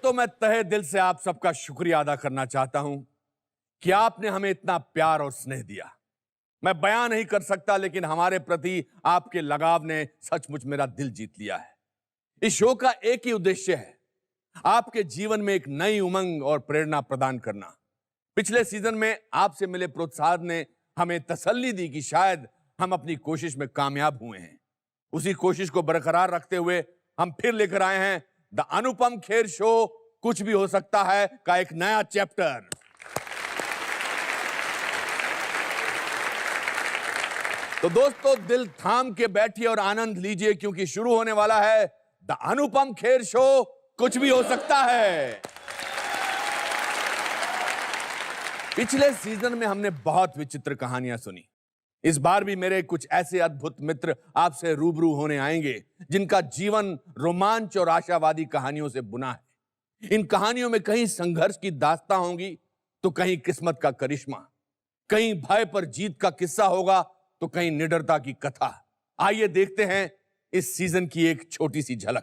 दोस्तों, मैं तहे दिल से आप सबका शुक्रिया अदा करना चाहता हूं कि आपने हमें इतना प्यार और स्नेह दिया। मैं बयान नहीं कर सकता, लेकिन हमारे प्रति आपके लगाव ने सचमुच मेरा दिल जीत लिया है। इस शो का एक ही उद्देश्य है, आपके जीवन में एक नई उमंग और प्रेरणा प्रदान करना। पिछले सीजन में आपसे मिले प्रोत्साहन ने हमें तसल्ली दी कि शायद हम अपनी कोशिश में कामयाब हुए हैं। उसी कोशिश को बरकरार रखते हुए हम फिर लेकर आए हैं द अनुपम खेर शो कुछ भी हो सकता है का एक नया चैप्टर। तो दोस्तों, दिल थाम के बैठिए और आनंद लीजिए, क्योंकि शुरू होने वाला है द अनुपम खेर शो कुछ भी हो सकता है। पिछले सीजन में हमने बहुत विचित्र कहानियां सुनी। इस बार भी मेरे कुछ ऐसे अद्भुत मित्र आपसे रूबरू होने आएंगे जिनका जीवन रोमांच और आशावादी कहानियों से बुना है। इन कहानियों में कहीं संघर्ष की दास्तां होंगी तो कहीं किस्मत का करिश्मा, कहीं भय पर जीत का किस्सा होगा तो कहीं निडरता की कथा। आइए देखते हैं इस सीजन की एक छोटी सी झलक।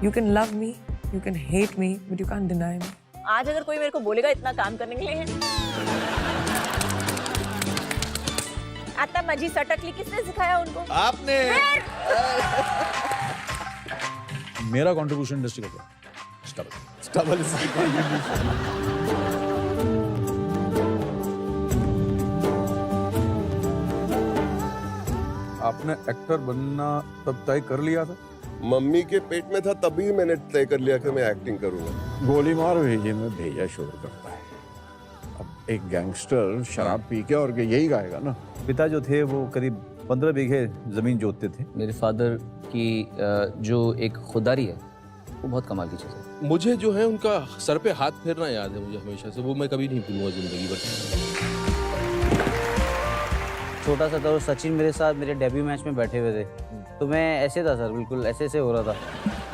You can love me, you can hate me, but you can't deny me. आज अगर कोई मेरे को बोलेगा इतना काम करने के लिए है, आता मजी सटकली किसने सिखाया उनको? आपने। मेरा कंट्रीब्यूशन इंडस्ट्री का स्टबल आपने एक्टर बनना तब तय कर लिया था? मम्मी के पेट में था तभी मैंने तय कर लिया कि मैं एक्टिंग करूंगा। गोली मार भेजे में भेजा शोर करता है। अब एक गैंगस्टर शराब पी के और यही गाएगा ना। पिता जो थे वो करीब 15 बीघे जमीन जोतते थे। मेरे फादर की जो एक खुदारी है वो बहुत कमाल की चीज़ है। मुझे जो है उनका सर पे हाथ फेरना याद है मुझे हमेशा से, वो मैं कभी नहीं भूलूंगा जिंदगी भर। छोटा सा था और सचिन मेरे साथ मेरे डेब्यू मैच में बैठे हुए थे, तो मैं ऐसे था सर, बिल्कुल ऐसे हो रहा था।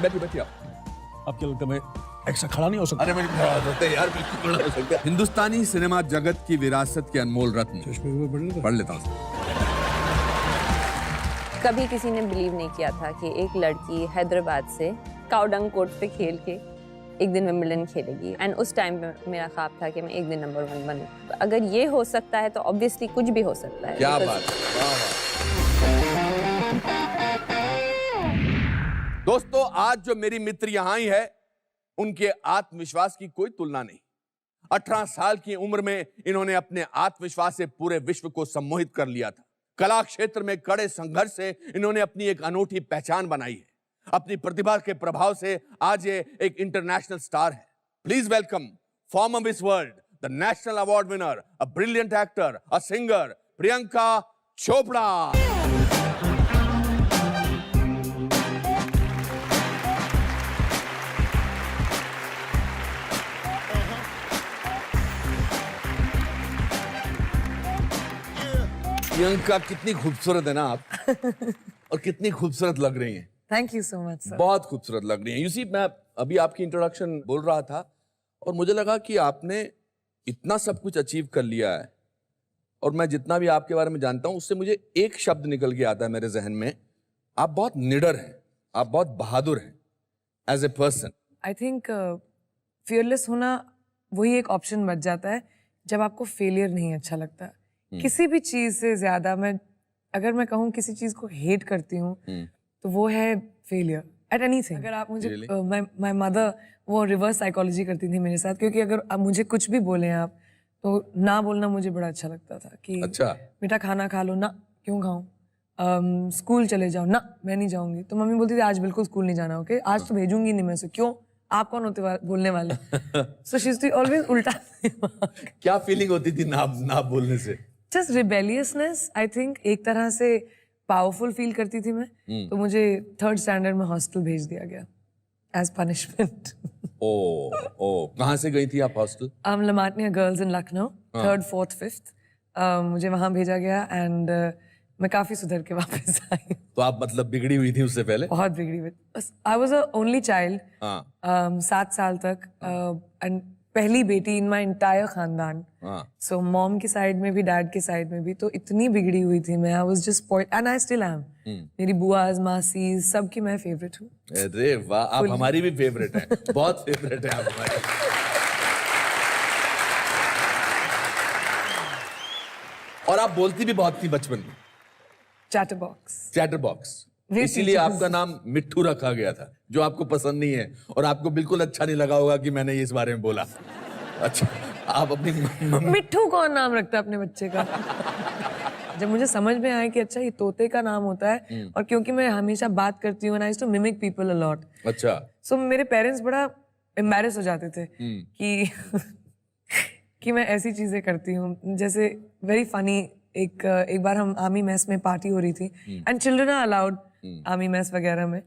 बैठिए आपके लगता मैं ऐसा खड़ा नहीं हो सकता? अरे मैं खड़ा हो सकते यार, बिल्कुल खड़ा हो सकते। हिंदुस्तानी सिनेमा जगत की विरासत के अनमोल रत्न पढ़ लेता हूँ। कभी किसी ने बिलीव नहीं किया था कि एक लड़की हैदराबाद से काउडंग कोर्ट पे खेल के एक दिन विंबलडन खेलेगी। एंड उस टाइम पे मेरा ख्वाब था कि मैं एक दिन नंबर 1 बनूं। अगर ये हो सकता है तो ऑब्वियसली कुछ भी हो सकता है। क्या बात है। दोस्तों, आज जो मेरी मित्र यहाँ आई है उनके आत्मविश्वास की कोई तुलना नहीं। 18 साल की उम्र में इन्होंने अपने आत्मविश्वास से पूरे विश्व को सम्मोहित कर लिया था। कला क्षेत्र में कड़े संघर्ष से इन्होंने अपनी एक अनूठी पहचान बनाई है। अपनी प्रतिभा के प्रभाव से आज ये एक इंटरनेशनल स्टार है। Please welcome farmer miss world, the national award winner, a brilliant actor, a singer, Priyanka Chopra. Priyanka, कितनी खूबसूरत है ना आप और कितनी खूबसूरत लग रही हैं। Thank you so much, sir. बहुत खूबसूरत लग रही हैं। यूसी, मैं अभी आपकी इंट्रोडक्शन बोल रहा था और मुझे लगा कि आपने इतना सब कुछ अचीव कर लिया है, और मैं जितना भी आपके बारे में जानता हूं उससे मुझे एक शब्द निकल के आता है मेरे जहन में, आप बहुत निडर हैं, आप बहुत बहादुर हैं as a person. I think fearless होना वही एक ऑप्शन बच जाता है जब आपको फेलियर नहीं अच्छा लगता। किसी भी चीज से ज्यादा अगर मैं कहूँ किसी चीज को हेट करती हूँ तो वो है फेलियर एट एनीथिंग। अगर आप मुझे माय मदर वो रिवर्स साइकोलॉजी करती थी मेरे साथ, क्योंकि अगर आप मुझे कुछ भी बोले आप तो ना बोलना मुझे बड़ा अच्छा लगता था कि अच्छा, बेटा खाना खा लो ना, क्यों खाऊं, स्कूल चले जाओ ना, मैं नहीं जाऊंगी। तो मम्मी बोलती थी आज बिल्कुल स्कूल नहीं जाना, ओके आज तो भेजूंगी नहीं मैं से, क्यों आप कौन होते बोलने वाले। So she used to always उल्टा। क्या फीलिंग होती थी ना बोलने से? Just rebelliousness, I think. एक तरह से पावरफुल फील करती थी मैं, तो मुझे 3rd स्टैंडर्ड में हॉस्टल भेज दिया गया एज पनिशमेंट। कहाँ से गई थी आप hostel? लमाटनिया girls in Lucknow, 3rd, 4th, 5th। मुझे वहाँ भेजा गया एंड मैं काफी सुधर के वापस आई। तो आप मतलब बिगड़ी हुई थी उससे पहले? बहुत बिगड़ी हुई। I was a only child 7 साल तक, एंड पहली बेटी इन माय एंटायर खानदान. हाँ. सो मॉम की साइड में भी डैड की साइड में भी तो इतनी बिगड़ी हुई थी मैं. I was just spoiled and I still am. मेरी बुआज मासी सबकी मैं फेवरेट हूँ. अरे वाह, आप हमारी भी फेवरेट हैं. बहुत फेवरेट है आप हमारी. और आप बोलती भी बहुत थी बचपन में. चैटरबॉक्स. चैटरबॉक्स. Very इसीलिए teachers. आपका नाम मिट्ठू रखा गया था, जो आपको पसंद नहीं है और आपको बिल्कुल अच्छा नहीं लगा होगा कि मैंने इस बारे में बोला. अच्छा, आप अपनी मम्मी. मिट्ठू कौन नाम रखता है अपने बच्चे का? जब मुझे समझ में आया कि अच्छा ये तोते का नाम होता है और क्योंकि मैं हमेशा बात करती हूँ, I too mimic people a lot. अच्छा. सो मेरे पेरेंट्स बड़ा एम्बैरेस हो जाते थे कि कि मैं ऐसी चीजें करती हूँ. जैसे वेरी फनी, एक बार हम आर्मी मेस में पार्टी हो रही थी and children are allowed army mess वगैरह में.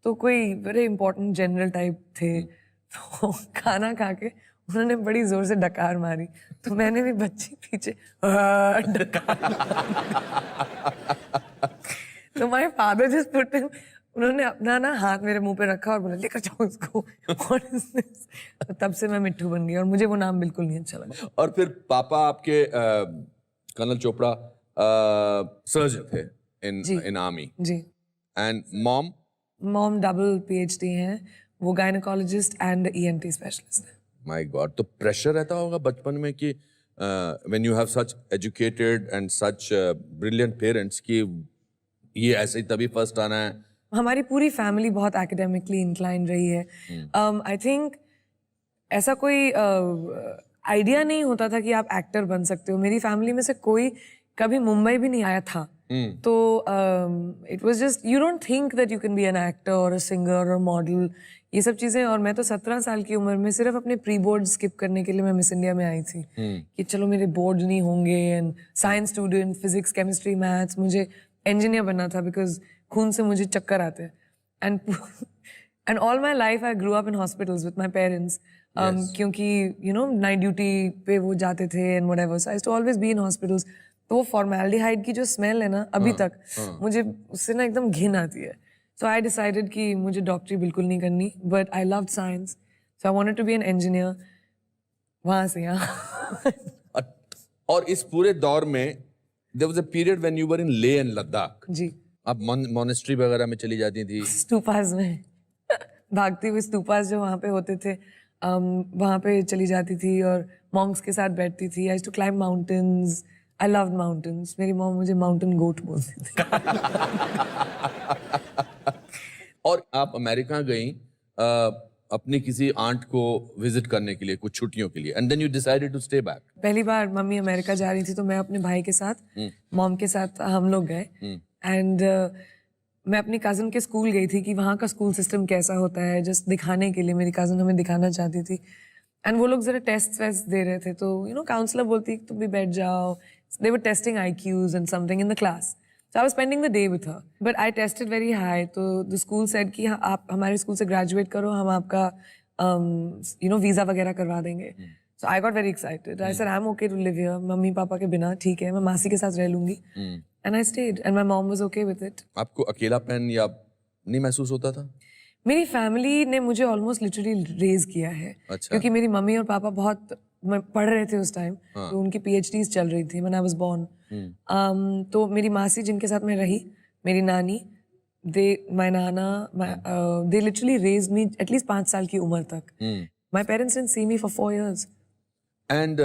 तो कोई वेरी इंपॉर्टेंट जनरल टाइप थे, तो खाना खा के उन्होंने बड़ी जोर से डकार मारी, तो मैंने भी बच्ची पीछे डकार तो my father just put him, उन्होंने अपना ना हाथ मेरे मुंह पे रखा और बोला लेकर जाओ इसको. What is this? तो तब से मैं मिट्ठू बन गई और मुझे वो नाम बिल्कुल नहीं अच्छा लगा. और फिर पापा आपके कर्नल चोपड़ा सर्जन थे इन आर्मी. जी. And mom. Mom double PhD हैं, वो गायनेकोलॉजिस्ट एंड ENT स्पेशलिस्ट हैं. My god. तो प्रेशर रहता होगा बचपन में कि when you have such educated and such brilliant parents कि ये ऐसे ही तभी फर्स्ट आना है. हमारी पूरी फैमिली बहुत एकेडमिकली इंक्लाइन रही है. आई थिंक ऐसा कोई आइडिया नहीं होता था कि आप एक्टर बन सकते हो. मेरी फैमिली में से कोई कभी मुंबई भी नहीं आया था. तो it was just you don't think that you can be an actor और अ सिंगर और मॉडल, ये सब चीजें. और मैं तो 17 साल की उम्र में सिर्फ अपने प्री बोर्ड स्किप करने के लिए मैं मिस इंडिया में आई थी कि चलो मेरे बोर्ड नहीं होंगे. And science student, physics, chemistry, maths, मुझे इंजीनियर बनना था बिकॉज खून से मुझे चक्कर आते हैं. And all my life I grow up in hospitals with my parents. क्योंकि यू नो नाइट ड्यूटी पे वो जाते थे and whatever, so I used to always be in hospitals. तो वो फॉर्मेल्डिहाइड की जो स्मेल है ना अभी तक मुझे उससे ना एकदम घिन आती है. सो आई डिसाइडेड कि मुझे डॉक्टरी बिल्कुल नहीं करनी, but I loved science, so I wanted to be an engineer. वहां से यहाँ. और इस पूरे दौर में there was a period when you were in Leh and Ladakh. जी. आप मॉनेस्ट्री वगैरह में चली जाती थी. स्तूपास में भागती हुई स्तूपास जो वहाँ पे होते थे, वहाँ पे चली जाती थी और मॉन्क्स के साथ बैठती थी. I used to climb mountains. I loved mountains. मेरी मॉम मुझे माउंटेन गोट बोलती थी. और आप अमेरिका गई अपनी किसी आंट को विजिट करने के लिए कुछ छुट्टियों के लिए, and then you decided to stay back. पहली बार मम्मी अमेरिका जा रही थी तो मैं अपने भाई के साथ मॉम के साथ हम लोग गए. एंड मैं अपनी कज़न के स्कूल गई थी कि वहाँ का स्कूल सिस्टम कैसा होता है, जस्ट दिखाने के लिए. मेरी कज़न हमें दिखाना चाहती थी एंड वो लोग जरा टेस्ट वेस्ट दे रहे थे, तो यू नो काउंसलर बोलती तुम भी बैठ जाओ. दे वर testing IQs and something in the class. So I was spending the day with her, but I tested very high. तो the school said कि आप हमारे स्कूल से ग्रेजुएट करो, हम आपका you know वीजा वगैरह करवा देंगे. So I got very excited. I said I'm okay to live here. Mummy papa के बिना ठीक है, मैं मासी के साथ रह लूंगी. And I stayed, and my mom was okay with it. आपको अकेलापन या नहीं महसूस होता था? मेरी फैमिली ने मुझे ऑलमोस्ट लिटरली रेज किया है. अच्छा. क्योंकि मेरी मम्मी और पापा बहुत पढ़ रहे थे उस टाइम. तो उनकी PhDs चल रही थी when I was born. तो मेरी मासी जिनके साथ मैं रही, मेरी नानी, my nana, they literally raised me at least 5 साल की उम्र तक. My parents didn't see me for 4 years. And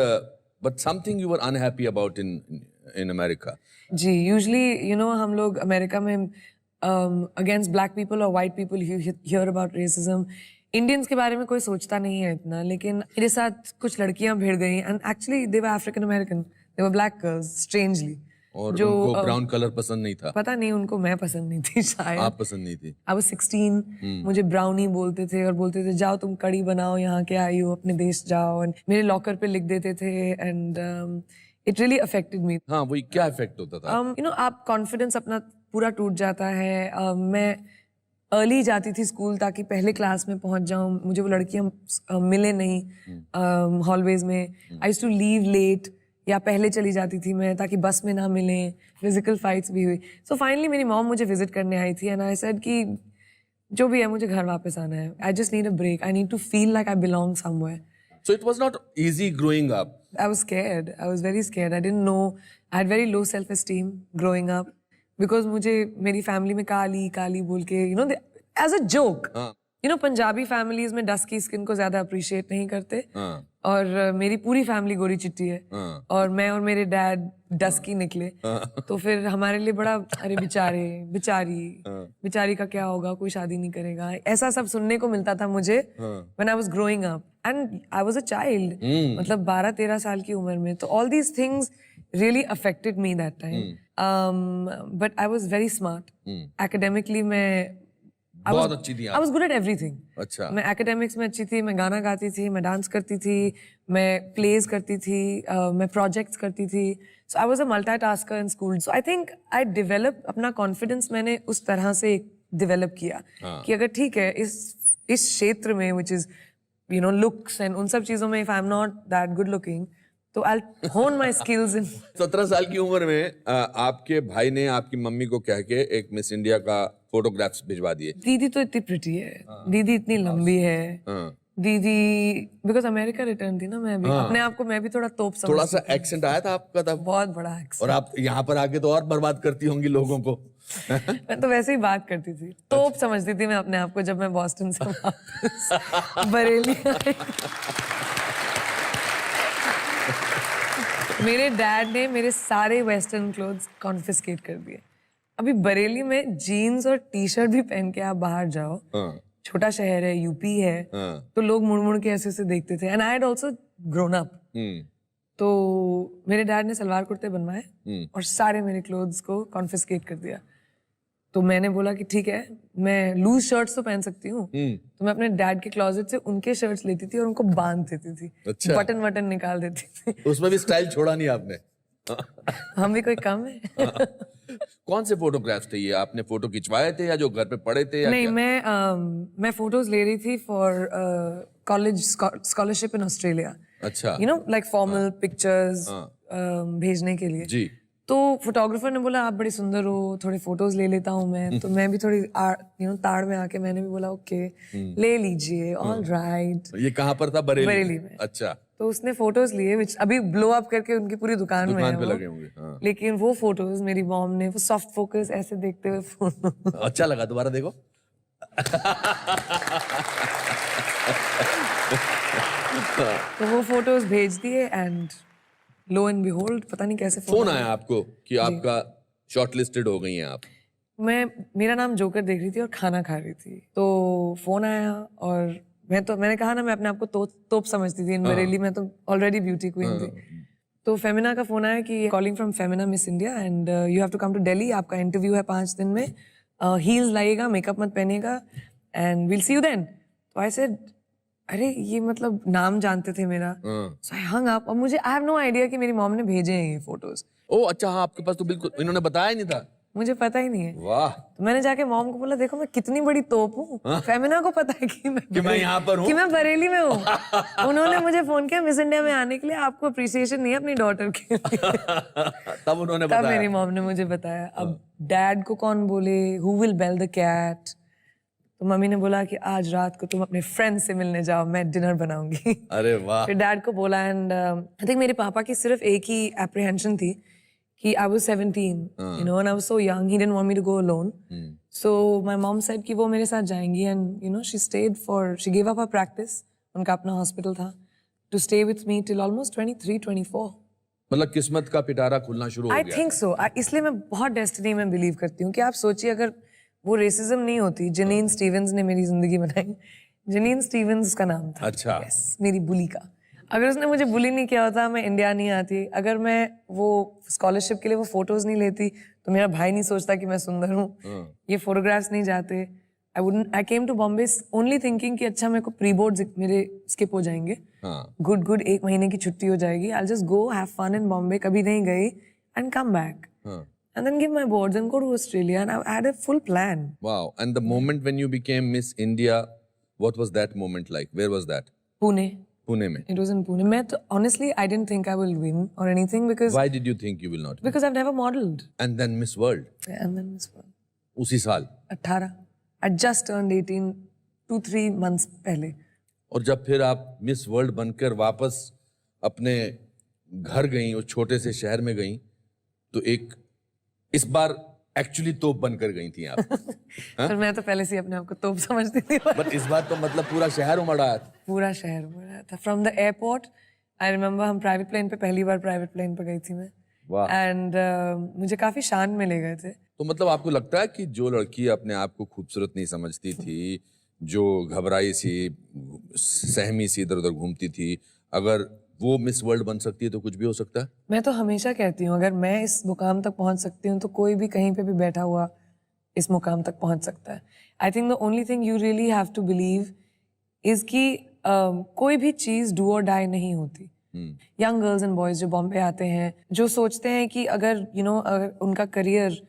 but something you were unhappy about in America. Ji, usually you know हम लोग अमेरिका में against black people or white people you hear about racism. Indians के बारे में कोई सोचता नहीं है इतना, लेकिन मेरे साथ कुछ लड़कियां भिड़ गई and actually they were African American, they were black girls strangely. और जो उनको ब्राउन कलर पसंद नहीं था. पता नहीं, उनको मैं पसंद नहीं थी शायद. आप पसंद नहीं थी. I was 16. मुझे ब्राउनी बोलते थे और बोलते थे जाओ तुम कड़ी बनाओ, यहाँ के आई हो, अपने देश जाओ. एंड मेरे लॉकर पे लिख देते थे एंड इट रियली अफेक्टेड मी. हाँ, वही क्या इफेक्ट होता था? यू नो आप कॉन्फिडेंस अपना पूरा टूट जाता है. मैं अर्ली जाती थी स्कूल ताकि पहले क्लास में पहुंच जाऊं. मुझे वो लड़कियां मिले नहीं हॉलवेज में. I used to leave late या पहले चली जाती थी मैं ताकि बस में ना मिले. फिजिकल फाइट्स भी हुई. सो फाइनली मेरी मॉम मुझे विजिट करने आई थी एंड आई सेड कि जो भी है मुझे घर वापस आना है. I just need a break. I need to feel like I belong somewhere. So it was not easy growing up. I was scared. I was very scared. I didn't know. I had very low self-esteem growing up because मुझे मेरी family में काली काली बोल के as a joke. Punjabi families में dusky skin को ज़्यादा appreciate नहीं करते. और मेरी पूरी family गोरी चिट्टी है. और मैं और मेरे dad dusky निकले. तो फिर हमारे लिए बड़ा अरे बेचारी का क्या होगा, कोई शादी नहीं करेगा. ऐसा सब सुनने को मिलता था मुझे when I was growing up. And I was a child. मतलब 12-13 साल की उम्र में. तो all these things really affected me that time. But I was very smart. Academically मैं बहुत अच्छी थी आप. I was good at everything. अच्छा. मैं academics में अच्छी थी, मैं गाना गाती थी, मैं डांस करती थी, मैं plays करती थी, मैं projects करती थी. So I was a multitasker in school. So I think I developed अपना confidence मैंने उस तरह से develop किया कि अगर ठीक है इस क्षेत्र में which is looks and उन सब चीजों में if I'm not that good looking तो I'll hone my skills in 17 साल की उम्र में आपके भाई ने आपकी मम्मी को कह के एक मिस इंडिया का फोटोग्राफ्स भिजवा दिए. दीदी तो इतनी प्रिटी है, दीदी इतनी लंबी है, दीदी बिकॉज अमेरिका रिटर्न थी ना मैं भी अपने आप को मैं भी थोड़ा तोप समझती थोड़ा सा एक्सेंट आया था आपका तब. बहुत बड़ा एक्सेंट. और आप यहाँ पर आके तो और बर्बाद करती होंगी लोगों को. मैं तो वैसे ही बात करती थी, तोप समझती थी मैं अपने आप को जब मैं बॉस्टन से वापस बरेली आई. मेरे डैड ने मेरे सारे वेस्टर्न क्लोथ्स कॉन्फिस्केट कर दिए. अभी बरेली में जीन्स और टी शर्ट भी पहन के आप बाहर जाओ, छोटा शहर है, यूपी है, तो लोग मुड़ मुड़ के ऐसे ऐसे देखते थे. And I had also grown up. तो मेरे डैड ने सलवार कुर्ते बनवाए और सारे मेरे क्लोथ्स को कॉन्फिस्केट कर दिया. तो मैंने बोला कि ठीक है मैं लूज शर्ट्स तो पहन सकती हूँ. तो मैं अपने डैड के क्लोजेट से उनके शर्ट्स लेती थी और उनको बांध देती थी. अच्छा. बटन वटन निकाल देती थी. उसमें भी स्टाइल छोड़ा नहीं आपने. हम भी कोई कम है. कौन से फोटोग्राफ्स थे ये? आपने फोटो खिंचवाए थे या जो घर पे पड़े थे या नहीं क्या? मैं फोटोज ले रही थी for college scholarship in Australia. अच्छा. लाइक फॉर्मल पिक्चर्स भेजने के लिए. जी. तो फोटोग्राफर ने बोला आप बड़ी सुंदर हो, थोड़े फोटोज ले लेता हूँ मैं. तो मैं भी थोड़ी ताड़ में आके मैंने भी बोला ओके ले लीजिए. All right. ये कहाँ पर था? बरेली में. अच्छा. तो उसने फोटोज लिए विच अभी ब्लो अप करके उनकी पूरी दुकान में है पे वो. लगे होंगे. हाँ. लेकिन वो फोटोज मेरी मॉम ने वो सॉफ्ट फोकस ऐसे देखते हुए फोटो. अच्छा लगा. दोबारा देखो. तो वो फोटोज भेज दिए एंड लो एंड बिहोल्ड पता नहीं कैसे फोन आया आपको कि आपका शॉर्टलिस्टेड हो गई हैं आप. मेरा नाम जोकर देख रही थी और खाना खा रही थी. तो फोन आया और मैंने कहा ना मैं अपने आप को तोप समझती थी. इन बरेली में तो ऑलरेडी ब्यूटी क्वीन थी. तो फेमिना का फोन आया कि calling from Femina Miss India and you have to come to Delhi. आपका इंटरव्यू है 5 दिन में. हील्स लाइएगा, मेकअप मत पहनिएगा and will see you then. तो आई सेड अरे ये मतलब नाम जानते थे मेरा. सो आई हंग अप. और मुझे आई हैव नो आइडिया कि मेरी मॉम ने भेजे हैं ये फोटोज. ओह अच्छा. हाँ आपके पास तो बिल्कुल इन्होंने बताया ही नहीं था. मुझे पता ही नहीं है. वाह. तो मैंने जाके मॉम को बोला देखो मैं कितनी बड़ी तोप हूँ. फेमिना को पता है कि मैं यहाँ पर हूँ, कि मैं बरेली में हूँ. उन्होंने मुझे फोन किया मिस इंडिया में आने के लिए. आपको अप्रिसिएशन नहीं है अपनी डॉटर के लिए. तब उन्होंने तब बताया. मेरी मॉम ने मुझे बताया. अब डैड को कौन बोले, who will bell the cat. तो मम्मी ने बोला कि आज रात को तुम अपने फ्रेंड से मिलने जाओ, मैं डिनर बनाऊंगी. अरे वाह. फिर डैड को बोला एंड आई थिंक मेरे पापा की सिर्फ एक ही एप्रीहेंशन थी कि I was 17, and I was so young. He didn't want me to go alone. So my mom said कि वो मेरे साथ जाएंगी and she stayed she gave up her practice. उनका अपना हॉस्पिटल था to stay with me till almost 23-24. मतलब किस्मत का पिटारा खुलना शुरू हो गया. I think so. इसलिए मैं बहुत डेस्टिनी में बिलीव करती हूँ कि आप सोचिए अगर वो रेसिज्म नहीं होती. जनीन स्टीवेंस ने मेरी जिंदगी बनाई. जनीन स्टीवेंस का नाम था. अच्छा. Yes, मेरी बुली का. अगर उसने मुझे बुली नहीं किया होता मैं इंडिया नहीं आती. अगर मैं वो स्कॉलरशिप के लिए वो फोटोज नहीं लेती तो मेरा भाई नहीं सोचता कि मैं सुंदर हूँ. ये फोटोग्राफ्स नहीं जाते. I came to Bombay only thinking कि अच्छा मेरे को प्री बोर्ड मेरे स्किप हो जाएंगे. गुड 1 महीने की छुट्टी हो जाएगी. I just go have fun in Bombay. कभी नहीं गई and come back and then give my boards and go to Australia and I had a full plan. Wow. And the moment when you became Miss India, what was that moment like? Where was that? Pune. Pune mein. It was in Pune. Honestly, I didn't think I will win or anything because... Why did you think you will not win? Because I've never modeled. And then Miss World? Yeah, and then Miss World. उसी साल? 18. I just turned 18 2-3 months पहले. और जब फिर आप miss world बनकर वापस अपने घर गई, उस छोटे से शहर में गई, तो एक इस बार एक्चुअली तोप बनकर गई थी आप। पर मैं तो पहले से ही अपने आप को तोप समझती थी। बट इस बार तो मतलब पूरा शहर उमड़ आया था। पूरा शहर उमड़ आया था। From the airport I remember, हम प्राइवेट प्लेन पे, पहली बार प्राइवेट प्लेन पे गई थी मैं। वाह। एंड मुझे काफी शान में ले गए थे। तो मतलब आपको लगता है कि जो लड़की अपने आप को खूबसूरत नहीं समझती थी, जो घबराई सी, सहमी सी इधर उधर घूमती थी, अगर वो मिस वर्ल्ड बन सकती है तो कुछ भी हो सकता है? मैं तो हमेशा कहती हूँ, अगर मैं इस मुकाम तक पहुँच सकती हूँ तो कोई भी कहीं पे भी बैठा हुआ इस मुकाम तक पहुँच सकता है। I think the only thing you really have to believe is कि कोई भी चीज़ डू और डाई नहीं होती। यंग गर्ल्स एंड बॉयज जो बॉम्बे आते हैं, जो सोचते हैं कि अगर अगर उनका करियर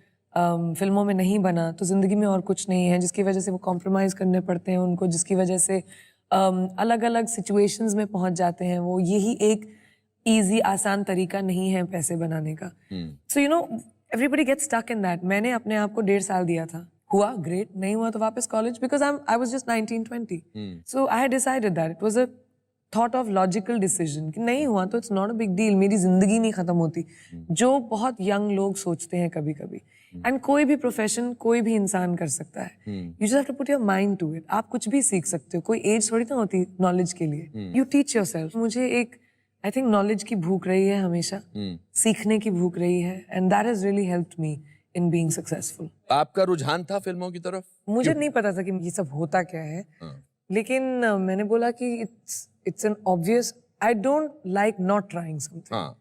फिल्मों में नहीं बना तो ज़िंदगी में और कुछ नहीं है, जिसकी वजह से वो कॉम्प्रोमाइज़ करने पड़ते हैं उनको, जिसकी वजह से अलग अलग सिचुएशंस में पहुंच जाते हैं वो। यही एक इजी आसान तरीका नहीं है पैसे बनाने का। So everybody gets stuck in that. मैंने अपने आप को 1.5 साल दिया था, हुआ ग्रेट, नहीं हुआ तो वापस college, because I was just 19-20। So I had decided that it was a thought of logical decision कि नहीं हुआ तो it's not a big deal, मेरी जिंदगी नहीं खत्म होती, जो बहुत यंग लोग सोचते हैं कभी कभी। एंड कोई भी प्रोफेशन कोई भी इंसान कर सकता है, you just have to put your mind to it. आप कुछ भी सीख सकते हो, कोई एज थोड़ी ना होती नॉलेज के लिए। You teach yourself. मुझे एक आई थिंक नॉलेज की भूख रही है हमेशा, सीखने की भूख रही है, and that has really helped me in being successful. आपका रुझान था फिल्मों की तरफ? मुझे नहीं पता था कि ये सब होता क्या है, लेकिन मैंने बोला कि it's an obvious, I don't like not trying something.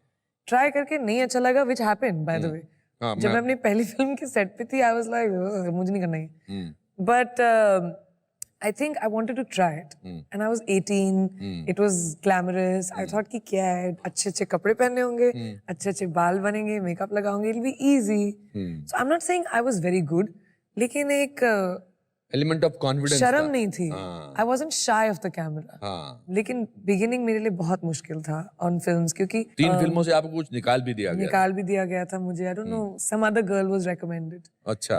Try करके नहीं अच्छा लगा, which happened by the way. जब मैं अपनी पहली फिल्म के सेट पे थी, आई वाज लाइक मुझे नहीं करना है, but I think I wanted to try it and I was 18। It was glamorous. I thought कि क्या है, अच्छे अच्छे कपड़े पहनने होंगे, अच्छे अच्छे बाल बनेंगे, मेकअप लगाऊंगी, it will be easy. So I am not saying I was very good, लेकिन एक एलिमेंट ऑफ कॉन्फिडेंस शर्म नहीं थी। I wasn't shy of the camera. लेकिन बिगिनिंग मेरे लिए बहुत मुश्किल था ऑन फिल्म्स, क्योंकि 3 फिल्मों से आपको कुछ निकाल भी दिया गया था मुझे। I don't know, some other girl was recommended. अच्छा।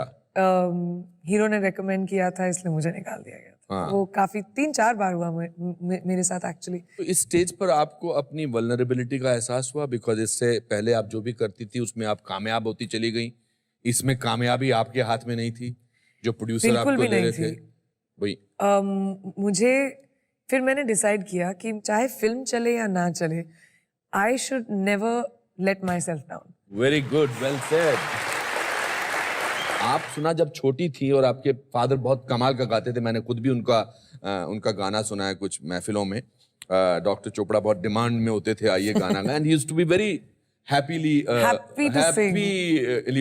हीरो ने रेकमेंड किया था, इसलिए मुझे निकाल दिया गया था। वो काफी 3-4 बार हुआ मेरे साथ एक्चुअली। तो इस स्टेज पर आपको अपनी वल्नरेबिलिटी का एहसास हुआ? बिकॉज इससे पहले आप जो भी करती थी उसमें आप कामयाब होती चली गई, इसमें कामयाबी आपके हाथ में नहीं थी, जो प्रोड्यूसर आपको दे रहे थे वही। मुझे फिर मैंने डिसाइड किया कि चाहे फिल्म चले या ना चले, I should never let my self down. Very good, well said. आप सुना जब छोटी थी और आपके फादर बहुत कमाल का गाते थे, मैंने खुद भी उनका गाना सुना है कुछ महफिलों में। डॉक्टर चोपड़ा बहुत डिमांड में होते थे, आइए गाना गाएं, and he used to be very happily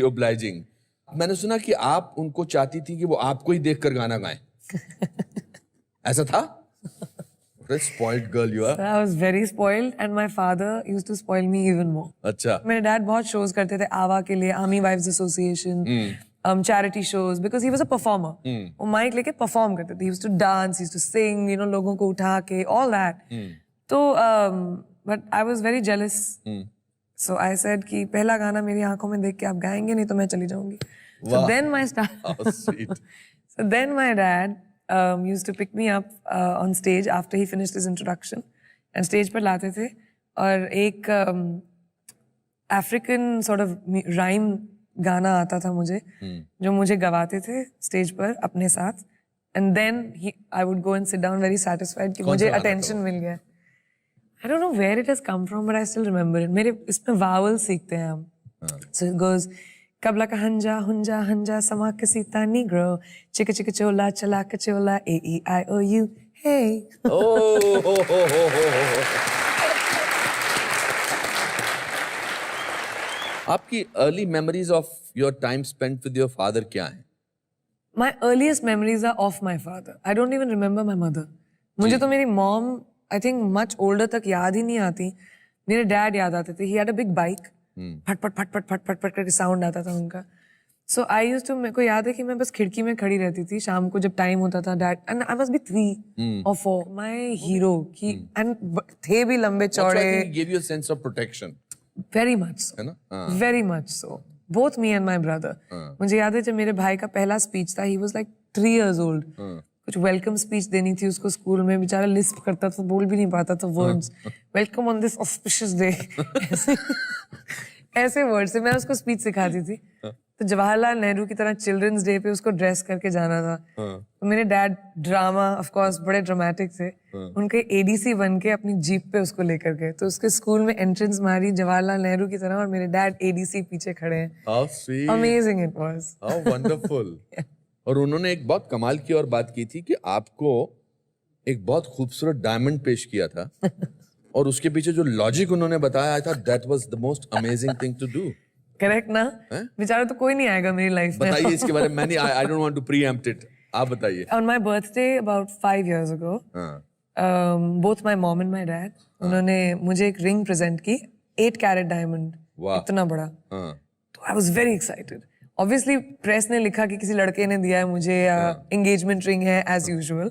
obliging. मैंने सुना कि आप उनको चाहती थी कि वो आपको ही देखकर गाना गाएं। ऐसा था? What a spoiled girl you are. I was very spoiled and my father used to spoil me even more. अच्छा। मेरे डैड बहुत शोज करते थे आवा के लिए, army wives association, charity shows, because he was a performer. वो mic लेके परफॉर्म करते थे, he used to dance, he used to sing, लोगों को उठा के, all that. तो but I was very jealous. So I said कि पहला गाना मेरी आंखों में देख के आप गाएंगे, नहीं तो मैं चली जाऊंगी। So then my So then my dad used to pick me up on stage after he finished his introduction, and stage पर लाते थे और एक African sort of rhyme गाना आता था मुझे, जो मुझे गवाते थे स्टेज पर अपने साथ, and then I would go and sit down very satisfied कि मुझे attention मिल गया। I don't know where it has come from, but I still remember it. मेरे इसमें vowel सीखते हैं हम। So it goes kabla ka hanja hunja hanja sama kasita negro chicka chicka chola chalaka chola A-E-I-O-U hey. आपकी early memories of your time spent with your father क्या है? My earliest memories are of my father. I don't even remember my mother. मुझे तो मेरी mom, I think much older तक याद ही नहीं आती। मेरे डैड याद आते थे। He had a big bike. फट फट फट फट फट फट फट करके साउंड आता था उनका। So I used to, मेरे को याद है कि मैं बस खिड़की में खड़ी रहती थी शाम को जब टाइम होता था। Dad and I must be 3 or 4. My hero कि and थे भी लंबे चौड़े। He gave you a sense of protection. Very much so. है ना? Very much so. Both me and my brother. मुझे याद है जब मेरे भाई का पहला स्पीच था, he was like 3 years old. कुछ वेलकम स्पीच देनी थी उसको स्कूल में, बेचारा लिस्प करता था, बोल भी नहीं पाता था words, welcome on this auspicious day, ऐसे वर्ड से मैं उसको स्पीच सिखाती थी। तो जवाहरलाल नेहरू की तरह चिल्ड्रंस डे पे उसको ड्रेस करके जाना था। तो मेरे डैड ड्रामा, ऑफ कोर्स बड़े ड्रामेटिक थे, उनके एडीसी बन के अपनी जीप पे उसको लेकर गए। तो उसके स्कूल में एंट्रेंस मारी जवाहरलाल नेहरू की तरह, और मेरे डैड एडीसी पीछे खड़े हैं। How sweet. Amazing it was. How wonderful. और उन्होंने एक बहुत कमाल की और बात की थी कि आपको एक बहुत खूबसूरत डायमंड पेश किया था और उसके पीछे जो लॉजिक उन्होंने बताया, I thought that was the most amazing thing to do. Correct ना? बेचारा तो कोई नहीं आएगा मेरी लाइफ में। बताइए इसके बारे में। मैंने I don't want to preempt it, आप बताइए। On my birthday about 5 years ago, both my mom and my dad, उन्होंने मुझे एक रिंग प्रेजेंट की, 8 कैरेट डायमंड, वाह। इतना बड़ा। तो I was very excited. Obviously press ने लिखा कि किसी लड़के ने दिया है मुझे, एंगेजमेंट रिंग है as usual.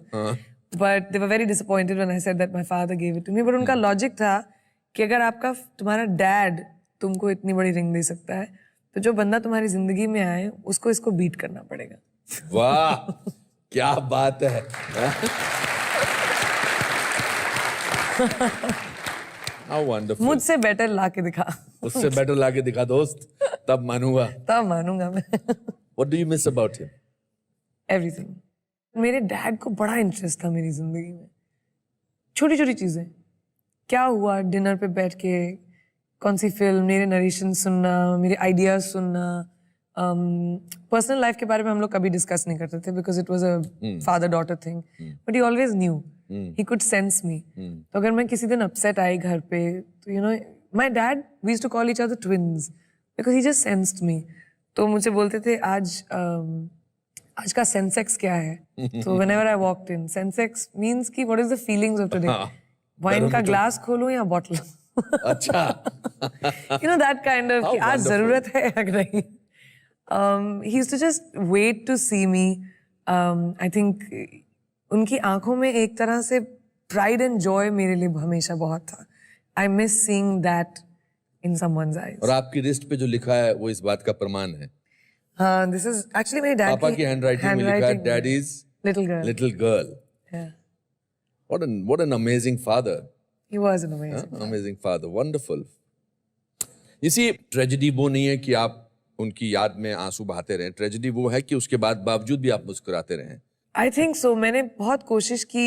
But they were very disappointed when I said that my father gave it to me. But उनका लॉजिक था कि अगर तुम्हारा डैड तुमको इतनी बड़ी रिंग दे सकता है, तो जो बंदा तुम्हारी जिंदगी में आए उसको इसको बीट करना पड़ेगा। वाह, क्या बात है। How wonderful. मुझसे बेटर ला के दिखा। उससे बेटर लाके दिखा दोस्त, तब मानूंगा। तब मानूंगा मैं। What do you miss about him? Everything. मेरे डैड को बड़ा इंटरेस्ट था मेरी जिंदगी में, छोटी छोटी चीजें, क्या हुआ डिनर पे बैठ के, कौन सी फिल्म, मेरे नरेशन सुनना, मेरे आइडियाज सुनना। पर्सनल लाइफ के बारे में हम लोग कभी डिस्कस नहीं करते थे because it was a father daughter thing, but he always knew, he could sense me. तो अगर मैं किसी दिन अपसेट आई घर पे, तो you know my dad, we used to call each other twins because he just sensed me. तो मुझे बोलते थे आज का सेंसेक्स क्या है? तो whenever I walked in, Sensex means कि what is the feelings of today, wine का ग्लास खोलूं या बॉटल। अच्छा। You know that kind of कि आज जरूरत है या नहीं। He used to just wait to see me. I think उनकी आंखों में एक तरह से pride and joy मेरे लिए हमेशा बहुत था। I miss seeing that in someone's eyes. और आपकी रिस्ट पे जो लिखा है वो इस बात का प्रमाण है। हाँ, this is actually मेरे डैड पापा की हैंडराइटिंग में लिखा है, dad is little girl. Little girl. Yeah, What an amazing father. he was an amazing. Amazing father, wonderful. You see, tragedy वो नहीं है कि आप उनकी याद में आंसू बहाते रहें, ट्रेजेडी वो है कि उसके बाद बावजूद भी आप मुस्कुराते रहें। I think so. मैंने बहुत कोशिश की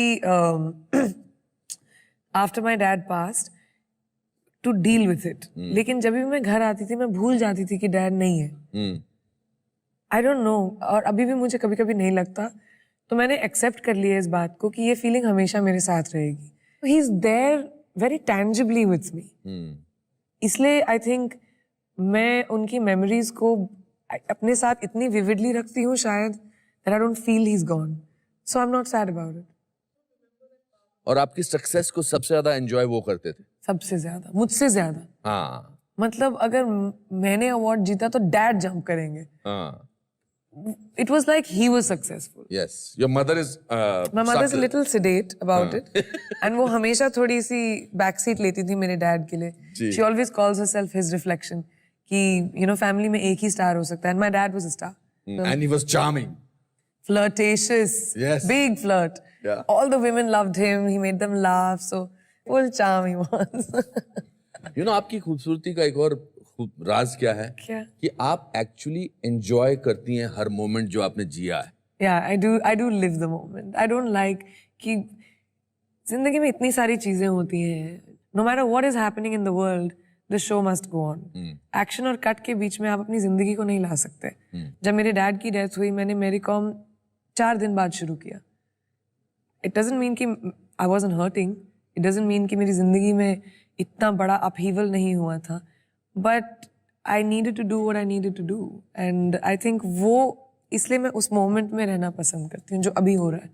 after my dad passed to deal with it. लेकिन जब भी मैं घर आती थी मैं भूल जाती थी कि डैड नहीं है। I don't know, और अभी भी मुझे कभी कभी नहीं लगता। तो मैंने एक्सेप्ट कर लिया इस बात को कि ये फीलिंग हमेशा मेरे साथ रहेगी। He is there very tangibly with me. इसलिए आई थिंक मैं उनकी मेमोरीज को अपने साथ इतनी विविडली रखती हूँ शायद that I don't feel he's gone. So I'm not sad about it. और आपकी सक्सेस को सबसे ज्यादा एंजॉय वो करते थे? सबसे ज्यादा, मुझसे ज्यादा। हाँ। मतलब अगर मैंने अवार्ड जीता तो डैड जंप करेंगे। हाँ। It was like he was successful. Yes. Your mother is My mother's a subtle. little sedate about it. And वो हमेशा थोड़ी सी बैक सीट लेती थी मेरे डैड के लिए। जी। She always calls herself his reflection. कि you know फैमिली में एक ही स्टार हो सकता है। And my dad was a star. And he was charming. Flirtatious. Yes. Big flirt. Yeah. All the women loved him. He made them laugh. So full charm he was. You know, आपकी खूबसूरती का एक और राज क्या है? क्या? कि आप एक्चुअली एंजॉय करती हैं हर मोमेंट जो आपने जिया है। Yeah, I do live the moment. I don't like कि जिंदगी में इतनी सारी चीजें होती हैं। No matter what is happening in the world, the show must go on. Action और कट के बीच में आप अपनी जिंदगी को नहीं ला सकते। जब मेरे डैड की डेथ हुई, मैंने मेरी कॉम 4 दिन बाद शुरू किया। It doesn't mean कि I wasn't hurting. It doesn't mean कि मेरी जिंदगी में इतना बड़ा अपहीवल नहीं हुआ था। But I needed to do what I needed to do. And I think वो इसलिए मैं उस मोमेंट में रहना पसंद करती हूँ जो अभी हो रहा है।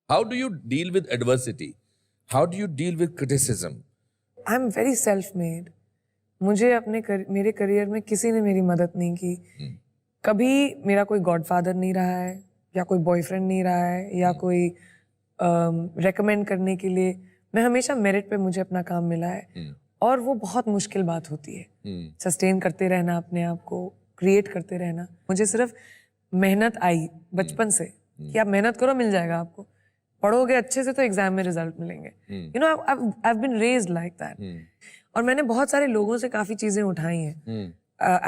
How do you deal with adversity? How do you deal with criticism? I'm very self-made. मुझे मेरे करियर में किसी ने मेरी मदद नहीं की। कभी मेरा कोई गॉडफादर नहीं रहा है, या कोई बॉयफ्रेंड नहीं रहा है, या कोई रेकमेंड करने के लिए। मैं हमेशा मेरिट पे मुझे अपना काम मिला है, और वो बहुत मुश्किल बात होती है। सस्टेन करते रहना अपने आप को, क्रिएट करते रहना। मुझे सिर्फ मेहनत आई बचपन से कि आप मेहनत करो मिल जाएगा आपको, पढ़ोगे अच्छे से तो एग्जाम में रिजल्ट मिलेंगे. You know I have been raised like that. और मैंने बहुत सारे लोगों से काफी चीजें उठाई हैं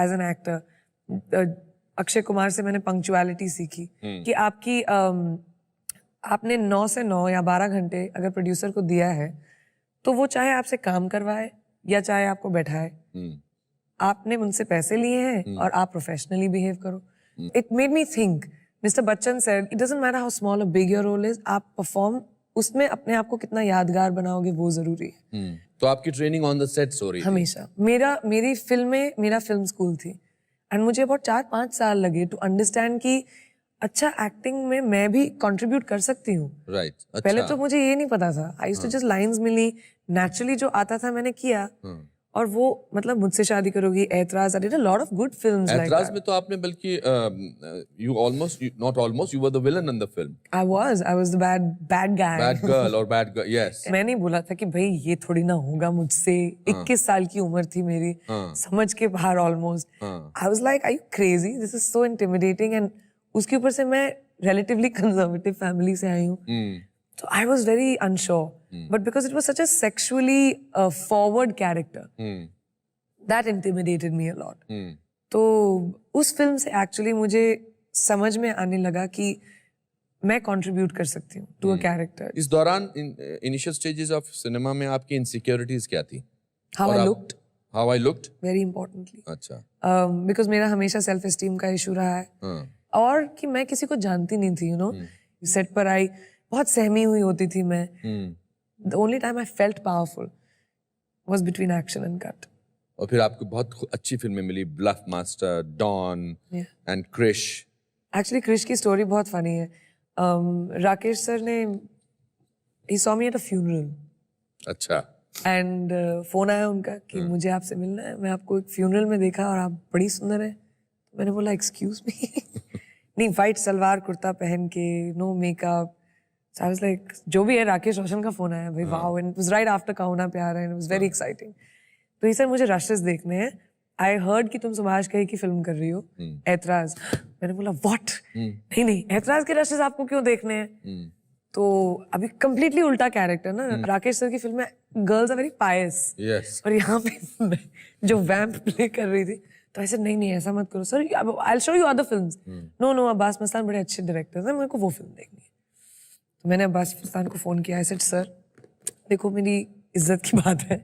as an actor. Akshay Kumar से मैंने पंक्चुअलिटी सीखी कि आपकी आपने 9 से 9 या 12 घंटे अगर प्रोड्यूसर को दिया है तो वो चाहे आपसे काम करवाए या चाहे आपको बैठाए, आपने उनसे पैसे लिए हैं और आप प्रोफेशनली बिहेव करो. It made me think. Mister Bachchan said it doesn't matter how small a big your role is, आप परफॉर्म उसमें अपने आप को कितना यादगार बनाओगे वो जरूरी है. तो आपकी ट्रेनिंग ऑन द सेट्स हो रही थी? हमेशा. मेरी मेरा फिल्म स्कूल थी एंड मुझे बहुत 4-5 साल लगे टू अंडरस्टैंड कि अच्छा एक्टिंग में मैं भी कंट्रीब्यूट कर सकती हूँ. राइट. पहले तो मुझे ये नहीं पता था. I used to just lines मिली नेचुरली, जो आता था मैंने किया. और वो मतलब मुझसे शादी करोगी, ऐतराज, I did a lot of good films like ऐतराज दैट. में तो आपने बल्कि you almost not almost you were the villain in the film. I was the bad guy. Bad girl और बैड गर्ल. यस. मैं नहीं बोला था कि भाई ये थोड़ी ना होगा मुझसे. 21 साल की उम्र थी मेरी, समझ के बाहर almost. I was like are you crazy, this is so intimidating. And उसके ऊपर से मैं रिलेटिवली कंजर्वेटिव फैमिली से आई हूँ. So I was very unsure, but because it was such a sexually forward character, that intimidated me a lot. तो उस film से actually मुझे समझ में आने लगा कि मैं contribute कर सकती हूँ to a character. इस दौरान इनिशियल स्टेजेस ऑफ सिनेमा में आपकी इनसिक्योरिटीज क्या थी? How I looked, How I looked? very importantly. अच्छा. Because मेरा हमेशा self esteem का issue रहा है. और कि मैं किसी को जानती नहीं थी, you know. सेट पर आई, बहुत सहमी हुई होती थी मैं. The only time I felt powerful was between action and cut. और फिर आपको बहुत अच्छी फिल्में मिली, Bluffmaster, Don and Krrish. Actually Krrish की स्टोरी बहुत फनी है. राकेश सर ने he saw me at a funeral. अच्छा. एंड फोन आया उनका कि मुझे आपसे मिलना है, मैं आपको एक फ्यूनरल में देखा और आप बड़ी सुंदर है. मैंने बोला एक्सक्यूज मी. नहीं, वाइट सलवार कुर्ता पहन के, no makeup. So I was like, जो भी है, राकेश रोशन का फोन आया भाई. Wow. And it was right after कहुना प्यार है, and it was very exciting. तो ही सर मुझे रशेस देखने हैं. आई हर्ड कि तुम सुभाष कही की फिल्म कर रही हो, ऐतराज. मैंने बोला व्हाट? नहीं, ऐतराज के रशेस आपको क्यों देखने हैं? तो अभी कंप्लीटली उल्टा कैरेक्टर ना. राकेश सर की फिल्म में girls are very pious, yes. और यहाँ पे मैं जो वैम्प प्ले कर रही थी, तो ऐसे नहीं ऐसा मत करो sir, I will show you other films. No Abbas Mastan बड़े अच्छे डायरेक्टर्स हैं, मेरे को वो फिल्म देखनी है. तो मैंने अब्बास मस्तान को फोन किया. आई सेड सर देखो, मेरी इज्जत की बात है,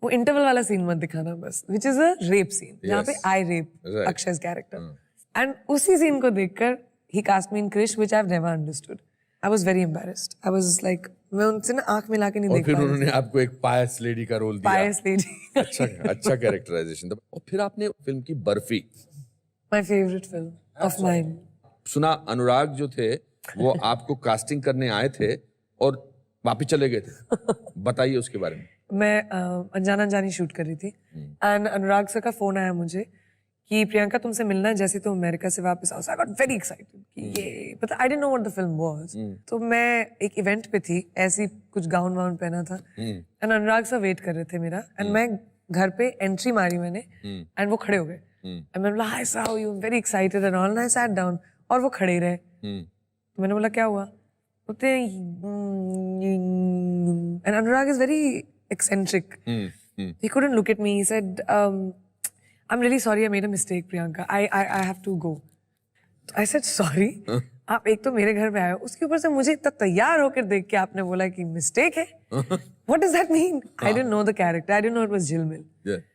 वो इंटरवल वाला सीन मत दिखाना बस, which is a rape scene, जहाँ पे I rape Akshay's character. And उसी सीन को देखकर ही cast me in Krrish, which I have never understood. I was very embarrassed. I was like, मैं उनसे ना आंख मिला के नहीं और देख फिर पा रही उन्होंने आपको एक पायस लेडी का रोल थी. दिया. पायस लेडी. अच्छा कैरेक्टराइजेशन था. और फिर आपने फिल्म की barfi. My favourite film of mine. सुना अनुराग जो थे वो आपको कास्टिंग करने आए थे और वापस चले गए थे. बताइए उसके बारे में. मैं अनजाना अनजानी शूट कर रही थी एंड अनुराग सर का फोन आया मुझे कि प्रियंका तुमसे मिलना है जैसे तुम अमेरिका से वापस आओ. आई गॉट वेरी एक्साइटेड कि ये, but I didn't know what the film was. तो मैं एक इवेंट पे थी, ऐसी कुछ गाउन वाउन पहना था, एंड अनुराग सर वेट कर रहे थे मेरा. एंड मैं घर पे एंट्री मारी मैंने, एंड वो खड़े हो गए. एंड मैंने बोला hi sir, how you, very excited and all. And I sat down, और वो खड़े ही रहे. तो मैंने बोला क्या हुआ? बोलते and Anurag is very eccentric. He couldn't look at me. He said, I'm really sorry, I made a mistake, Priyanka. I have to go. I said, sorry? आप एक तो मेरे घर पे आए हो, उसके ऊपर से मुझे इतना तैयार होकर देख के आपने बोला कि मिस्टेक है. What does that mean? I didn't know the character. I didn't know it was Jilmil. Yeah.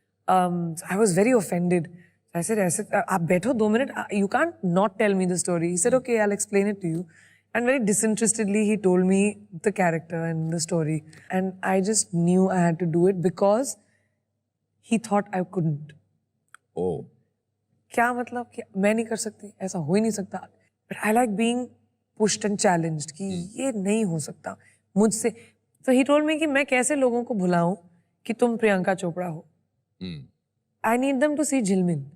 So I was very offended. I said, आप बैठो 2 minute. You can't not tell me the story. He said, okay, I'll explain it to you. And very disinterestedly, he told me the character and the story. And I just knew I had to do it because he thought I couldn't. Oh. क्या मतलब कि मैं नहीं कर सकती, ऐसा हो ही नहीं सकता. But I like being pushed and challenged कि ये नहीं हो सकता मुझसे. So he told me कि मैं कैसे लोगों को भुलाऊं कि तुम प्रियंका चोपड़ा हो. I need them to see Jilmil.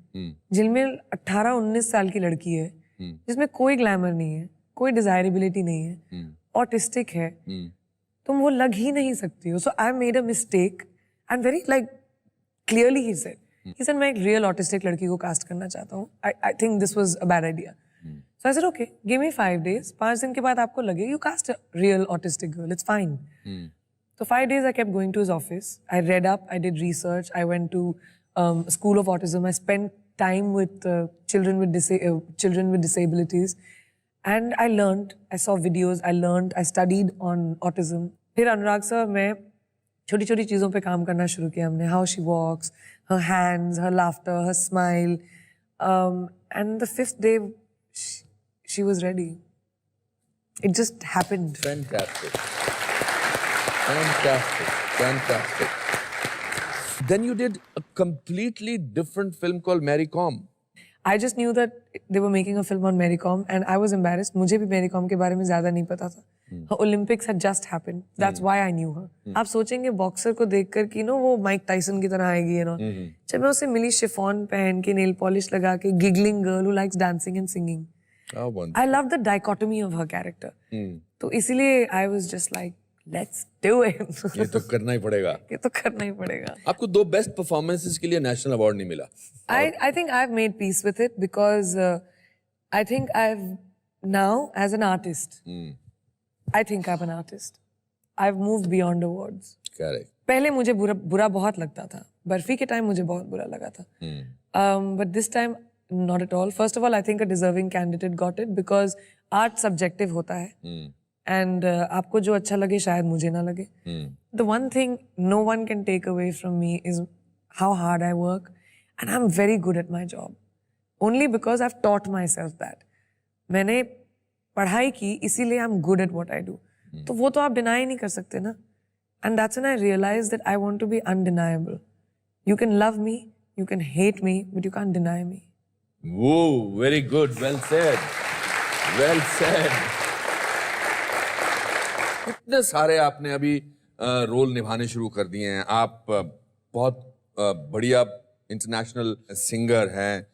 Jilmil 18-19 साल की लड़की है जिसमें कोई ग्लैमर नहीं है, कोई डिजायरेबिलिटी नहीं है, ऑटिस्टिक है, तुम वो लग ही नहीं सकती हो. So I made a mistake and very like clearly he said मैं एक रियल ऑटिस्टिक लड़की को कास्ट करना चाहता हूँ. I think this was a bad idea. So I said, okay, give me 5 days. 5 दिन के बाद आपको लगे, you cast a real autistic girl, it's fine. So 5 days I kept going to his office. I read up, I did research, I went to School of Autism. I spent time with children with disabilities. And I learned, I saw videos, I learned, I studied on autism. फिर अनुराग sir मैं छोटी छोटी चीज़ों पे काम करना शुरू किया हमने. How she walks, her hands, her laughter, her smile. And the 5th day, she was ready. It just happened. Fantastic. Fantastic. Fantastic. Then you did a completely different film called Mary Kom. I just knew that they were making a film on Mary Kom and I was embarrassed. मुझे भी Mary Kom के बारे में ज़्यादा नहीं पता था. Her Olympics had just happened. That's why I knew her. आप सोचेंगे बॉक्सर को देखकर कि नो वो माइक टाइसन की तरह आएगी है ना. जब मैं उससे मिली शिफॉन पहन के नेल पॉलिश लगा के giggling girl who likes dancing and singing. Oh, wonderful. I love the dichotomy of her character. तो इसीलिए I was just like, let's do it. ये तो करना ही पड़ेगा. ये तो करना ही पड़ेगा. आपको 2 बेस्ट परफॉर्मेंसेस के लिए नेशनल अवार्ड नहीं मिला. I think I've made peace with it because I think I've now as an artist. I think I'm an artist. I've moved beyond awards. Correct. पहले मुझे बुरा बहुत लगता था. बर्फी के टाइम मुझे बहुत बुरा लगा था. But this time not at all. First of all, I think a deserving candidate got it because art subjective होता है. And आपको जो अच्छा लगे शायद मुझे ना लगे. The one thing no one can take away from me is how hard I work. And I'm very good at my job. Only because I've taught myself that. मैंने पढ़ाई की इसीलिए I'm good at what I do. तो वो तो आप deny नहीं कर सकते ना. And that's when I realized that I want to be undeniable. You can love me, you can hate me, but you can't deny me. Whoa, very good. Well said. Well said. कितने सारे आपने अभी role निभाने शुरू कर दिए हैं. आप बहुत बढ़िया इंटरनेशनल सिंगर हैं.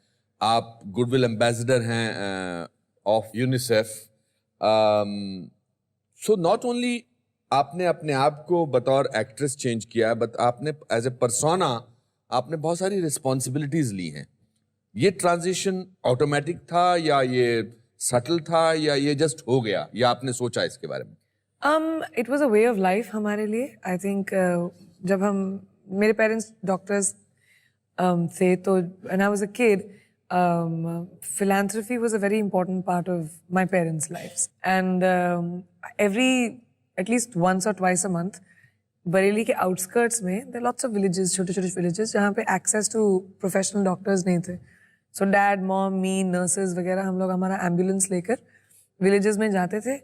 आप गुडविल एम्बेसडर हैं of UNICEF. So not only आपने अपने आप को बतौर एक्ट्रेस चेंज किया है, बट आपने एज ए पर्सोना आपने बहुत सारी रिस्पॉन्सिबिलिटीज ली हैं. ये ट्रांजिशन ऑटोमेटिक था या ये सटल था या ये जस्ट हो गया या आपने सोचा इसके बारे में? It was a way of life हमारे लिए. I think जब मेरे पेरेंट्स डॉक्टर्स थे तो when I was a kid, philanthropy was a very important part of my parents' lives. And at least once or twice a month, Bareilly के outskirts में there are lots of villages, छोटे-छोटे villages जहाँ पे access to professional doctors नहीं थे. So dad, mom, me, nurses वगैरह हम लोग हमारा ambulance लेकर villages में जाते थे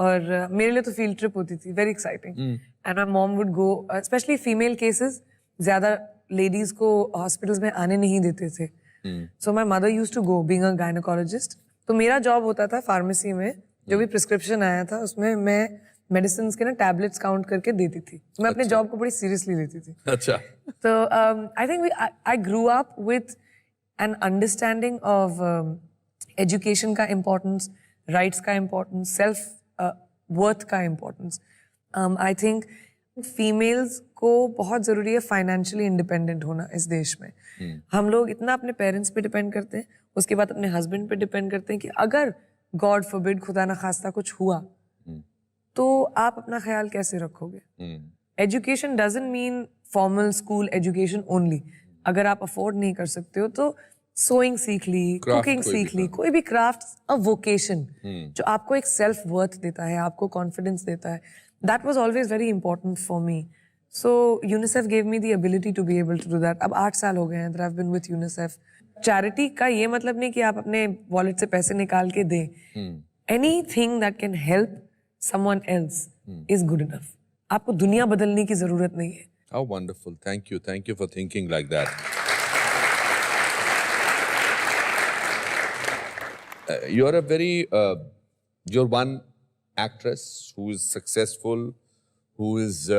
और मेरे लिए तो field trip होती थी, very exciting. And my mom would go, especially female cases, ज़्यादा ladies को hospitals में आने नहीं देते थे. So my mother used to go, being a gynecologist. तो मेरा job होता था pharmacy में, जो भी prescription आया था उसमें मैं medicines के ना tablets count करके देती थी. मैं अपने job को बड़ी seriously लेती थी. अच्छा. So I think I grew up with an understanding of education का importance, rights का importance, self worth का importance. I think females को बहुत ज़रूरी है financially independent होना इस देश में. हम लोग इतना अपने parents पे depend करते हैं, उसके बाद अपने husband पे depend करते हैं कि अगर God forbid खुदा ना खास्ता कुछ हुआ तो आप अपना ख्याल कैसे रखोगे? Education doesn't mean formal school education only. अगर आप afford नहीं कर सकते हो तो sewing सीख ली, cooking सीख ली, कोई भी craft, a vocation जो आपको एक self worth देता है, आपको confidence देता है. That was always very important for me. So UNICEF gave me the ability to be able to do that. अब 8 साल हो गए हैं that I've been with UNICEF. Charity का ये मतलब नहीं कि आप अपने wallet से पैसे निकाल के दें. Anything that can help someone else is good enough. आपको दुनिया बदलने की जरूरत नहीं है. How wonderful. Thank you. Thank you for thinking like that. You're a very, you're one actress who is successful, who is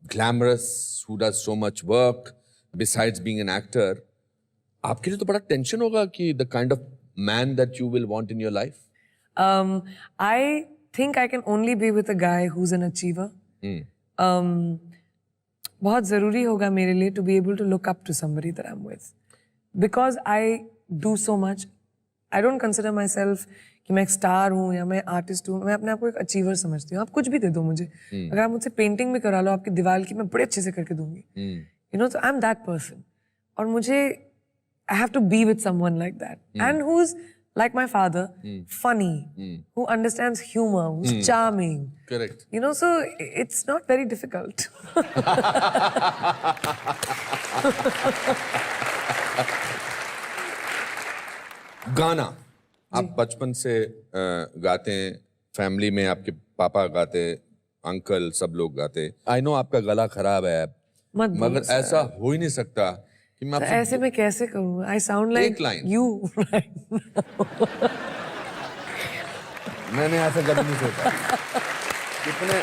glamorous, who does so much work besides being an actor. आपके लिए तो बड़ा tension होगा कि the kind of man that you will want in your life. I think I can only be with a guy who's an achiever. बहुत ज़रूरी होगा मेरे लिए to be able to look up to somebody that I'm with. Because I do so much, I don't consider my self कि मैं एक star हूँ या मैं आर्टिस्ट हूँ. मैं अपने आप को एक अचीवर समझती हूँ. आप कुछ भी दे दो मुझे, अगर आप मुझसे पेंटिंग भी करा लो आपकी दीवार की, मैं बड़े अच्छे से करके दूंगी. You know, I am that person. और मुझे I have to be with someone like that. And who's like my father, funny, who understands humor, who's charming. Correct. You know, so it's not very difficult. गाना आप बचपन से गाते हैं, family में आपके पापा गाते, अंकल सब लोग गाते. आई नो आपका गला खराब है मत बोलो मगर sir. ऐसा हो ही नहीं सकता कि मैं तो आपसे ऐसे मैं कैसे करूँ? I sound like एक line. you right now. मैंने ऐसा कभी नहीं सोचा. कितने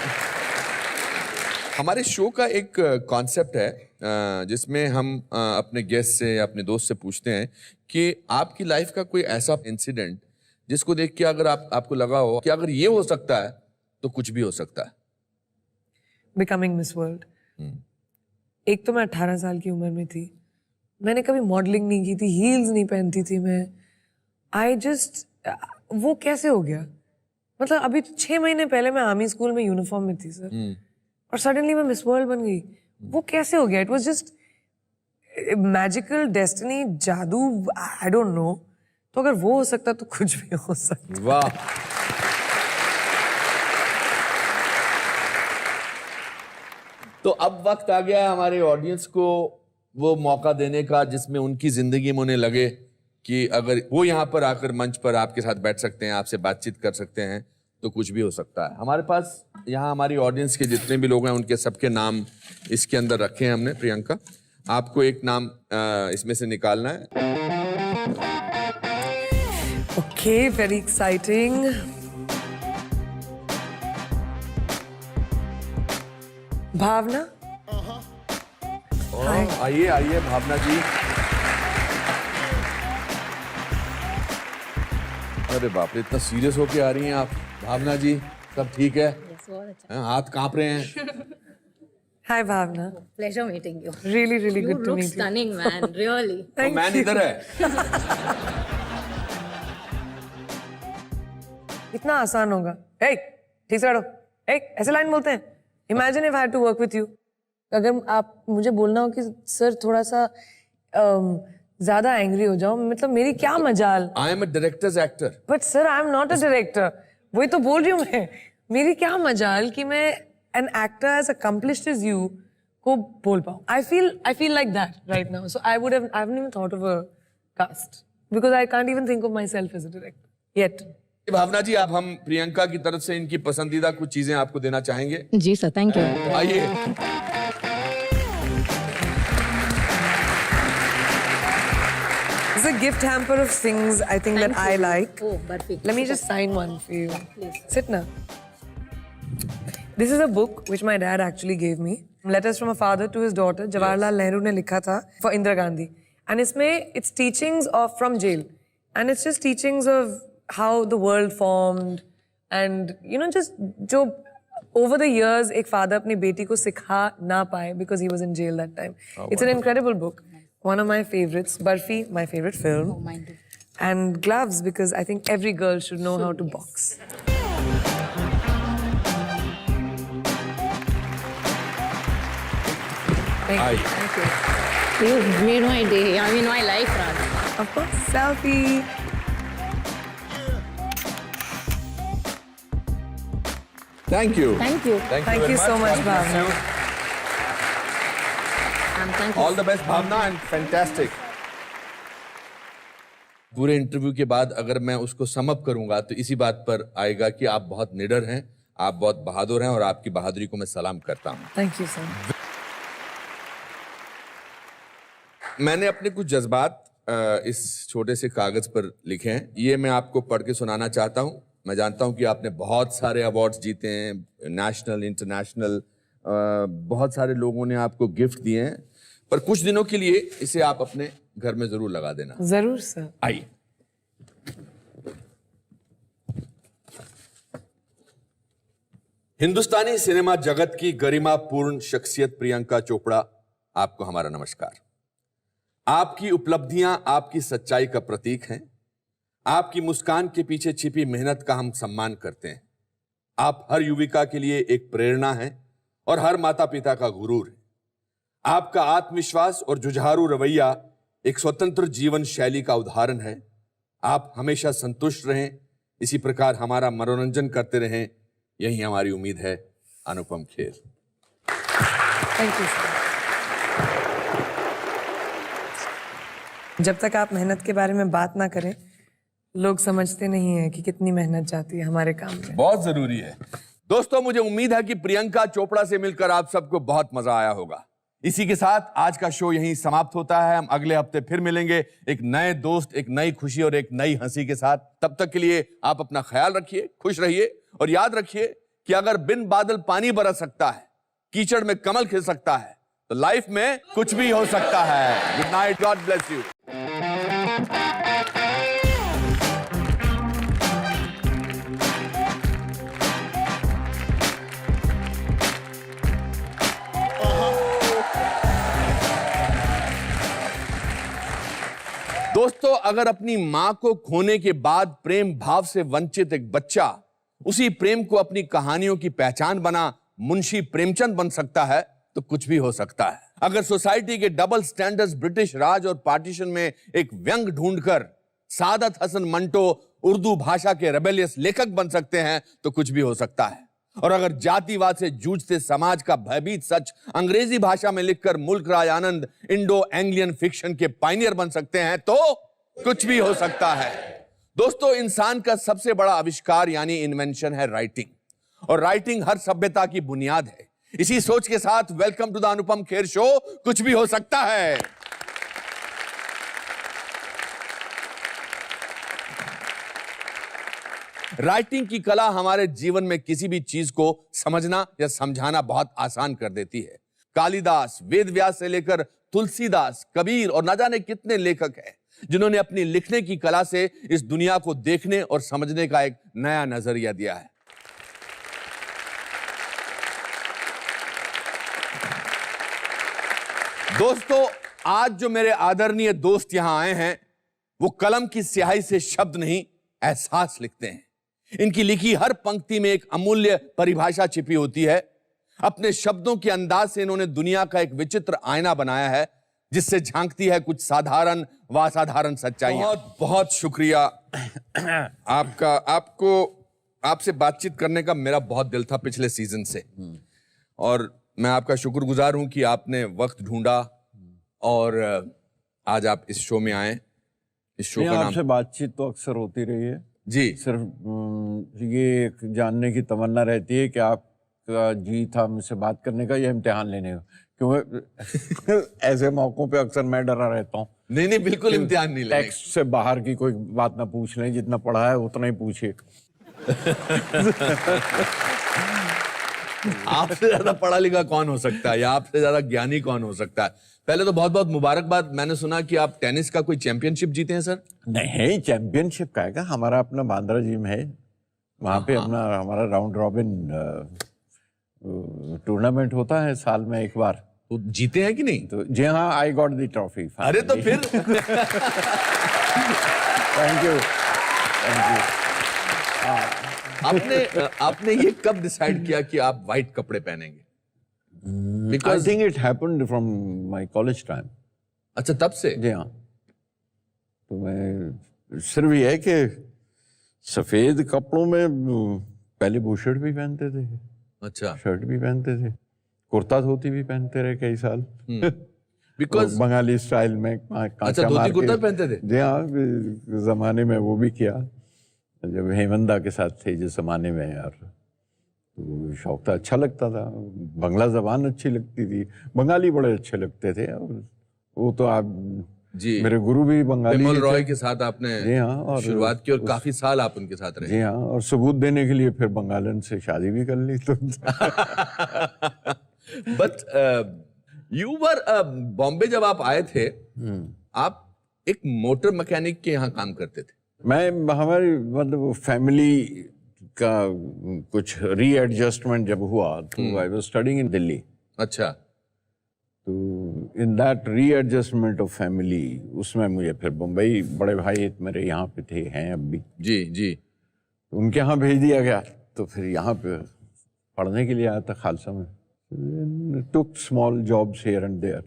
हमारे शो का एक कॉन्सेप्ट है जिसमें हम अपने गेस्ट से या अपने दोस्त से पूछते हैं कि आपकी लाइफ का कोई ऐसा इंसिडेंट जिसको देख के अगर आपको लगा हो कि अगर ये हो सकता है तो कुछ भी हो सकता है. Becoming Miss World. एक तो मैं 18 साल की उम्र में थी. मैंने कभी मॉडलिंग नहीं की थी, हील्स नहीं पहनती थी मैं. आई जस्ट, वो कैसे हो गया? मतलब अभी 6 महीने पहले मैं आर्मी स्कूल में यूनिफॉर्म में थी सर, और सडनली मैं मिस वर्ल्ड बन गई. वो कैसे हो गया? It was just magical destiny, जादू, आई डोंट नो. तो अगर वो हो सकता तो कुछ भी हो सकता. वाह. तो अब वक्त आ गया हमारे ऑडियंस को वो मौका देने का जिसमें उनकी जिंदगी में उन्हें लगे कि अगर वो यहाँ पर आकर मंच पर आपके साथ बैठ सकते हैं, आपसे बातचीत कर सकते हैं, तो कुछ भी हो सकता है. हमारे पास यहाँ हमारी ऑडियंस के जितने भी लोग हैं उनके सबके नाम इसके अंदर रखे हैं हमने. प्रियंका, आपको एक नाम इसमें से निकालना है. Okay, very exciting. भावना. आइए आइए भावना जी. अरे बाप रे, इतना सीरियस होके आ रही हैं आप. भावना जी, सब ठीक है? हाँ, हाथ कांप रहे हैं. हाय भावना. Pleasure meeting you. Really, really You good to look meet you. stunning, man. Really. तो मैन इधर है. इतना आसान होगा? Hey, ठीक से बैठो. Hey, ऐसे लाइन बोलते हैं. Imagine if I had to work with you. अगर आप मुझे बोलना हो कि सर थोड़ा सा ज्यादा एंग्री हो जाओ, मतलब मेरी क्या मजाल. आई am a directors actor. But sir I am not a director. वही तो बोल रही हूँ मैं. मेरी क्या मजाल कि मैं an actor as accomplished as you को बोल पाऊँ. I feel like that right now. So I haven't even thought of a cast because I can't even think of myself as a director yet. भावना जी, आप हम प्रियंका की तरफ से इनकी पसंदीदा कुछ चीजें आपको देना चाहेंगे. जी सर, थैंक यू. आइए. It's a gift hamper of things I think that I like. Oh, perfect. Let me just sign one for you. Sit now. This is a book which my dad actually gave me. Letters from a father to his daughter. Jawaharlal Nehru ने लिखा था for Indira Gandhi. And इसमें it's teachings of from jail. And it's just teachings of how the world formed. And you know, just जो over the years एक father अपनी बेटी को सिखा ना पाए because he was in jail that time. It's an incredible book. One of my favorites. Barfi, my favorite film. Oh, mine too. And gloves because I think every girl should know how to box. आइए. Thank you. You made my day. I mean, my life, rather. Of course, selfie. Thank you. Thank you. Thank you so much, Bhavna. Thank you. All the best Bhavna and fantastic. पूरे interview के बाद अगर मैं उसको sum up करूंगा तो इसी बात पर आएगा कि आप बहुत निडर हैं, आप बहुत बहादुर हैं और आपकी बहादुरी को मैं सलाम करता हूं. Thank you so much. मैंने अपने कुछ जज्बात इस छोटे से कागज पर लिखे हैं. ये मैं आपको पढ़ के सुनाना चाहता हूं. मैं जानता हूं कि आपने बहुत सारे अवार्ड्स जीते हैं, नेशनल, इंटरनेशनल. बहुत सारे लोगों ने आपको गिफ्ट दिए हैं, पर कुछ दिनों के लिए इसे आप अपने घर में जरूर लगा देना. जरूर सर. आइए. हिंदुस्तानी सिनेमा जगत की गरिमापूर्ण शख्सियत प्रियंका चोपड़ा, आपको हमारा नमस्कार. आपकी उपलब्धियां आपकी सच्चाई का प्रतीक हैं. आपकी मुस्कान के पीछे छिपी मेहनत का हम सम्मान करते हैं। आप हर युविका के लिए एक प्रेरणा हैं और हर माता पिता का गुरूर है। आपका आत्मविश्वास और जुझारू रवैया एक स्वतंत्र जीवन शैली का उदाहरण है। आप हमेशा संतुष्ट रहें, इसी प्रकार हमारा मनोरंजन करते रहें, यही हमारी उम्मीद है। Anupam Kher. Thank you sir. जब तक आप मेहनत के बारे में बात ना करें, लोग समझते नहीं है कि कितनी मेहनत जाती है हमारे काम में। बहुत जरूरी है। दोस्तों, मुझे उम्मीद है कि प्रियंका चोपड़ा से मिलकर आप सबको बहुत मजा आया होगा। इसी के साथ आज का शो यहीं समाप्त होता है। हम अगले हफ्ते फिर मिलेंगे एक नए दोस्त, एक नई खुशी और एक नई हंसी के साथ। तब तक के लिए आप अपना ख्याल रखिए, खुश रहिए और याद रखिए कि अगर बिन बादल पानी बरस सकता है, कीचड़ में कमल खिल सकता है, तो लाइफ में कुछ भी हो सकता है। Good night, God bless you. दोस्तों, अगर अपनी मां को खोने के बाद प्रेम भाव से वंचित एक बच्चा उसी प्रेम को अपनी कहानियों की पहचान बना मुंशी प्रेमचंद बन सकता है, तो कुछ भी हो सकता है। अगर सोसाइटी के डबल स्टैंडर्ड्स, ब्रिटिश राज और पार्टीशन में एक व्यंग ढूंढकर सादत हसन मंटो उर्दू भाषा के रेबेलियस लेखक बन सकते हैं, तो कुछ भी हो सकता है। और अगर जातिवाद से जूझते समाज का भयभीत सच अंग्रेजी भाषा में लिखकर मुल्क Raj Anand Indo Anglian fiction के पायनियर बन सकते हैं, तो कुछ भी हो सकता है। दोस्तों, इंसान का सबसे बड़ा आविष्कार यानी इन्वेंशन है राइटिंग, और राइटिंग हर सभ्यता की बुनियाद है। इसी सोच के साथ welcome to the Anupam Kher show. कुछ भी हो सकता है। राइटिंग की कला हमारे जीवन में किसी भी चीज को समझना या समझाना बहुत आसान कर देती है। कालिदास, वेदव्यास से लेकर तुलसीदास, कबीर और न जाने कितने लेखक हैं जिन्होंने अपनी लिखने की कला से इस दुनिया को देखने और समझने का एक नया नजरिया दिया है। दोस्तों, आज जो मेरे आदरणीय दोस्त यहां आए हैं, वो कलम की स्याही से शब्द नहीं, एहसास लिखते हैं। इनकी लिखी हर पंक्ति में एक अमूल्य परिभाषा छिपी होती है। अपने शब्दों के अंदाज से इन्होंने दुनिया का एक विचित्र आईना बनाया है, जिससे झांकती है कुछ साधारण व असाधारण सच्चाइयां। बहुत बहुत शुक्रिया आपका। आपसे बातचीत करने का मेरा बहुत दिल था पिछले सीजन से, और मैं आपका शुक्रगुजार हूं कि आपने वक्त ढूंढा और आज आप इस शो में आए। इस शो का नाम, आपसे बातचीत तो अक्सर होती रही है जी। सिर्फ ये एक जानने की तमन्ना रहती है कि आपका जी था मुझसे बात करने का या इम्तिहान लेने का, क्योंकि ऐसे मौकों पे अक्सर मैं डरा रहता हूँ। नहीं नहीं, बिल्कुल इम्तिहान नहीं लेंगे। टेक्स्ट से बाहर की कोई बात ना पूछ लें, जितना पढ़ा है उतना ही पूछिए। आपसे ज्यादा पढ़ा लिखा कौन हो सकता है, या आपसे ज्यादा ज्ञानी कौन हो सकता है। पहले तो बहुत बहुत मुबारकबाद। मैंने सुना कि आप टेनिस का कोई चैंपियनशिप जीते हैं सर। नहीं, चैंपियनशिप का है, हमारा अपना बांद्रा जिम है, वहाँ पे अपना हमारा राउंड रॉबिन टूर्नामेंट होता है साल में एक बार। तो जीते हैं कि नहीं? तो जी हाँ, आई गॉट द ट्रॉफी। अरे तो फिर थैंक यू। आपने ये कब डिसाइड किया कि आप व्हाइट कपड़े पहनेंगे? I think it happened from my college time. अच्छा, तब से? जी हाँ। तो मैं सिर्फ ये है कि सफेद कपड़ों में पहले बुशर्ट भी पहनते थे, अच्छा, शर्ट भी पहनते थे, कुर्ता धोती भी पहनते रहे कई साल। बिकॉज बंगाली स्टाइल में अच्छा, धोती कुर्ता पहनते थे? जी हाँ, जमाने में वो भी किया जब हेमंदा के साथ थे जिस जमाने में यार, तो शौक था, अच्छा लगता था। बंगला जबान अच्छी लगती थी, बंगाली बड़े अच्छे लगते थे। और वो तो आप जी, मेरे गुरु भी बंगाली बिमल रॉय के साथ आपने जी हाँ और शुरुआत की, और काफी साल आप उनके साथ रहे। जी हाँ, और सबूत देने के लिए फिर बंगालन से शादी भी कर ली। तो बट यू वर बॉम्बे जब आप आए थे, आप एक मोटर मैकेनिक के यहाँ काम करते थे। मैं हमारी मतलब फैमिली का कुछ रीएडजस्टमेंट जब हुआ तो I was studying in Delhi. अच्छा। तो in that readjustment of family, उसमें मुझे फिर मुंबई, बड़े भाई मेरे यहाँ पे थे, हैं अब भी, जी जी। उनके यहाँ भेज दिया गया। तो फिर यहाँ पे पढ़ने के लिए आया था खालसा में। Took small jobs here and there.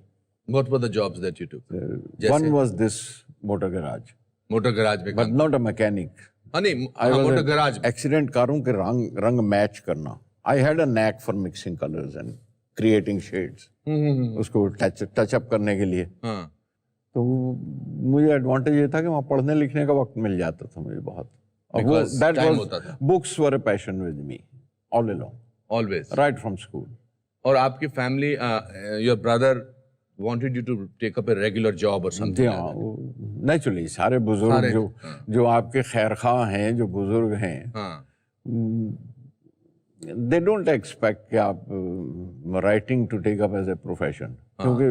What were the jobs that you took? One was this motor garage, motor garage में but not a mechanic. हाँ नहीं, I was motor an garage में। accident कारों के रंग मैच करना। I had a knack for mixing colors and creating shades. उसको touch up करने के लिए। हाँ। तो मुझे एडवांटेज ये था कि वहाँ पढ़ने लिखने का वक्त मिल जाता था मुझे बहुत। और वो Because that time was होता था। books were a passion with me all along, Always. right from school. और आपकी family, your brother wanted you to take up a regular job or something like that. Naturally सारे बुजुर्ग सारे, जो आपके खैरखा हैं, जो बुजुर्ग हैं, हाँ। दे डोंट एक्सपेक्ट कि आप writing to take up as a profession, क्योंकि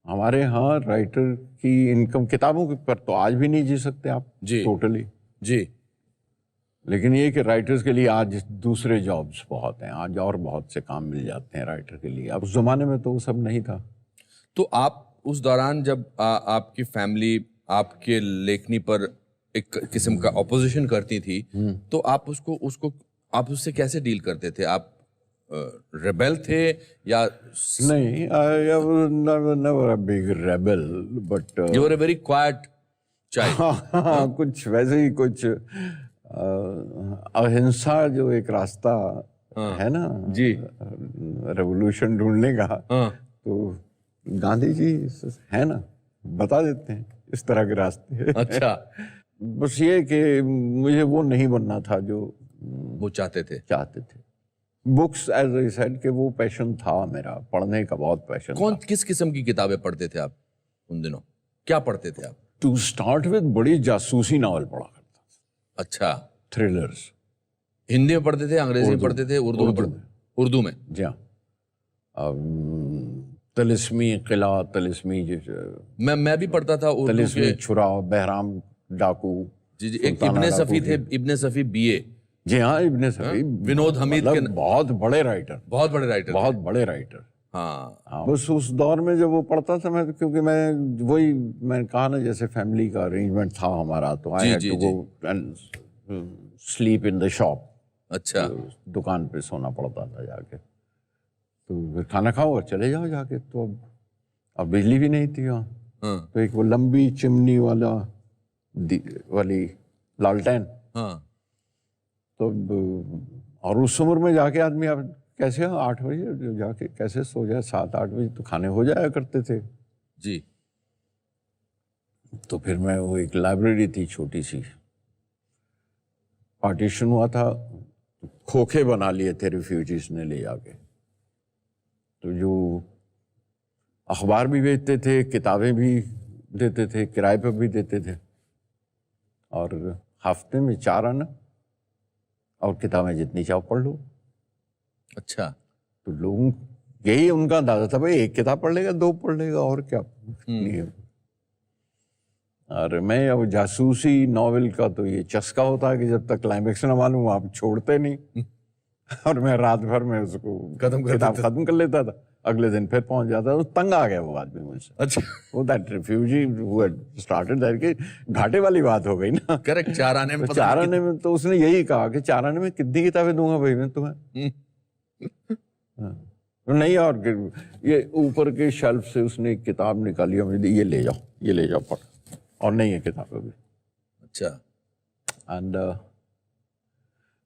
हमारे यहाँ राइटर की इनकम किताबों के पर तो आज भी नहीं जी सकते आप टोटली जी। लेकिन ये कि राइटर्स के लिए आज दूसरे जॉब्स बहुत हैं, आज और बहुत से काम मिल जाते हैं राइटर के लिए। अब उस जमाने में तो वो सब नहीं था। तो आप उस दौरान जब आपकी फैमिली आपके लेखनी पर एक किस्म का ऑपोजिशन करती थी, तो आप आप उससे कैसे डील करते थे? आप रेबेल थे या नहीं? I was never a big rebel, but you were a very quiet child. हाँ, कुछ वैसे ही कुछ अहिंसा जो एक रास्ता है ना जी, रेवोल्यूशन ढूंढने का, तो गांधी जी है ना, बता देते हैं इस तरह के रास्ते। अच्छा। बस ये कि मुझे वो नहीं बनना था जो वो चाहते थे। बुक्स एज आई सेड कि वो पैशन था मेरा, पढ़ने का बहुत पैशन था। किस किस्म की किताबें पढ़ते थे आप उन दिनों? क्या पढ़ते थे आप? टू स्टार्ट विद बड़ी जासूसी नावल पढ़ा करता था। अच्छा। थ्रिलर्स। हिंदी में पढ़ते थे, अंग्रेजी में पढ़ते थे, उर्दू में पढ़ते? उर्दू में। जी हाँ। तिलिस्मी किला, तिलिस्मी मैं भी पढ़ता था उर्दू तिलिस्मी के। छुरा, बहराम डाकू। जी जी। एक इब्ने सफी थे, इब्ने सफी बीए। जी हाँ, इब्ने सफी। विनोद हमीद के बहुत बड़े राइटर। बहुत बड़े राइटर। हाँ, बस उस दौर में जब वो पढ़ता था मैं, क्योंकि मैंने कहा ना, जैसे फैमिली का अरेंजमेंट था हमारा, तो I had to go and sleep in the shop. अच्छा। दुकान पे सोना पड़ता था जाके। तो फिर खाना खाओ और चले जाओ जाके। तो अब बिजली भी नहीं थी वहाँ, तो एक वो लंबी चिमनी वाली लालटेन। तो और उस उम्र में जाके आदमी अब कैसे 8 बजे जाके कैसे सो जाए, 7-8 बजे तो खाने हो जाया करते थे जी। तो फिर मैं, वो एक लाइब्रेरी थी छोटी सी, पार्टीशन हुआ था, खोखे बना लिए थे रिफ्यूजीज ने ले जाके। तो जो अखबार भी बेचते थे, किताबें भी देते थे, किराए पर भी देते थे, और हफ्ते में 4 आना और किताबें जितनी चाहो पढ़ लो। अच्छा। तो लोगों यही उनका अंदाजा था, भाई 1 किताब पढ़ लेगा, 2 पढ़ लेगा, और क्या। और मैं अब जासूसी नॉवेल का तो ये चस्का होता है कि जब तक क्लाइमेक्स ना मालूम आप छोड़ते नहीं। और मैं रात भर में उसको किताब खत्म कर लेता था, अगले दिन फिर पहुंच जाता था। तो तंग आ गया वो आदमी मुझसे। अच्छा। वो that refugee who had started that, कि घाटे वाली बात हो गई ना। करेक्ट। 4 आने में, तो 4 आने में तो उसने यही कहा कि 4 आने में कितनी किताबें दूंगा भाई मैं तुम्हें। नहीं, और ये ऊपर के शेल्फ से उसने एक किताब निकाली और मुझे ये ले जाओ पढ़, और नहीं है किताबें भी। अच्छा। And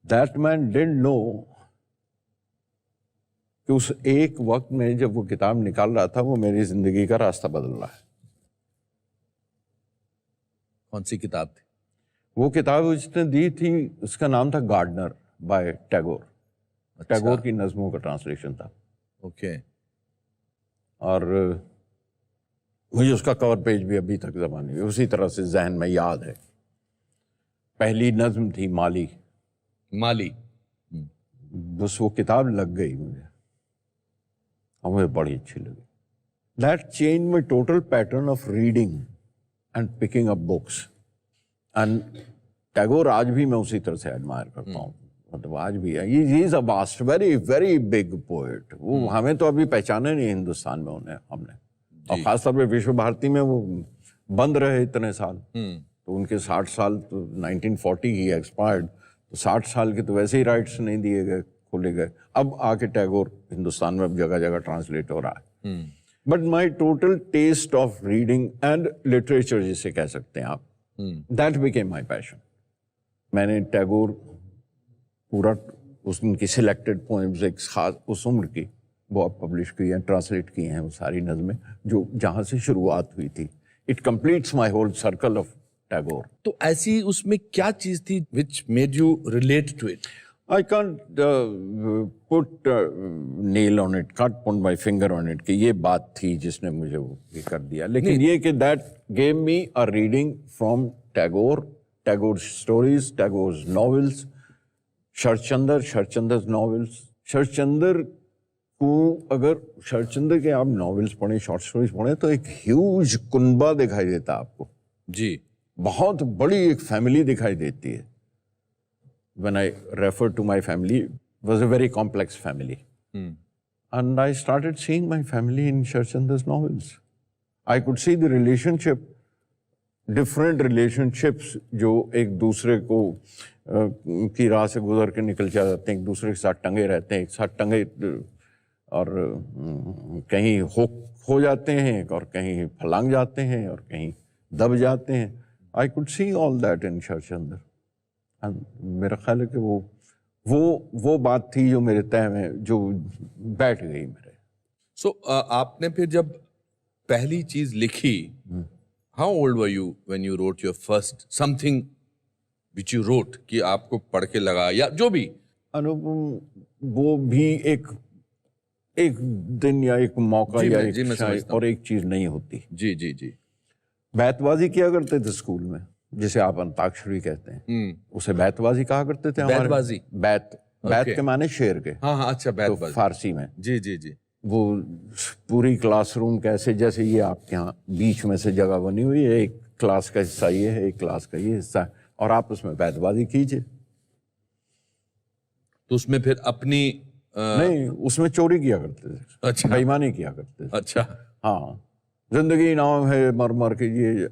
that man didn't know कि उस एक वक्त में जब वो किताब निकाल रहा था, वो मेरी जिंदगी का रास्ता बदल रहा है। कौन सी किताब थी? वो किताब उसने दी थी, उसका नाम था गार्डनर बाय टैगोर। अच्छा। टैगोर की नज़मों का ट्रांसलेशन था। ओके। और मुझे उसका कवर पेज भी अभी तक ज़बानी में उसी तरह से जहन में याद है। पहली नज़्म थी माली। बस वो किताब लग गई मुझे, और मुझे बड़ी अच्छी लगी। That change my total pattern of reading and picking up books. And Tagore आज भी मैं उसी तरह से एडमायर करता हूँ। मतलब आज भी है। He is a vast very very big poet. वो हमें तो अभी पहचाने नहीं हिंदुस्तान में उन्हें हमने, और खासतौर पे विश्व भारती में वो बंद रहे इतने साल। तो उनके 60 साल, तो 1940 ही एक्सपायर्ड, तो 60 साल के तो वैसे ही राइट्स नहीं दिए गए, खोले गए। अब आके टैगोर हिंदुस्तान में अब जगह जगह ट्रांसलेट हो रहा है। But my total taste of reading and literature जिसे कह सकते हैं आप, दैट बिकेम माई पैशन। मैंने टैगोर पूरा उनकी सिलेक्टेड पोएम्स एक खास उस उम्र की वो अब पब्लिश की हैं, ट्रांसलेट की हैं वो सारी नज़में जो जहाँ से शुरुआत हुई थी। It completes my whole circle of Tagore. तो ऐसी उसमें क्या चीज थी which made you relate to it? I can't put nail on it, can't put my finger on it कि ये बात थी जिसने मुझे वो ये कर दिया, लेकिन ये कि that gave me a reading from Tagore, Tagore's stories, Tagore's novels, शरचंद्र's novels। Sharatchandra को अगर शरचंद्र के आप नॉवेल्स पढ़ें, शॉर्ट स्टोरीज पढ़ें तो एक ह्यूज कुनबा दिखाई देता है आपको जी, बहुत बड़ी एक फैमिली दिखाई देती है। When I refer to my family, it was a very complex family. And I started seeing my family in Sharchandra's novels. I could see the relationship, different relationships जो एक दूसरे को की राह से गुजर के निकल जाते हैं, एक दूसरे के साथ टंगे रहते हैं, एक साथ टंगे और कहीं हो जाते हैं और कहीं फलांग जाते हैं और कहीं दब जाते हैं। I could see all that in Sharchandra. मेरा ख्याल है कि वो बात थी जो मेरे तय में जो बैठ गई मेरे। सो आपने फिर जब पहली चीज लिखी, how old were you when you wrote your first something which you wrote, कि आपको पढ़ के लगा या जो भी अनुपम, वो भी एक दिन या एक मौका या एक शायद और एक चीज नहीं होती। जी जी जी। बैतबाजी किया करते थे स्कूल में, जिसे आप अंताक्षरी कहते हैं, उसे बैतबाजी कहा करते थे। बैतबाजी? बैत के माने शेर के। हाँ हाँ, अच्छा, बैतबाजी तो फारसी में। जी जी जी। वो पूरी क्लासरूम कैसे, जैसे ये आपके यहाँ बीच में से जगह बनी हुई है, एक क्लास का हिस्सा ये है, एक क्लास का ये हिस्सा है, और आप उसमें बैतबाजी कीजिए। तो उसमें फिर अपनी नहीं, उसमें चोरी किया करते थे। अच्छा, बेईमानी किया करते थे। अच्छा, हाँ, जिंदगी नाम है मर मर के, ये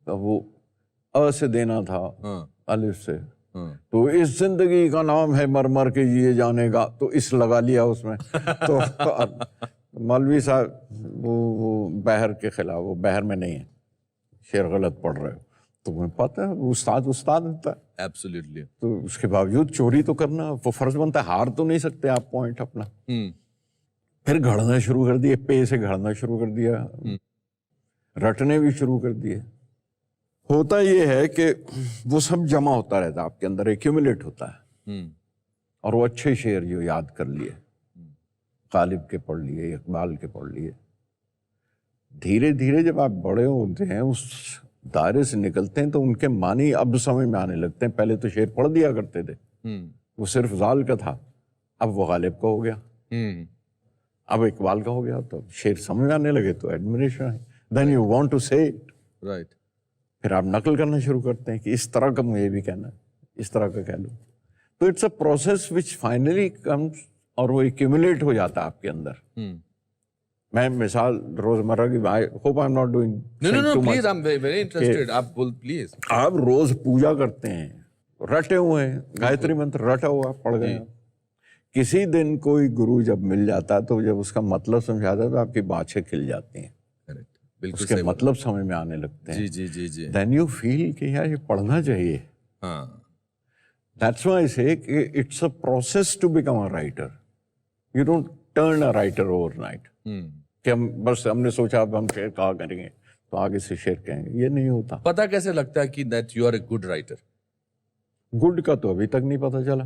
वो अ से देना था, अलिफ से, तो इस जिंदगी का नाम है मर मर के जिए जाने का, तो इस लगा लिया उसमें। तो मौलवी साहब वो बहर के खिलाफ, वो बहर में नहीं है, शेर गलत पढ़ रहे हो, तो मुझे पता है उस्ताद होता है। एब्सोल्युटली। तो उसके बावजूद चोरी तो करना वो फर्ज बनता है, हार तो नहीं सकते आप पॉइंट अपना। फिर घड़ना शुरू कर दिए, पे से घड़ना शुरू कर दिया, रटने भी शुरू कर दिए। होता ये है कि वो सब जमा होता रहता है आपके अंदर, एक्यूमुलेट होता है, और वो अच्छे शेर जो याद कर लिए, गालिब के पढ़ लिए, इकबाल के पढ़ लिए, धीरे धीरे जब आप बड़े होते हैं, उस दायरे से निकलते हैं, तो उनके मानी अब समझ में आने लगते हैं। पहले तो शेर पढ़ दिया करते थे, वो सिर्फ जाल का था, अब वो गालिब का हो गया, अब इकबाल का हो गया, तो शेर समझ में आने लगे, तो एडमिरेशन है। देन यू वांट टू से इट, राइट। फिर आप नकल करना शुरू करते हैं कि इस तरह का मुझे भी कहना है, इस तरह का कह लो। तो it's a process which finally comes, और वो एक्यूमुलेट हो जाता है आपके अंदर। मैं मिसाल रोजमर्रा की, I hope I am not doing no please, I am very interested, आप बोल प्लीज। आप रोज पूजा करते हैं, रटे हुए हैं, गायत्री मंत्र रटा हुआ पढ़ गए। किसी दिन कोई गुरु जब मिल जाता है, तो जब उसका मतलब समझाता है, तो आपकी बाछें खिल जाती हैं, उसके मतलब समझ में आने लगते हैं। जी जी जी जी। देन यू फील कि यार ये पढ़ना चाहिए। हाँ, that's why I say it's a process to become a writer. You don't turn a writer overnight कि हम बस हमने सोचा अब हम शेर कहा करेंगे तो आगे से शेर कहेंगे, ये नहीं होता। पता कैसे लगता है कि that you are a good writer? Good का तो अभी तक नहीं पता चला,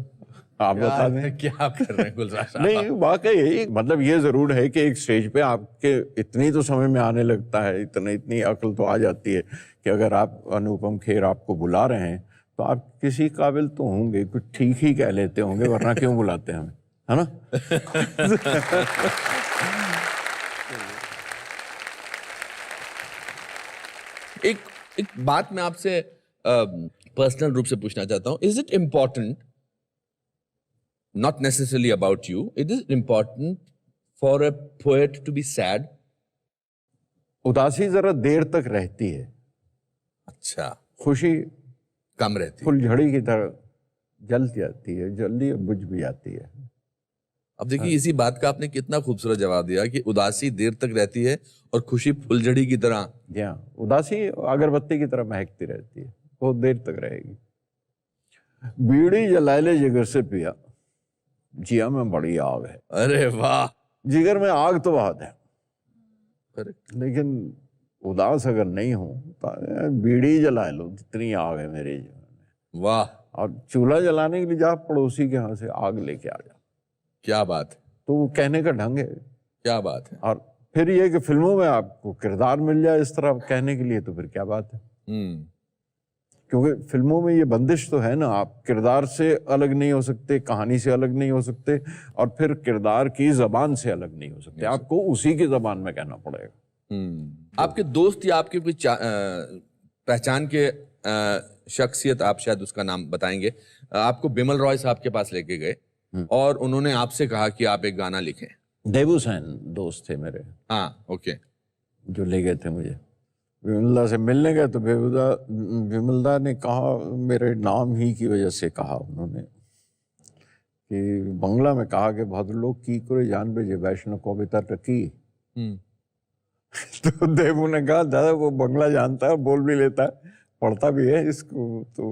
आप बता दें। क्या कर रहे हैं गुलजार साहब? नहीं, वाकई मतलब ये जरूर है कि एक स्टेज पे आपके इतनी तो समझ में आने लगता है, इतनी अक्ल तो आ जाती है कि अगर आप अनुपम खेर आपको बुला रहे हैं, तो आप किसी काबिल तो होंगे, कुछ ठीक ही कह लेते होंगे, वरना क्यों बुलाते हैं हमें, है ना? एक बात मैं आपसे पर्सनल रूप से पूछना चाहता हूँ, is it important not necessarily about you. It is important for a poet to be sad. उदासी जरा देर तक रहती है, अच्छा, खुशी कम रहती है। फुलझड़ी की तरह जल जाती है, जल्दी बुझ भी जाती है। अब देखिए इसी बात का आपने कितना खूबसूरत जवाब दिया कि उदासी देर तक रहती है और खुशी फुलझड़ी की तरह। जी हाँ, उदासी अगरबत्ती की तरह महकती रहती है, बहुत देर तक रहेगी। बीड़ी जला ले जिगर से पिया, जिया में बड़ी आग है। अरे वाह, जिगर में आग तो बहुत है, करेक्ट। लेकिन उदास अगर नहीं हो तो बीड़ी जला लो, जितनी आग है मेरे जीवन में। वाह, और चूल्हा जलाने के लिए जा पड़ोसी के यहाँ से आग लेके आ जा, क्या बात है, तो वो कहने का ढंग है। क्या बात है। और फिर ये कि फिल्मों में आपको किरदार मिल जाए इस तरह कहने के लिए, तो फिर क्या बात है। क्योंकि फिल्मों में ये बंदिश तो है ना, आप किरदार से अलग नहीं हो सकते, कहानी से अलग नहीं हो सकते, और फिर किरदार की जबान से अलग नहीं हो सकते, आपको उसी की जबान में कहना पड़ेगा। आपके दोस्त या आपके कोई पहचान के शख्सियत, आप शायद उसका नाम बताएंगे, आपको बिमल रॉय साहब के पास लेके गए और उन्होंने आपसे कहा कि आप एक गाना लिखें। देवुसैन दोस्त थे मेरे, हाँ, ओके, जो ले गए थे मुझे। विमलदा से मिलने गए तो विमलदा ने कहा, मेरे नाम ही की वजह से कहा उन्होंने, कि बंगला में कहा कि बहुत लोग की करे जान पे वैष्णव कविता रखी। तो देवू ने कहा, दादा वो बंगला जानता है, बोल भी लेता है, पढ़ता भी है इसको, तो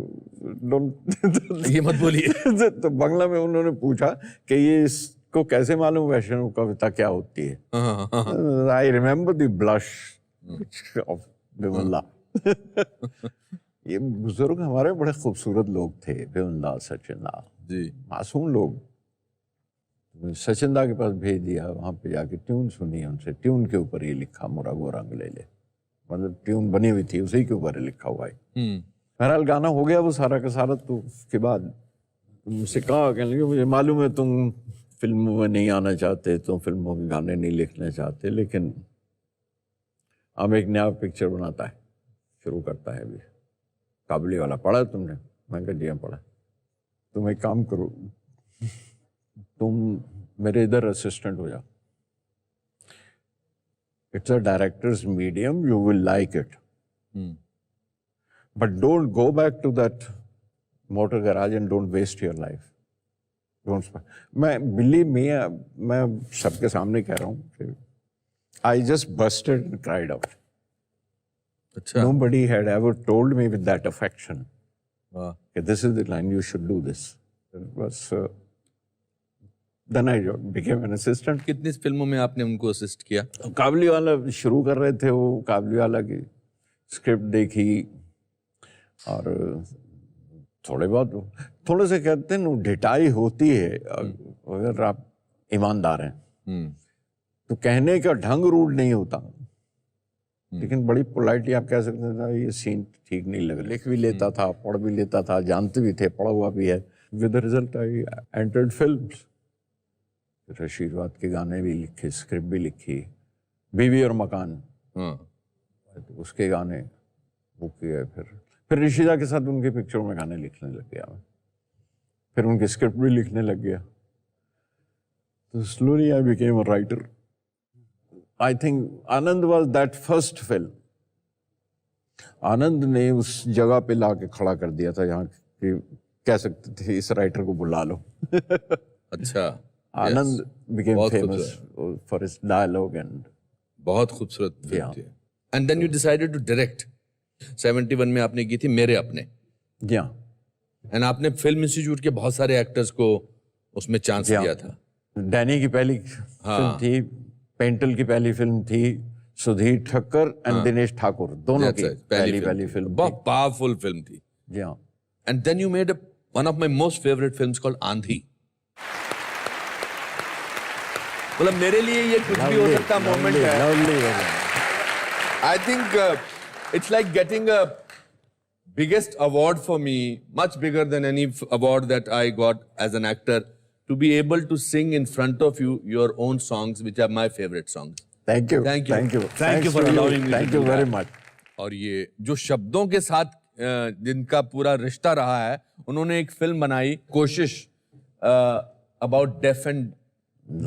ये मत बोलिए। तो बंगला में उन्होंने पूछा कि ये इसको कैसे मालूम वैष्णव कविता क्या होती है। I remember the blush of Vimla. ये बुजुर्ग हमारे बड़े खूबसूरत लोग थे, विमला, सचिन दा जी, मासूम लोग। सचिन दा के पास भेज दिया, वहाँ पे जाके ट्यून सुनी उनसे, ट्यून के ऊपर ये लिखा, मोरा गो रंग ले ले, मतलब ट्यून बनी हुई थी, उसी के ऊपर लिखा हुआ है। बहरहाल गाना हो गया वो सारा का सारा। तो उसके बाद मुझसे कहा, कहने लगे मुझे मालूम है तुम फिल्मों में नहीं आना चाहते, तुम फिल्मों के गाने नहीं लिखना चाहते, लेकिन अब एक नया पिक्चर बनाता है, शुरू करता है अभी, काबुली वाला। पढ़ा तुमने? मैं कहा जी हाँ पढ़ा। तुम एक काम करो, तुम मेरे इधर असिस्टेंट हो जाओ, it's a director's medium, you will like it, but don't go back to that motor garage and don't waste your life. मैं बिलीव मी, मैं सबके सामने कह रहा हूँ, I just busted and cried out. अच्छा, nobody had ever told me with that affection, this is the line, you should do this. It was then I became an assistant. कितनी फिल्मों में आपने उनको असिस्ट किया? काबुली वाला शुरू कर रहे थे, वो काबुली वाला की स्क्रिप्ट देखी, और थोड़े से कहते हैं ना, ढिठाई होती है अगर आप ईमानदार हैं, तो कहने का ढंग रूड नहीं होता, लेकिन बड़ी पोलाइटली आप कह सकते थे ये सीन ठीक नहीं लग रहा। लिख भी लेता था, पढ़ भी लेता था, जानते भी थे, पढ़ा हुआ भी है। With the result I entered films. फिर आशीर्वाद के गाने भी लिखे, स्क्रिप्ट भी लिखी, बीवी और मकान, तो उसके गाने वो किए। फिर ऋषिदा के साथ उनके पिक्चरों में गाने लिखने लग गया मैं, फिर उनकी स्क्रिप्ट भी लिखने लग गया। तो slowly I became a writer. I think Anand was that first film. आनंद ने उस जगह पे लाके खड़ा कर दिया था जहाँ कि कह सकते थे इस राइटर को बुला लो। अच्छा, आनंद became famous for his dialogue and बहुत खूबसूरत फिल्म थी। And then you decided to direct. 71 में आपने की थी मेरे अपने। जी हाँ। And आपने फिल्म इंस्टीट्यूट के बहुत सारे एक्टर्स को उसमें चांस दिया था। डैनी की पहली फिल्म थी, पेंटल की पहली फिल्म थी, सुधीर ठक्कर एंड दिनेश ठाकुर दोनों की पहली फिल्म, बहुत पावरफुल फिल्म थी। जी हाँ। And then you made one of my most favourite films called Aandhi. मतलब मेरे लिए ये कुछ भी हो सकता मोमेंट है। I think it's like getting a biggest award for me, much bigger than any award that I got as an actor, to be able to sing in front of you your own songs, which are my favorite songs. Thank you. Thank you. Thank you. Thank you for allowing me. Thank you very much. और ये जो शब्दों के साथ जिनका पूरा रिश्ता रहा है, उन्होंने एक फिल्म बनाई कोशिश, about deaf and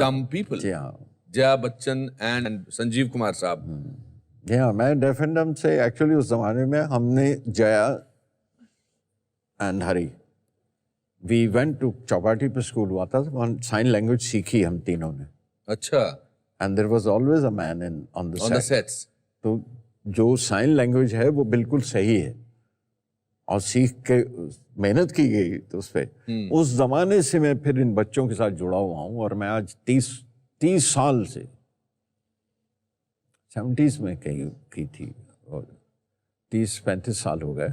dumb people. जी हाँ जया बच्चन एंड संजीव कुमार साहब. जी हाँ, मैं डेफ एंड डम्ब से एक्चुअली उस जमाने में हमने Jaya and Hari we went to Chowpatty पे स्कूल हुआ था, वहाँ साइन लैंग्वेज सीखी हम तीनों ने. अच्छा. And there was always a man in on the On the sets. तो जो साइन लैंग्वेज है वो बिल्कुल सही है और सीख के मेहनत की गई तो उस पर. उस जमाने से मैं फिर इन बच्चों के साथ जुड़ा हुआ हूँ और मैं आज 30 साल से 70s में कहीं की थी और 30-35 साल हो गए.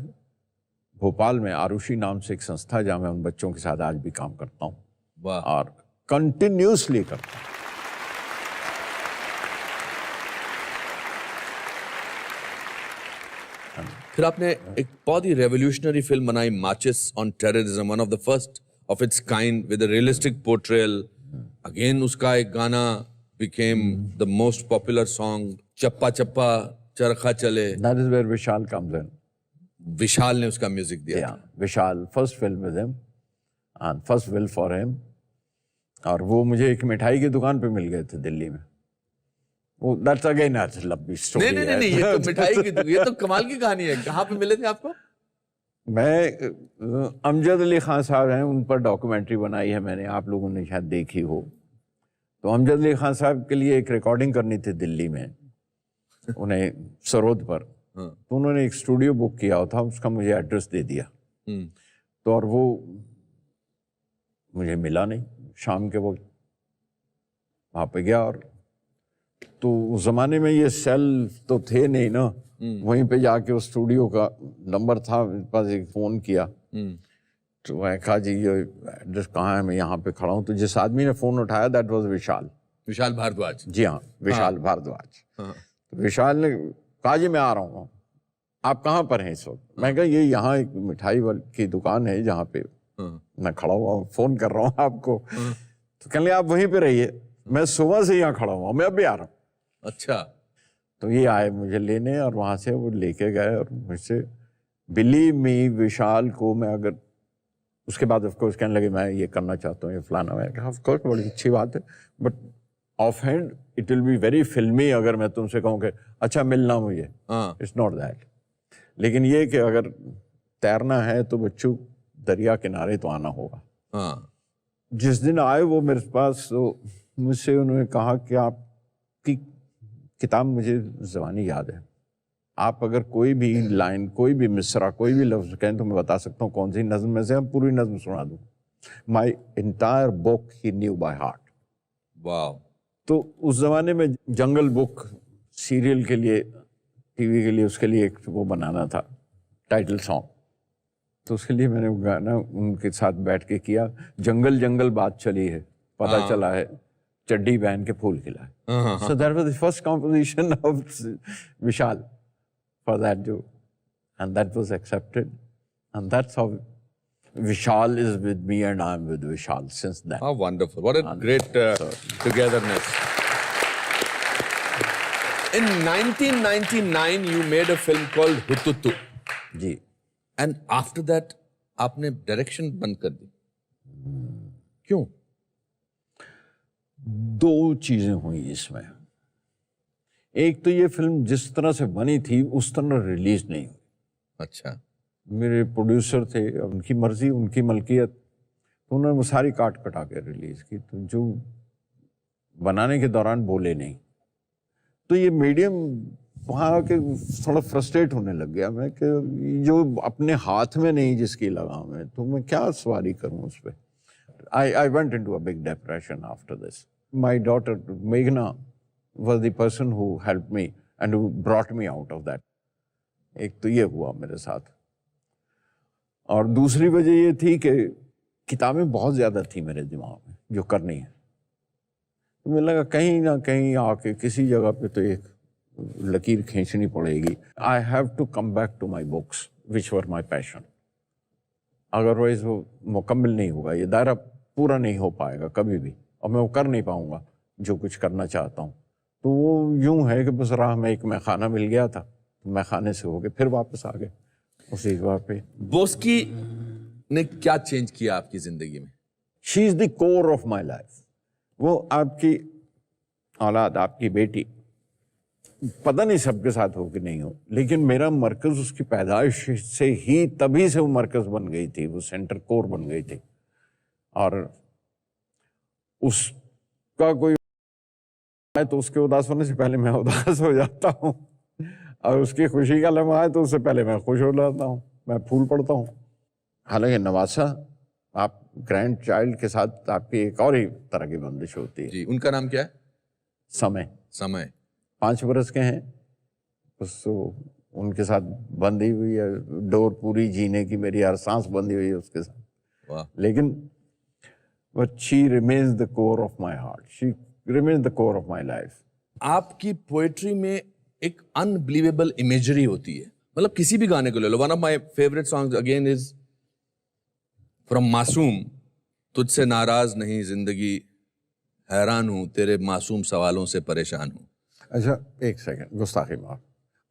भोपाल में आरुषि नाम से एक संस्था है जहाँ मैं उन बच्चों के साथ आज भी काम करता हूँ वाह. और कंटिन्यूसली करता हूँ. फिर आपने एक बहुत ही रेवोल्यूशनरी फिल्म बनाई, माचिस on terrorism, one of the first of its kind with a realistic portrayal. Again उसका एक गाना became the most popular song, चप्पा चप्पा चरखा चले. That is where Vishal comes in. विशाल ने उसका म्यूजिक दिया. Yeah, Vishal, first film with him and first will for him. और वो मुझे एक मिठाई की दुकान पे मिल गए थे दिल्ली में. वो that's again a लंबी स्टोरी है. नहीं, ये तो मिठाई की, ये तो कमाल की कहानी है. कहाँ पे मिले थे आपको? मैं अमजद अली खान साहब हैं, उन पर डॉक्यूमेंट्री बनाई है मैंने, आप लोगों ने शायद देखी हो. तो अमजद अली खान साहब के लिए एक रिकॉर्डिंग करनी थी दिल्ली में, उन्हें सरोद पर. तो उन्होंने एक स्टूडियो बुक किया था, उसका मुझे एड्रेस दे दिया. तो और वो मुझे मिला नहीं. शाम के वक्त वहाँ पे गया और तो उस ज़माने में ये सेल तो थे नहीं ना. वहीं पे जाके उस स्टूडियो का नंबर था मेरे पास, एक फ़ोन किया. तो मैं कहा जी ये एड्रेस कहाँ है, मैं यहाँ पे खड़ा हूँ. तो जिस आदमी ने फ़ोन उठाया दैट वाज विशाल. विशाल भारद्वाज. जी हाँ, विशाल भारद्वाज. तो विशाल ने कहा जी मैं आ रहा हूँ, आप कहाँ पर हैं इस वक्त. मैं कहा ये यहाँ एक मिठाई की दुकान है जहाँ पे मैं खड़ा हुआ हूँ, फ़ोन कर रहा हूँ आपको. तो कहने आप वहीं पे रहिए, मैं सुबह से यहाँ खड़ा हुआ, मैं अभी आ रहा हूँ. अच्छा. तो ये आए मुझे लेने और वहाँ से वो लेके गए और मुझसे बिलीव मी विशाल को मैं अगर उसके बाद ऑफकोर्स कहने लगे मैं ये करना चाहता हूँ, ये फलाना. मैं कहा ऑफकोर्स बड़ी अच्छी बात है, but of hand it will be very फिल्मी अगर मैं तुमसे कहूँ कि अच्छा मिलना मुझे. It's not that. लेकिन ये कि अगर तैरना है तो बच्चों दरिया किनारे तो आना होगा. जिस दिन आए वो मेरे पास, तो मुझसे उन्होंने कहा कि आपकी किताब मुझे ज़बानी याद है, आप अगर कोई भी लाइन, कोई भी मिसरा, कोई भी लफ्ज़ कहें तो मैं बता सकता हूँ कौन सी नज़म में से हम पूरी नज़म सुना दूँ. My entire book he new by heart. वाह. तो उस ज़माने में जंगल बुक सीरियल के लिए, टीवी के लिए, उसके लिए एक वो बनाना था टाइटल सॉन्ग. तो उसके लिए मैंने वो गाना उनके साथ बैठ के किया. जंगल जंगल बात चली है, पता चला है चड्डी पहन के फूल खिला. So that was the first composition of Vishal for that do, and that was accepted, and that's how Vishal is with me and I'm with Vishal since then. How wonderful. What a great togetherness. In 1999 you made a film called Hututu. जी. And after that आपने direction बंद कर दी. क्यों? दो चीजें हुई इसमें. एक तो ये फिल्म जिस तरह से बनी थी उस तरह रिलीज नहीं हुई. अच्छा. मेरे प्रोड्यूसर थे, उनकी मर्जी, उनकी मलकियत, तो उन्होंने वो सारी काट कटा के रिलीज की. तो जो बनाने के दौरान बोले नहीं, तो ये मीडियम वहाँ के थोड़ा फ्रस्ट्रेट होने लग गया मैं कि जो अपने हाथ में नहीं जिसकी लगाम है तो मैं क्या सवारी करूँ उस पर. I went into a big depression after this. My daughter मेघना was the person who helped me and who brought me out of that. एक तो ये हुआ मेरे साथ. और दूसरी वजह ये थी कि किताबें बहुत ज़्यादा थी मेरे दिमाग में जो करनी है. तो मुझे लगा कहीं ना कहीं आके किसी जगह पे तो एक लकीर खींचनी पड़ेगी. I have to come back to my books which were my passion. Otherwise वो मुकम्मल नहीं होगा, ये दायरा पूरा नहीं हो पाएगा कभी भी, और मैं वो कर नहीं पाऊँगा जो कुछ करना चाहता हूँ. तो वो यूं है कि बस राह में एक मैखाना मिल गया था, तो मैखाने से हो गए फिर वापस आ गए उसी जगह पे. बोस्की ने क्या चेंज किया आपकी जिंदगी में? She is the core of my life. वो आपकी औलाद, आपकी बेटी, पता नहीं सबके साथ हो कि नहीं हो, लेकिन मेरा मरकज उसकी पैदाइश से ही, तभी से वो मरकज बन गई थी, वो सेंटर कोर बन गई थी। और उसका कोई है तो उसके उदास होने से पहले मैं उदास हो जाता हूँ, और उसकी खुशी का लम्हा है तो उससे पहले मैं खुश हो जाता हूँ, मैं फूल पड़ता हूँ। हालांकि नवासा, आप ग्रैंड चाइल्ड के साथ आपकी एक और ही तरह की बंदिश होती है। जी, उनका नाम क्या है? समय। समय। 5 बरस के हैं, बस उनके साथ बंधी हुई है डोर, पूरी जीने की मेरी हर सांस बंधी हुई है उसके साथ। वाह। लेकिन but she remains the core of my heart, she remains the core of my life. आपकी पोएट्री में एक अनबिलीवेबल इमेजरी होती है, मतलब किसी भी गाने को ले लो। One of my favourite songs again is from Masoom, तुझसे नाराज नहीं जिंदगी, हैरान हूं तेरे मासूम सवालों से परेशान हूं। अच्छा, एक सेकंड, गुस्ताखी माफ,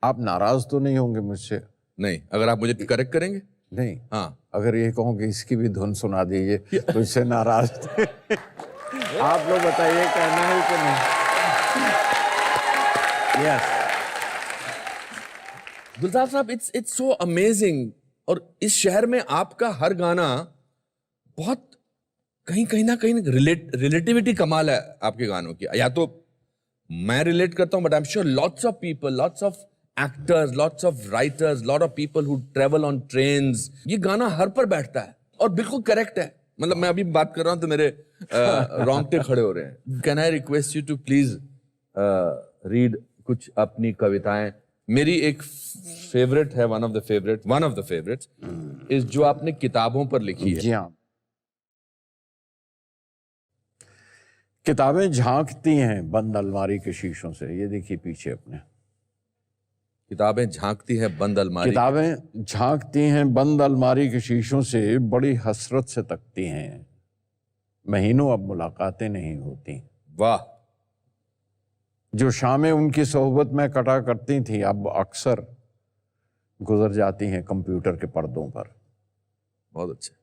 आप नाराज तो नहीं होंगे मुझसे? नहीं, अगर आप मुझे करेक्ट करेंगे। नहीं, हाँ, अगर ये कहूँ कि इसकी भी धुन सुना दीजिए तो इससे नाराज थे। आप लोग बताइए, कहना है कि नहीं? यस। गुलजार साहब, इट्स सो अमेजिंग। और इस शहर में आपका हर गाना बहुत कहीं ना कहीं रिलेटिविटी कमाल है आपके गानों की। या तो मैं रिलेट करता हूं, but I am sure lots of people, lots of actors, lots of writers, lot of people who travel on trains, ये गाना हर पर बैठता है और बिल्कुल करेक्ट है। मतलब मैं अभी बात कर रहा हूं तो मेरे रोंगटे खड़े हो रहे हैं। Can I request you to please read कुछ अपनी कविताएं? मेरी एक फेवरेट है, one of the favourites is जो आपने किताबों पर लिखी है। जी हाँ। किताबें झांकती हैं बंद अलमारी के शीशों से, ये देखिए पीछे अपने। किताबें झांकती हैं बंद अलमारी, किताबें झांकती हैं बंद अलमारी के शीशों से, बड़ी हसरत से तकती हैं, महीनों अब मुलाकातें नहीं होती। वाह। जो शामें उनकी सोहबत में कटा करती थी, अब अक्सर गुजर जाती हैं कंप्यूटर के पर्दों पर। बहुत अच्छे।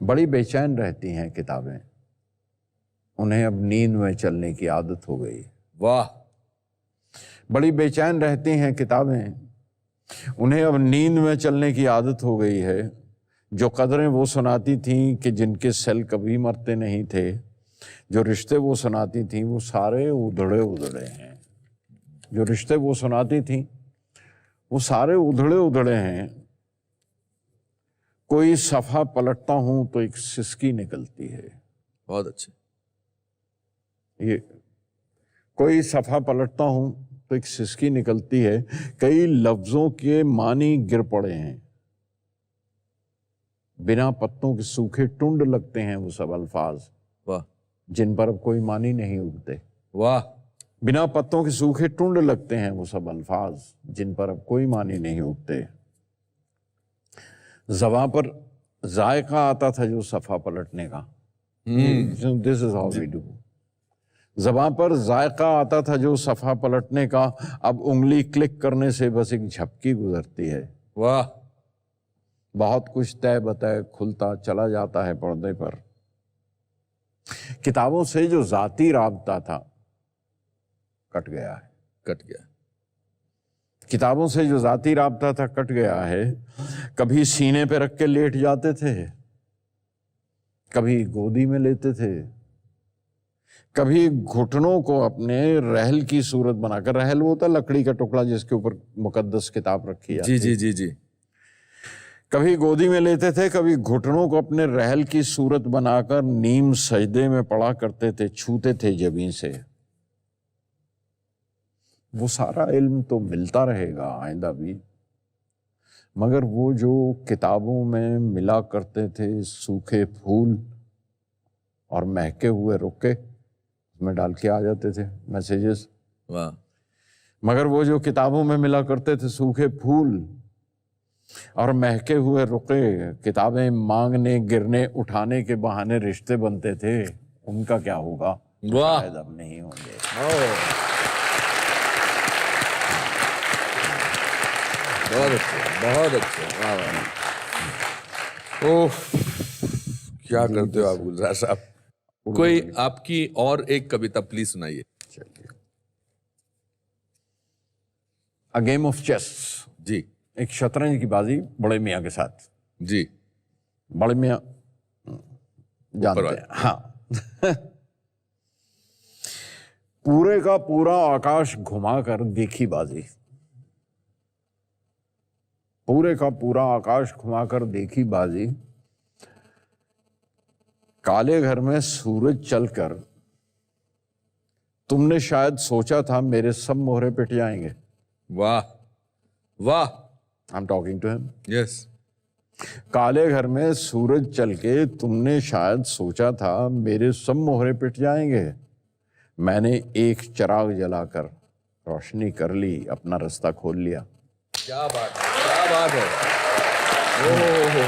बड़ी बेचैन रहती हैं किताबें, उन्हें अब नींद में चलने की आदत हो गई। वाह। बड़ी बेचैन रहती हैं किताबें, उन्हें अब नींद में चलने की आदत हो गई है। जो कदरें वो सुनाती थीं कि जिनके सेल कभी मरते नहीं थे, जो रिश्ते वो सुनाती थीं वो सारे उधड़े उधड़े हैं। जो रिश्ते वो सुनाती थीं वो सारे उधड़े उधड़े हैं। कोई सफ़ा पलटता हूं तो एक सिसकी निकलती है। बहुत अच्छे। ये कोई सफ़ा पलटता हूं तो एक सिसकी निकलती है। कई लफ्जों के मानी गिर पड़े हैं, बिना पत्तों के सूखे टुंड लगते हैं वो सब अल्फाज। वाह। जिन पर अब कोई मानी नहीं उगते। वाह। बिना पत्तों के सूखे टुंड लगते हैं वो सब अल्फाज, जिन पर अब कोई मानी नहीं उगते। ज़बां पर जायका आता था जो सफ़ा पलटने का। This is how we do. ज़बां पर जायका आता था जो सफ़ा पलटने का, अब उंगली क्लिक करने से बस एक झपकी गुजरती है। वाह। बहुत कुछ तय बतय खुलता चला जाता है पर्दे पर। किताबों से जो जाती राबता था कट गया है। कट गया। किताबों से जो जाती राबता था कट गया है। कभी सीने पे रख के लेट जाते थे, कभी गोदी में लेते थे, कभी घुटनों को अपने रहल की सूरत बनाकर, रहल वो होता लकड़ी का टुकड़ा जिसके ऊपर मुकद्दस किताब रखी जाती। जी जी जी जी। कभी गोदी में लेते थे, कभी घुटनों को अपने रहल की सूरत बनाकर नीम सजदे में पड़ा करते थे, छूते थे जबीं से। वो सारा इल्म तो मिलता रहेगा आइंदा भी, मगर वो जो किताबों में मिला करते थे सूखे फूल और महके हुए रुके, उसमें डाल के आ जाते थे मैसेजेस। वाह। मगर वो जो किताबों में मिला करते थे सूखे फूल और महके हुए रुके, किताबें मांगने गिरने उठाने के बहाने रिश्ते बनते थे, उनका क्या होगा? वाह। शायद अब नहीं होंगे। बहुत अच्छे, बहुत अच्छे। वाह वाह। ओह, क्या करते हो आप गुलजार साहब? कोई आपकी और एक कविता प्लीज सुनाइए। चलिए, अ गेम ऑफ चेस, जी एक शतरंज की बाजी बड़े मियाँ के साथ। जी। बड़े मियाँ जानते वाले। हैं, हाँ। पूरे का पूरा आकाश घुमाकर देखी बाजी, पूरे का पूरा आकाश घुमाकर देखी बाजी, काले घर में सूरज चलकर तुमने शायद सोचा था मेरे सब मोहरे पिट जाएंगे। वाह वाह। I am talking to him. Yes. काले घर में सूरज चल के तुमने शायद सोचा था मेरे सब मोहरे पिट जाएंगे। मैंने एक चिराग जलाकर रोशनी कर ली, अपना रास्ता खोल लिया। क्या बात है, क्या बात है। ओह,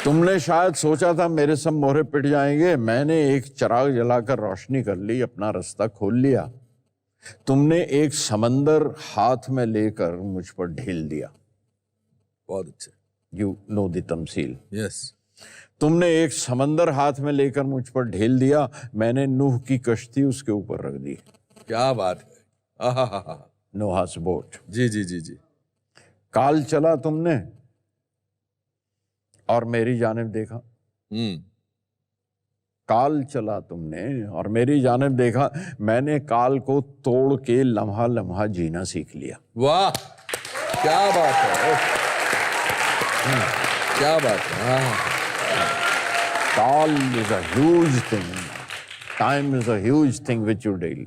तुमने शायद सोचा था मेरे सब मोहरे पिट जाएंगे। मैंने एक चिराग जलाकर रोशनी कर ली, अपना रास्ता खोल लिया। तुमने एक समंदर हाथ में लेकर मुझ पर ढील दिया। बहुत अच्छा। यू नो द तमसील। यस। तुमने एक समंदर हाथ में लेकर मुझ पर ढील दिया। मैंने नूह की कश्ती उसके ऊपर रख दी। क्या बात है। आहा। नोहास बोट। जी जी जी जी। काल चला तुमने और मेरी जानिब देखा। काल चला तुमने और मेरी जानिब देखा। मैंने काल को तोड़ के लम्हा लम्हा जीना सीख लिया। वाह, क्या बात है। क्या बात है। हाँ। काल is a huge thing, time is a huge thing which you deal.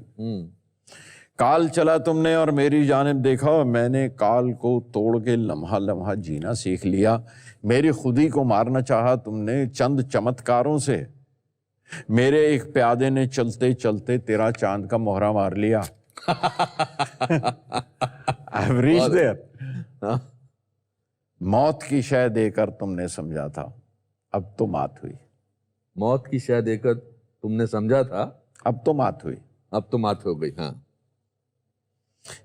काल चला तुमने और मेरी जानिब देखा। मैंने काल को तोड़ के लम्हा लम्हा जीना सीख लिया। मेरी खुदी को मारना चाहा तुमने चंद चमत्कारों से। मेरे एक प्यादे ने चलते चलते तेरा चांद का मोहरा मार लिया। I have reached there. मौत की शय देकर तुमने समझा था, अब तो मात हुई। मौत की शय देकर तुमने समझा था, अब तो मात हुई। अब तो मात हो गई। हाँ।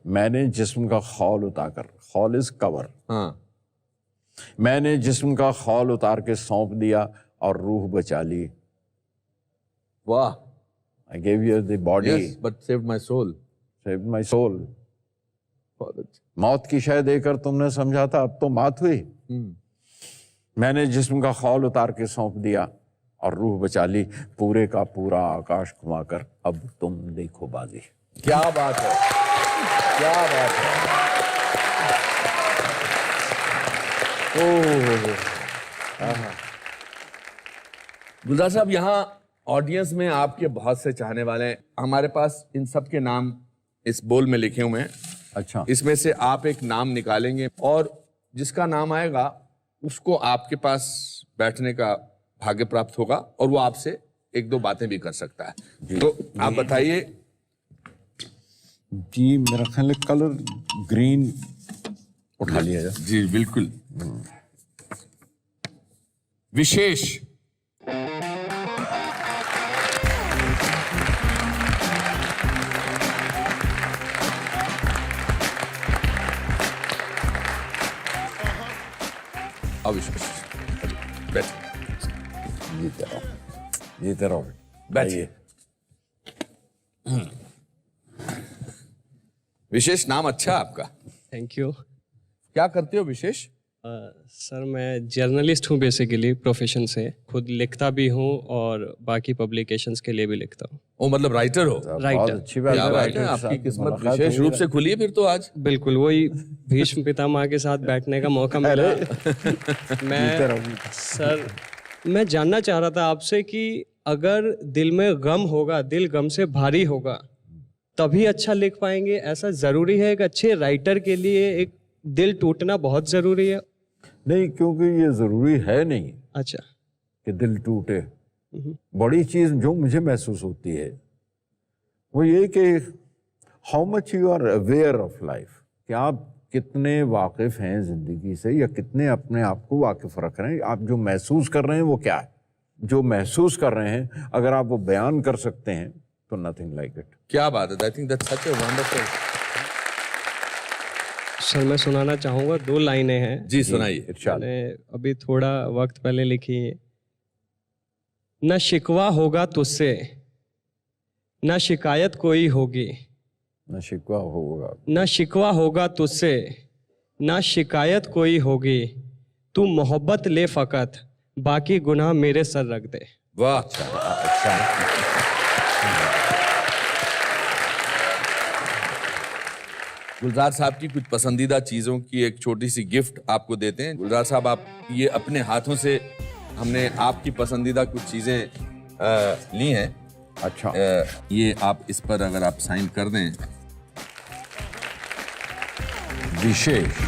मैंने जिस्म का खौल उतारकर, खौल इज कवर, हाँ। मैंने जिस्म का खौल उतार के सौंप दिया और रूह बचा ली। वाह। I give you the body yes, but saved my soul. Saved my soul. बहुत अच्छा। मौत की शय देकर तुमने समझा था, अब तो मात हुई। मैंने जिस्म का खौल उतार के सौंप दिया और रूह बचा ली। पूरे का पूरा आकाश घुमाकर अब तुम देखो बाजी। क्या बात है, क्या बात है। गुलजार साहब, यहाँ ऑडियंस में आपके बहुत से चाहने वाले हैं। हमारे पास इन सब के नाम इस बोल में लिखे हुए हैं। अच्छा, इसमें से आप एक नाम निकालेंगे और जिसका नाम आएगा उसको आपके पास बैठने का भाग्य प्राप्त होगा और वो आपसे एक दो बातें भी कर सकता है। तो आप बताइए। जी, मेरा ख्याल है कलर ग्रीन उठा लिया जाए। जी बिल्कुल। विशेष। अविशेष। जीते रहो, जीते रहो। बैठिए। विशेष नाम अच्छा है आपका। Thank you. क्या करते हो विशेष? सर मैं जर्नलिस्ट हूँ बेसिकली प्रोफेशन से। खुद लिखता भी हूँ और बाकी पब्लिकेशंस के लिए भी लिखता हूँ। ओ, मतलब राइटर हो? बहुत राइटर। अच्छी बात क्या है। बात है, राइटर के आपकी साथ किस्मत मुलाकात विशेष हुई रूप से खुली है फिर तो आज। बिल्कुल, वही भीष्म पितामह के साथ बैठने का मौका मिला। जीते मैं रहो। सर मैं जानना चाह रहा था आपसे कि अगर दिल में गम होगा, दिल गम से भारी होगा, तभी अच्छा लिख पाएंगे? ऐसा जरूरी है? एक अच्छे राइटर के लिए एक दिल टूटना बहुत जरूरी है? नहीं, क्योंकि ये जरूरी है नहीं अच्छा। कि दिल टूटे। बड़ी चीज जो मुझे महसूस होती है वो ये कि how much you are aware of life, कि आप कितने वाकिफ हैं जिंदगी से या कितने अपने आप को वाकिफ रख रहे हैं। आप जो महसूस कर रहे हैं वो क्या है, जो महसूस कर रहे हैं अगर आप वो बयान कर सकते हैं तो नथिंग लाइक इट। क्या बात है। I think that's such a wonderful. Sir मैं सुनाना चाहूँगा, 2 लाइनें हैं। जी सुनाइए। इरशाद। मैंने अभी थोड़ा वक्त पहले लिखी है। न शिकवा होगा तुझसे, न शिकायत कोई होगी, न शिकवा होगा, न शिकवा होगा तुझसे, न शिकायत कोई होगी, तू मोहब्बत ले फ़कत, बाकी गुनाह मेरे सर रख दे। वाह। अच्छा। गुलजार साहब की कुछ पसंदीदा चीजों की एक छोटी सी गिफ्ट आपको देते हैं। गुलजार साहब, आप ये अपने हाथों से, हमने आपकी पसंदीदा कुछ चीजें ली हैं। अच्छा। ये आप इस पर अगर आप साइन कर दें। विशेष।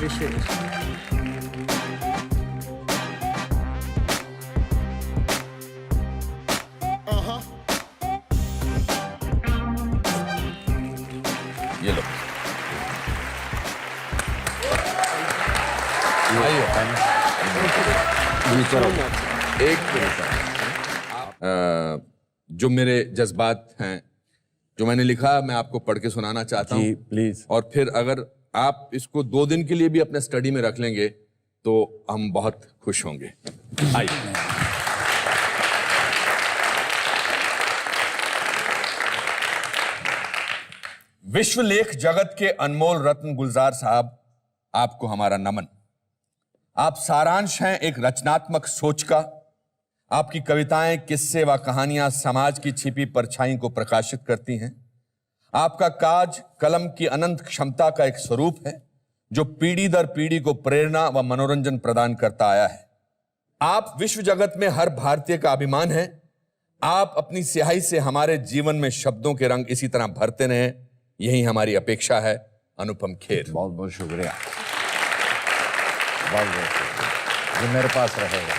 ये लो। एक जो मेरे जज्बात हैं, जो मैंने लिखा, मैं आपको पढ़ के सुनाना चाहता जी हूँ। प्लीज। और फिर अगर आप इसको 2 दिन के लिए भी अपने स्टडी में रख लेंगे तो हम बहुत खुश होंगे। आइए। विश्व लेख जगत के अनमोल रत्न गुलजार साहब, आपको हमारा नमन। आप सारांश हैं एक रचनात्मक सोच का। आपकी कविताएं, किस्से व कहानियां समाज की छिपी परछाई को प्रकाशित करती हैं। आपका काज कलम की अनंत क्षमता का एक स्वरूप है जो पीढ़ी दर पीढ़ी को प्रेरणा व मनोरंजन प्रदान करता आया है। आप विश्व जगत में हर भारतीय का अभिमान हैं। आप अपनी स्याही से हमारे जीवन में शब्दों के रंग इसी तरह भरते रहें, यही हमारी अपेक्षा है। अनुपम खेर। बहुत बहुत शुक्रिया, बहुत बहुत शुक्रिया। ये मेरे पास रहेगा,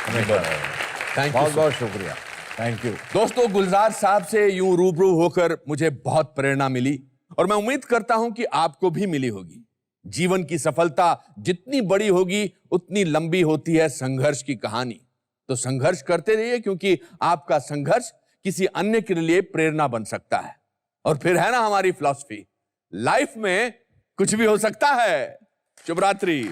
हमेशा रहेगा। Thank you. बहुत बहुत शुक्रिया, थैंक यू। दोस्तों, गुलजार साहब से यूं रूबरू होकर मुझे बहुत प्रेरणा मिली और मैं उम्मीद करता हूं कि आपको भी मिली होगी। जीवन की सफलता जितनी बड़ी होगी उतनी लंबी होती है संघर्ष की कहानी। तो संघर्ष करते रहिए, क्योंकि आपका संघर्ष किसी अन्य के लिए प्रेरणा बन सकता है। और फिर है ना हमारी फिलॉसफी, लाइफ में कुछ भी हो सकता है। शुभ रात्रि।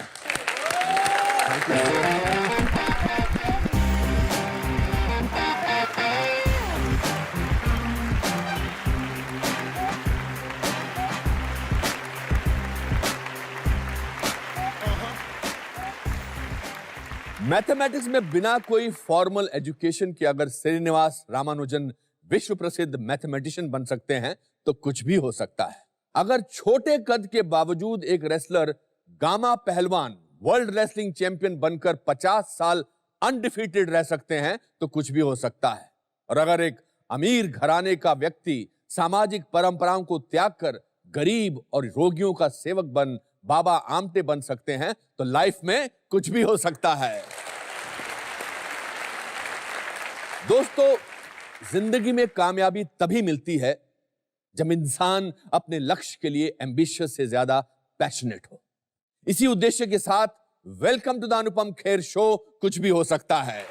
मैथमेटिक्स में बिना कोई फॉर्मल एजुकेशन के अगर श्रीनिवास रामानुजन विश्व प्रसिद्ध मैथमेटिशियन बन सकते हैं तो कुछ भी हो सकता है। अगर छोटे कद के बावजूद एक रेसलर गामा पहलवान वर्ल्ड रेसलिंग चैंपियन बनकर 50 साल अनडिफीटेड रह सकते हैं तो कुछ भी हो सकता है। और अगर एक अमीर घराने का व्यक्ति सामाजिक परंपराओं को त्याग कर गरीब और रोगियों का सेवक बन बाबा आमटे बन सकते हैं तो लाइफ में कुछ भी हो सकता है। दोस्तों, जिंदगी में कामयाबी तभी मिलती है जब इंसान अपने लक्ष्य के लिए एम्बिशियस से ज्यादा पैशनेट हो। इसी उद्देश्य के साथ welcome to the Anupam Kher show. कुछ भी हो सकता है।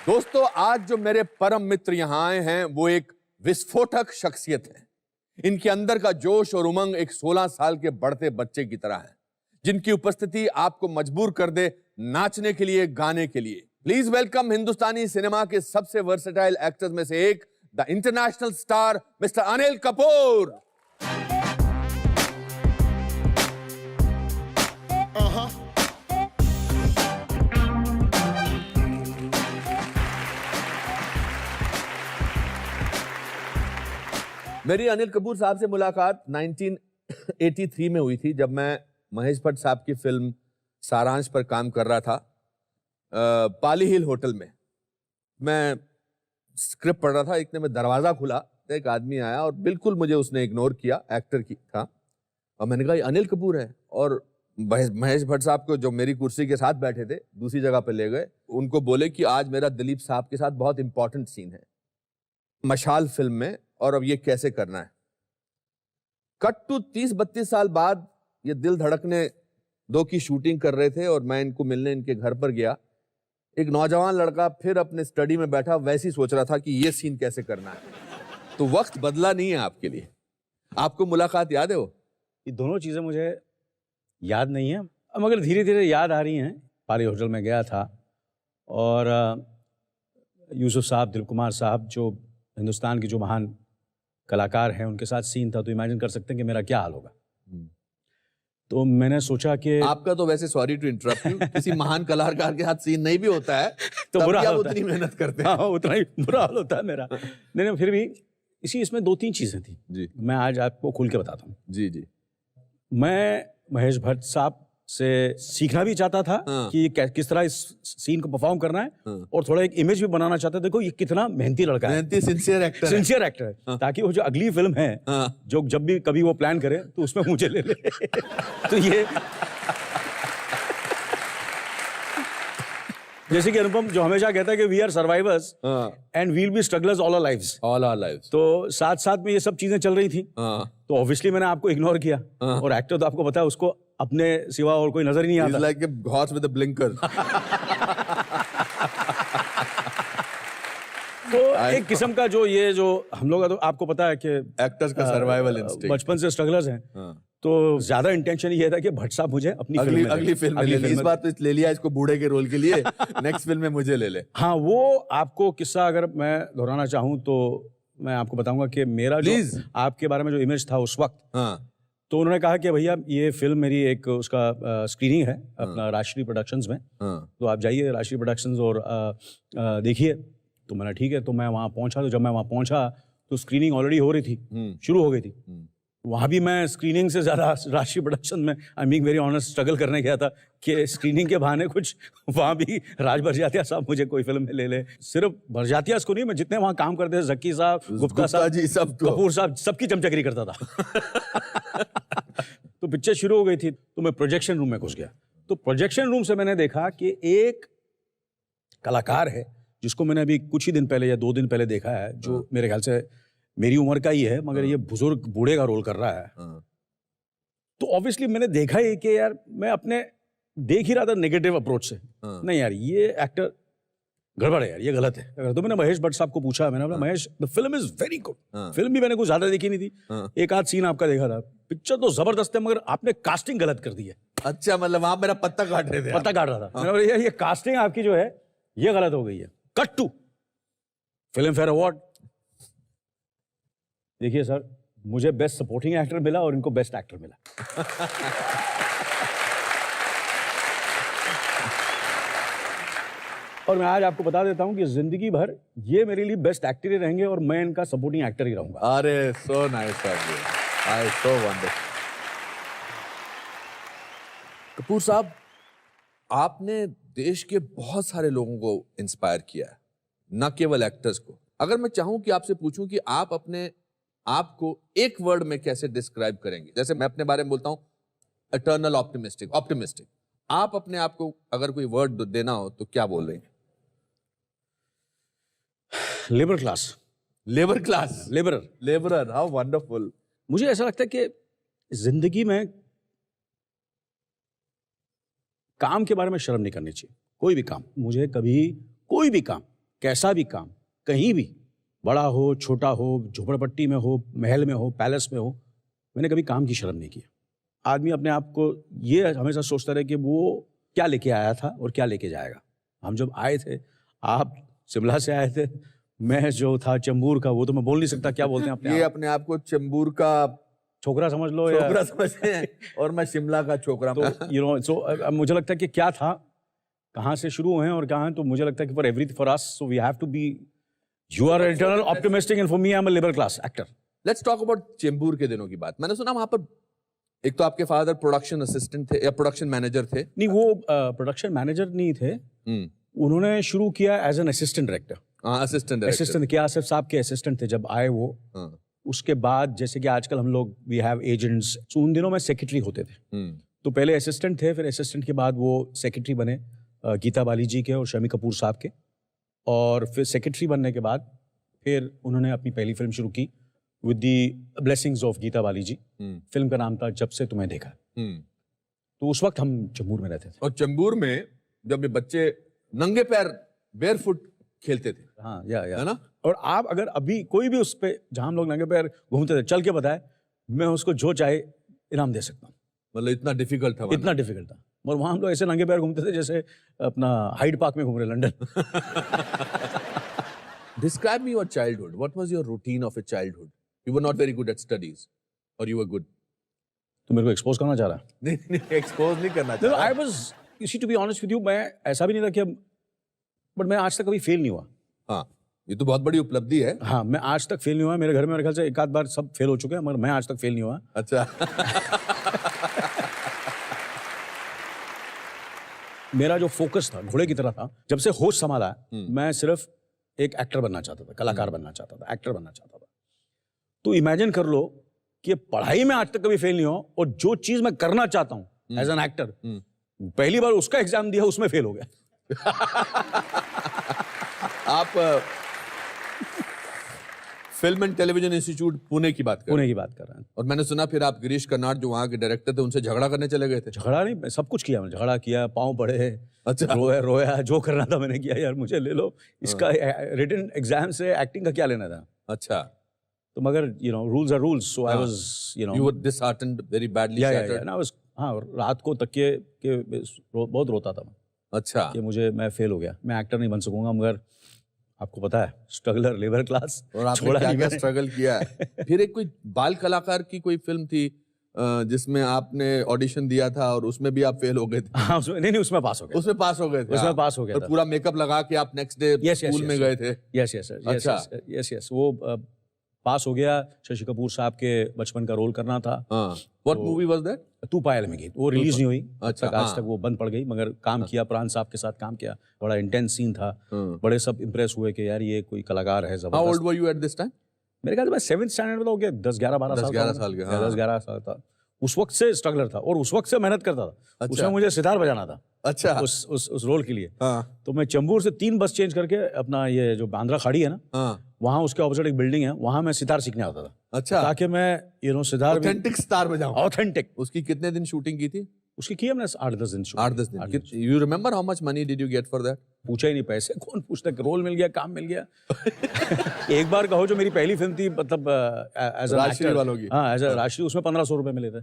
दोस्तों, आज जो मेरे परम मित्र यहां आए हैं वो एक विस्फोटक शख्सियत है। इनके अंदर का जोश और उमंग एक 16 साल के बढ़ते बच्चे की तरह है, जिनकी उपस्थिति आपको मजबूर कर दे नाचने के लिए, गाने के लिए। प्लीज वेलकम हिंदुस्तानी सिनेमा के सबसे वर्सेटाइल एक्टर्स में से एक, the international star mister Anil Kapoor. मेरी अनिल कपूर साहब से मुलाकात 1983 में हुई थी, जब मैं महेश भट्ट साहब की फिल्म सारांश पर काम कर रहा था। पाली हिल होटल में मैं स्क्रिप्ट पढ़ रहा था। इतने में दरवाजा खुला, एक आदमी आया और बिल्कुल मुझे उसने इग्नोर किया। एक्टर की था और मैंने कहा ये अनिल कपूर है। और महेश भट्ट साहब को, जो मेरी कुर्सी के साथ बैठे थे, दूसरी जगह पे ले गए। उनको बोले कि आज मेरा दिलीप साहब के साथ बहुत इंपॉर्टेंट सीन है मशाल फिल्म में, और अब ये कैसे करना है। कट टू 30-32 साल बाद ये दिल धड़कने 2 की शूटिंग कर रहे थे और मैं इनको मिलने इनके घर पर गया। एक नौजवान लड़का फिर अपने स्टडी में बैठा वैसे ही सोच रहा था कि ये सीन कैसे करना है। तो वक्त बदला नहीं है आपके लिए। आपको मुलाकात याद है वो? ये दोनों चीज़ें मुझे याद नहीं है, मगर धीरे धीरे याद आ रही हैं। पारी होटल में गया था और यूसुफ साहब, दिल कुमार साहब, जो हिंदुस्तान के जो महान कलाकार हैं, उनके साथ सीन था। तो इमेजिन कर सकते हैं कि मेरा क्या हाल होगा। तो मैंने सोचा कि आपका तो वैसे, सॉरी टू इंटरप्ट यू, किसी महान कलाकार के साथ सीन नहीं भी होता है तो तब बुरा भी हाल आप होता है। उतनी मेहनत करते हैं। हाँ, उतना ही बुरा हाल होता है मेरा। नहीं, फिर भी इसमें 2-3 चीज़ें थी जी मैं आज आपको खुल के बताता हूँ। जी जी। मैं महेश भट्ट साहब से सीखना भी चाहता था हाँ। कि किस तरह इस सीन को परफॉर्म करना है, हाँ। और थोड़ा एक इमेज भी बनाना चाहता था। देखो ये कितना मेहनती लड़का है, मेहनती सिंसियर एक्टर है। सिंसियर एक्टर है, हाँ। ताकि वो जो अगली फिल्म है, हाँ। जो जब भी कभी वो प्लान करे तो उसमें मुझे ले ले। तो ये जैसे कि अनुपम जो हमेशा कहता है कि we are survivors and we'll be strugglers all our lives. All our lives. तो साथ साथ में ये सब चीजें चल रही थी। हाँ। तो ऑब्वियसली मैंने आपको इग्नोर किया, और एक्टर तो आपको पता है उसको अपने सिवा और कोई नजर ही नहीं आता। He's like a horse with a blinker. तो एक किस्म का जो ये जो हम लोग, तो आपको पता है कि एक्टर्स का सर्वाइवल इंस्टिंक्ट। बचपन से स्ट्रगलर्स हैं। हाँ। तो ज्यादा इंटेंशन ये था कि भट्ट साहब मुझे अपनी अगली फिल्म में ले ले। इस बार तो ले लिया इसको बूढ़े के रोल के लिए, नेक्स्ट फिल्म में मुझे ले ले। हाँ, वो आपको किस्सा अगर मैं दोहराना चाहूँ तो मैं आपको बताऊंगा कि मेरा जो आपके बारे में जो इमेज था उस वक्त, हाँ। तो उन्होंने कहा कि भैया ये फिल्म मेरी एक उसका स्क्रीनिंग है अपना राष्ट्रीय प्रोडक्शंस में, तो आप जाइए राष्ट्रीय प्रोडक्शंस और देखिए। तो मैंने ठीक है। तो मैं वहाँ पहुँचा। तो जब मैं वहाँ पहुँचा तो स्क्रीनिंग ऑलरेडी हो रही थी, शुरू हो गई थी। वहाँ भी मैं स्क्रीनिंग से ज़्यादा राष्ट्रीय प्रोडक्शन में, I mean very honest, struggle करने गया था कि स्क्रीनिंग के बहाने कुछ वहाँ भी राज भरजातिया साहब मुझे कोई फिल्म में ले ले। सिर्फ भरजातिया को नहीं, मैं जितने वहाँ काम करते थे, जक्की साहब, गुप्ता साहब जी, सब कपूर साहब, सबकी चमचगरी करता था। तो पिक्चर शुरू हो गई थी, तो मैं प्रोजेक्शन रूम में घुस गया। तो प्रोजेक्शन रूम से मैंने देखा कि एक कलाकार है जिसको मैंने अभी कुछ ही दिन पहले या 2 दिन पहले देखा है, जो मेरे ख्याल से मेरी उम्र का ही है, मगर ये बुजुर्ग बूढ़े का रोल कर रहा है। तो ऑब्वियसली मैंने देखा ही कि यार मैं अपने देख ही रहा था नेगेटिव अप्रोच से, नहीं यार ये एक्टर गड़बड़ है यार, ये गलत है। तो मैंने महेश भट्ट साहब को पूछा, मैंने बोला Mahesh the film is very good. Film भी मैंने कुछ ज्यादा देखी नहीं थी, एक आध सीन आपका देखा था। पिक्चर तो जबरदस्त है, मगर आपने कास्टिंग गलत कर दी है। अच्छा, मतलब वहां मेरा पत्ता काट रहे थे। पत्ता काट रहा था। मैंने बोला यार ये कास्टिंग आपकी जो है ये गलत हो गई है। Cut to Filmfare award. देखिए सर, मुझे बेस्ट सपोर्टिंग एक्टर मिला और इनको बेस्ट एक्टर मिला। और मैं आज आपको बता देता हूं कि जिंदगी भर ये मेरे लिए बेस्ट एक्टर ही रहेंगे और मैं इनका सपोर्टिंग एक्टर ही रहूंगा। अरे so nice of you, I so wonderful. Kapoor साहब, आपने देश के बहुत सारे लोगों को इंस्पायर किया है, न केवल एक्टर्स को। अगर मैं चाहूं कि आपसे पूछूं कि आप अपने आप को एक वर्ड में कैसे डिस्क्राइब करेंगे, जैसे मैं अपने बारे में बोलता हूं इटर्नल ऑप्टिमिस्टिक, ऑप्टिमिस्टिक, आप अपने आप को अगर कोई वर्ड देना हो तो क्या बोल रहे हैं? Labour class. Labour class, labourer. Labourer, how wonderful. मुझे ऐसा लगता है कि जिंदगी में काम के बारे में शर्म नहीं करनी चाहिए। कोई भी काम, मुझे कभी कोई भी काम, कैसा भी काम, कहीं भी, बड़ा हो छोटा हो, झोपड़पट्टी में हो, महल में हो, पैलेस में हो, मैंने कभी काम की शर्म नहीं की। आदमी अपने आप को ये हमेशा सोचता रहे कि वो क्या लेके आया था और क्या लेके जाएगा। हम जब आए थे, आप शिमला से आए थे, मैं जो था चंबूर का, वो तो मैं बोल नहीं सकता क्या बोलते हैं अपने ये अपने आप को चंबूर का छोकरा समझ लो, छोकरा समझते हैं, और मैं शिमला का छोकरा। तो यू नो, सो मुझे लगता है कि क्या था, कहाँ से शुरू हुए हैं और कहाँ, तो मुझे लगता है कि for everything for us, so we have to be, you are eternal optimistic and for me I am a labour class actor. Let's talk about Chembur के दिनों की बात। मैंने सुना वहां पर एक तो आपके फादर प्रोडक्शन असिस्टेंट थे या प्रोडक्शन मैनेजर थे? नहीं, वो प्रोडक्शन मैनेजर नहीं थे, उन्होंने शुरू किया as an assistant director. Assistant के आसिफ साहब के असिस्टेंट थे जब आए वो। उसके बाद जैसे कि आजकल हम लोग वी हैव एजेंट्स, तो उन दिनों में सेक्रेटरी होते थे। तो पहले असिस्टेंट थे, फिर असिस्टेंट के बाद वो सेक्रेटरी बने गीता बाली जी के और शमी कपूर साहब के, और फिर सेक्रेटरी बनने के बाद फिर उन्होंने अपनी पहली फिल्म शुरू की with the blessings of Geeta Bali ji. Film का नाम था जब से तुम्हें देखा। तो उस वक्त हम चंबूर में रहते थे। और चंबूर में जब ये बच्चे नंगे पैर बेयरफुट खेलते थे, हाँ, या है ना? और आप अगर अभी कोई भी उस पे जहां हम लोग नंगे पैर घूमते थे, चल के बताए, मैं उसको जो चाहे इनाम दे सकता हूँ। मतलब इतना डिफिकल्ट था इतना डिफिकल्ट था। और वहाँ हम लोग ऐसे नंगे पैर घूमते थे जैसे अपना हाइड पार्क में घूम रहे London. Describe me your childhood. What was your routine of a childhood? You were not very good at studies, or you were good? तो मेरे को एक्सपोज करना चाह रहा है? नहीं, एक्सपोज नहीं करना No, I was, you see, to be honest with you, मैं ऐसा भी नहीं था कि बट मैं आज तक कभी फेल नहीं हुआ। हाँ, ये तो बहुत बड़ी उपलब्धि है। हाँ, मैं आज तक फेल नहीं हुआ। मेरे घर में मेरे ख्याल से एक आध बार सब फेल हो चुके हैं, मगर मैं आज तक फेल नहीं हुआ। अच्छा। मेरा जो फोकस था घोड़े की तरह था। जब से होश संभाला मैं सिर्फ एक एक्टर बनना चाहता था, कलाकार बनना चाहता था, एक्टर बनना चाहता था। तो इमेजिन कर लो कि पढ़ाई में आज तक कभी फेल नहीं हो और जो चीज मैं करना चाहता हूँ एज एन एक्टर, पहली बार उसका एग्जाम दिया, उसमें फेल हो गया। आप film and television institute Pune की बात कर पुणे की बात कर रहे हैं। और मैंने सुना फिर आप गिरीश कर्नाड जो वहाँ के डायरेक्टर थे उनसे झगड़ा करने चले गए थे। झगड़ा नहीं, सब कुछ किया मैंने। झगड़ा किया, पाँव पड़े, अच्छा। रोया, जो करना था मैंने किया। यार मुझे ले लो, इसका रिटन एग्जाम से एक्टिंग का क्या लेना था। अच्छा। तो मगर rules are rules, so I was you were disheartened, very badly shattered. हाँ, रात को तकिए के बहुत रोता था मैं। अच्छा। कि मैं फेल हो गया, मैं एक्टर नहीं बन सकूंगा। मगर आपको पता है, स्ट्रगलर, लेबर क्लास, और आपने क्या-क्या स्ट्रगल किया है। फिर एक कोई बाल कलाकार की कोई फिल्म थी जिसमें आपने ऑडिशन दिया था और उसमें भी आप फेल हो गए थे। हाँ, नहीं, उसमें पास हो गया। उसमें पास हो गए थे। उसमें पास हो गया और पूरा मेकअप लगा के आप नेक्स्ट डे स्कूल में गए थे। Yes yes sir, yes. वो पास हो गया। शशि कपूर साहब के बचपन का रोल करना था। What movie was that? तू पायल में गीत। वो रिलीज नहीं हुई। अच्छा, आज तक वो बंद पड़ गई। मगर काम किया, प्राण साहब के साथ काम किया। बड़ा इंटेंस सीन था। बड़े सब इम्प्रेस हुए कि यार ये कोई कलाकार है जबरदस्त। How old were you at this time? मेरे ख्याल से मैं 7th स्टैंडर्ड में हो गया, 10-11 साल का। 10-11 साल था। उस वक्त से स्ट्रगलर था और उस वक्त से मेहनत करता था। अच्छा। उसमें मुझे सितार बजाना था। अच्छा। उस रोल के लिए। हाँ। तो मैं चंबूर से 3 बस चेंज करके अपना ये जो बांद्रा खाड़ी है ना, वहाँ उसके ऑपोजिट एक बिल्डिंग है, वहाँ मैं सितार सीखने आता था। अच्छा। ताकि मैं सितार ऑथेंटिक सितार बजाऊं। ऑथेंटिक। उसकी कितने दिन शूटिंग की थी? उसकी की हमने 8-10 दिन। 8-10 दिन। You remember how much money did you get for that? पूछा ही नहीं, पैसे कौन पूछता, रोल मिल गया, काम मिल गया। एक बार कहो जो मेरी पहली फिल्म थी, मतलब एज राजश्री वालों की। हाँ, एज राजश्री, उसमें 1500 रुपए मिले थे।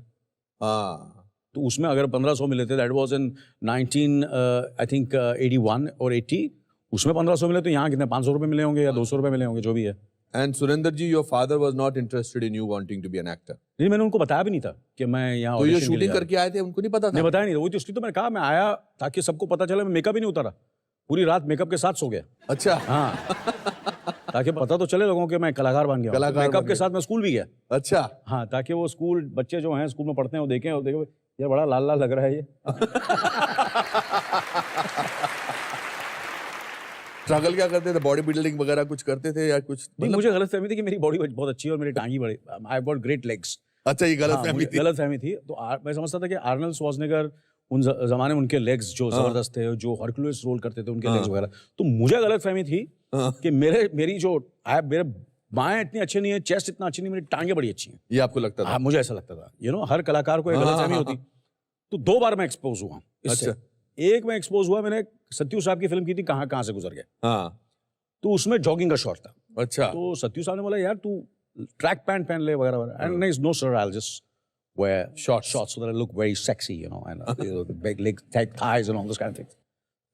तो उसमें अगर 1500 मिले थे, दैट वाज इन 1981 और 80, उसमें 1500 मिले तो यहाँ कितने 500 रुपए मिले होंगे या 200 रुपए मिले होंगे, जो भी है। And Surinder ji, your father was not interested in you wanting to be an actor. नहीं, मैंने उनको बताया भी नहीं था कि मैं यहाँ तो ये शूटिंग करके आए थे, उनको नहीं पता था? नहीं, बताया नहीं था। वही तो, इसलिए तो मैंने कहा मैं आया ताकि सबको पता चले। मैं मेकअप ही नहीं उतारा, पूरी रात मेकअप के साथ सो गया। अच्छा। हाँ। ताकि पता तो चले लोगों के मैं कलाकार बन गया। मेकअप के साथ मैं स्कूल भी गया। अच्छा। हाँ, ताकि वो स्कूल बच्चे जो हैं स्कूल में पढ़ते हैं वो देखें और देखें ये बड़ा लाल लाल लग रहा है ये। स्ट्रगल क्या करते थे? बॉडी बिल्डिंग वगैरह कुछ करते थे या कुछ? नहीं, मुझे गलतफहमी थी कि मेरी बॉडी बहुत अच्छी है और मेरी टांगी बड़े, I have got great legs. अच्छा, ये गलतफहमी थी। गलतफहमी थी। तो मैं समझता था कि आर्नल्ड श्वार्ज़नेगर उन जमाने में उनके लेग्स जो जबरदस्त थे, जो हरक्यूलिस रोल करते थे, उनके लेग्स वगैरह। तो मुझे गलतफहमी थी कि मेरे बाएं इतनी अच्छी नहीं है, चेस्ट इतना अच्छी नहीं, मेरी टांगे बड़ी अच्छी हैं। ये आपको लगता था? हाँ, मुझे ऐसा लगता था। हर कलाकार को एक गलतफहमी होती। तो 2 बार मैं एक्सपोज हुआ इससे। एक मैं एक्सपोज हुआ, मैंने सत्यू साहब की फिल्म की थी, कहाँ से गुजर गए। हाँ। तो उसमें जॉगिंग का शॉट था। अच्छा। तो सत्यू साहब ने बोला यार तू ट्रैक पैंट पहन ले वगैरह। And no sir, I will just wear shorts so that I look very sexy, and big legs, tight thighs and all those kind of things.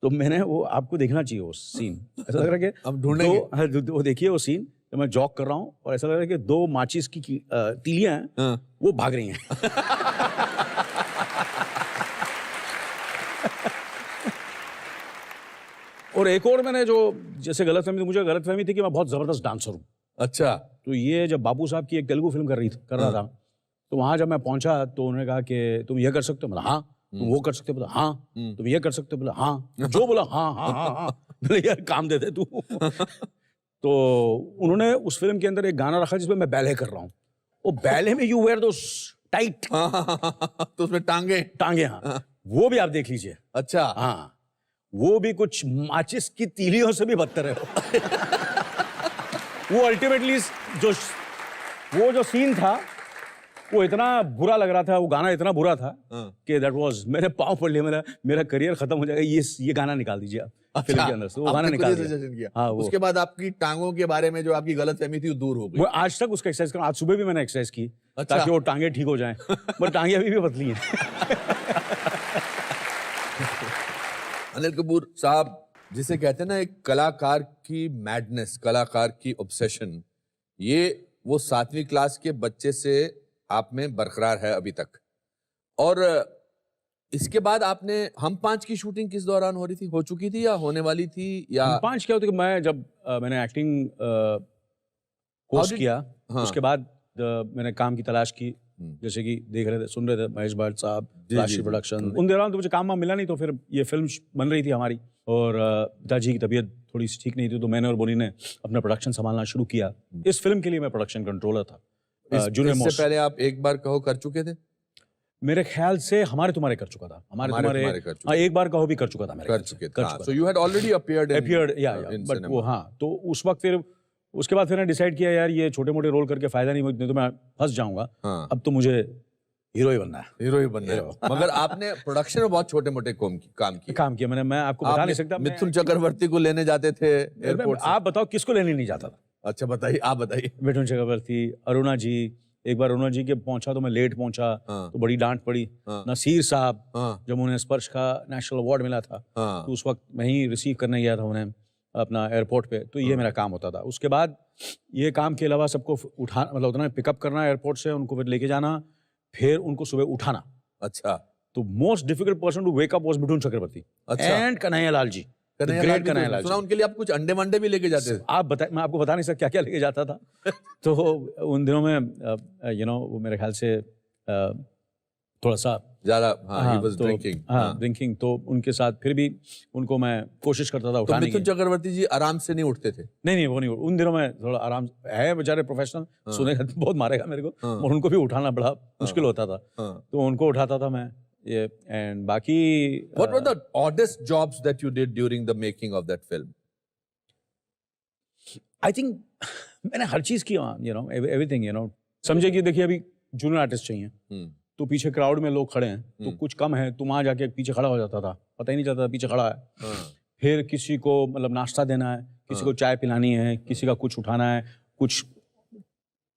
तो मैंने वो, आपको देखना चाहिए वो सीन। ऐसा लग रहा है कि हम ढूंढेंगे। वो देखिए वो सीन, तो मैं जॉग कर रहा हूँ और ऐसा लग रहा है कि 2 माचिस की तीलियां हैं, वो भाग रही हैं। और एक और मैंने जो जैसे मुझे गलतफहमी थी कि मैं बहुत जबरदस्त डांसर हूँ। अच्छा। तो ये जब बाबू साहब की एक तेलुगु फिल्म कर रहा था, तो वहां जब मैं पहुंचा तो उन्होंने कहा कि तुम ये कर सकते हो? बोला हाँ। तुम वो कर सकते हो? बोला हाँ। तुम ये कर सकते हो? बोला हाँ। जो बोला हाँ हाँ हाँ हाँ। बोले यार काम दे दे तू। तो उन्होंने उस फिल्म के अंदर एक गाना रखा जिसमें मैं बैले कर रहा हूँ। वो बैले में यू वेयर दोस टाइट, तो उसमें टांगे। हाँ, वो भी आप देख लीजिए। अच्छा। हाँ, वो भी कुछ माचिस की तीलियों से भी बदतर है। वो अल्टीमेटली जो सीन था वो इतना बुरा लग रहा था, वो गाना इतना बुरा था हाँ। कि दैट वाज, मेरे पाँव पड़ लिए, मेरा करियर खत्म हो जाएगा, ये गाना निकाल दीजिए आप फिल्म के अंदर से। वो गाना आपने खुद निकाल ही दिया। सजेशन किया। हाँ, वो। उसके बाद आपकी टांगों के बारे में जो आपकी गलतफहमी थी वो दूर हो गई। वो आज तक उसका एक्सरसाइज कर, आज सुबह भी मैंने एक्सरसाइज की अच्छा। ताकि वो टांगे ठीक हो जाएं, पर टांगे अभी भी पतली हैं। अनिल कपूर साहब, जिसे कहते हैं ना एक कलाकार की मैडनेस, कलाकार की ऑब्सेशन, ये वो 7वीं क्लास के बच्चे से आप में बरकरार है अभी तक। और इसके बाद आपने हम 5 की शूटिंग किस दौरान हो रही थी, हो चुकी थी या होने वाली थी या? 5 क्या होता है कि मैं जब मैंने एक्टिंग कोर्स did- किया, हाँ। उसके बाद मैंने काम की तलाश की, जैसे कि देख रहे थे, सुन रहे थे महेश भट्ट साहब, जी, राशि जी। प्रोडक्शन, उन दौरान तो मुझे काम वाम मिला नहीं, तो फिर ये फिल्म बन रही थी हमारी, और पिताजी की तबीयत थोड़ी सी ठीक नहीं थी, तो मैंने और बोनी ने अपना प्रोडक्शन संभालना शुरू किया। इस फिल्म के लिए मैं प्रोडक्शन कंट्रोलर था, जूनियर इससे मोस्ट। पहले आप एक बार कहो कर चुके थे? मेरे ख्याल से हमारे तुम्हारे कर चुका था, हमारे तुम्हारे तुम्हारे कर चुके हाँ, एक बार कहो भी कर चुका था, मेरे कर ख्याल से, चुके कर थे। चुका so you had already appeared appeared या इन बट सिनेमा। वो, हाँ, तो उस वक्त फिर उसके बाद फिर मैंने डिसाइड किया यार ये छोटे मोटे रोल करके फायदा नहीं, तो मैं फंस जाऊंगा, हाँ। अब तो मुझे हीरो ही बनना है। हीरो ही बनना है। मगर आपने प्रोडक्शन में बहुत छोटे मोटे काम किए। काम किया मैं आपको बता आप नहीं सकता। मिथुन चक्रवर्ती को लेने जाते थे एयरपोर्ट से। आप बताओ किसको लेने नहीं जाता था? अच्छा बताइए, आप बताइए। मिथुन चक्रवर्ती, अरुणा जी, एक बार अरुणा जी के पहुंचा तो मैं लेट पहुंचा, हाँ। तो बड़ी डांट पड़ी। हाँ। नसीर साहब, हाँ। जब उन्हें स्पर्श का नेशनल अवार्ड मिला था, हाँ। तो उस वक्त मैं ही रिसीव करने गया था उन्हें अपना एयरपोर्ट पे, तो ये मेरा काम होता था। उसके बाद ये काम के अलावा सबको उठा, मतलब उतना पिकअप करना एयरपोर्ट से, उनको फिर लेके जाना, फिर उनको सुबह उठाना। अच्छा। तो most difficult person to wake up was Mithun Chakraborty अच्छा। एंड कन्हैया लाल जी, कन्हैया लाल ग्रेट जी कन्हैया को लाल सुना जी। उनके लिए आप कुछ अंडे वंडे भी लेके जाते थे? आप बताए, मैं आपको बता नहीं सकता क्या क्या लेके जाता था। तो उन दिनों में यू नो वो मेरे ख्याल से थोड़ा सा ज्यादा, हाँ, he was तो, drinking, हाँ, हाँ। ड्रिंकिंग, तो उनके साथ फिर भी उनको मैं कोशिश करता था तो उठाने की। मिथुन चक्रवर्ती जी आराम से नहीं उठते थे? नहीं वो नहीं, उन दिनों में थोड़ा आराम है, बेचारे प्रोफेशनल, सुनेगा तो बहुत मारेगा मेरे को, और उनको भी उठाना बड़ा मुश्किल होता था, तो उनको उठाता था मैं ये। एंड बाकी What were the oddest jobs that you did during the making of that film? I think मैंने हर चीज की, you know everything, you know, समझे कि देखिए अभी जूनियर आर्टिस्ट चाहिए, तो पीछे क्राउड में लोग खड़े हैं, तो कुछ कम है, तो वहां जाके पीछे खड़ा हो जाता था, पता ही नहीं चलता था पीछे खड़ा है। फिर किसी को मतलब नाश्ता देना है, किसी को चाय पिलानी है, किसी का कुछ उठाना है, कुछ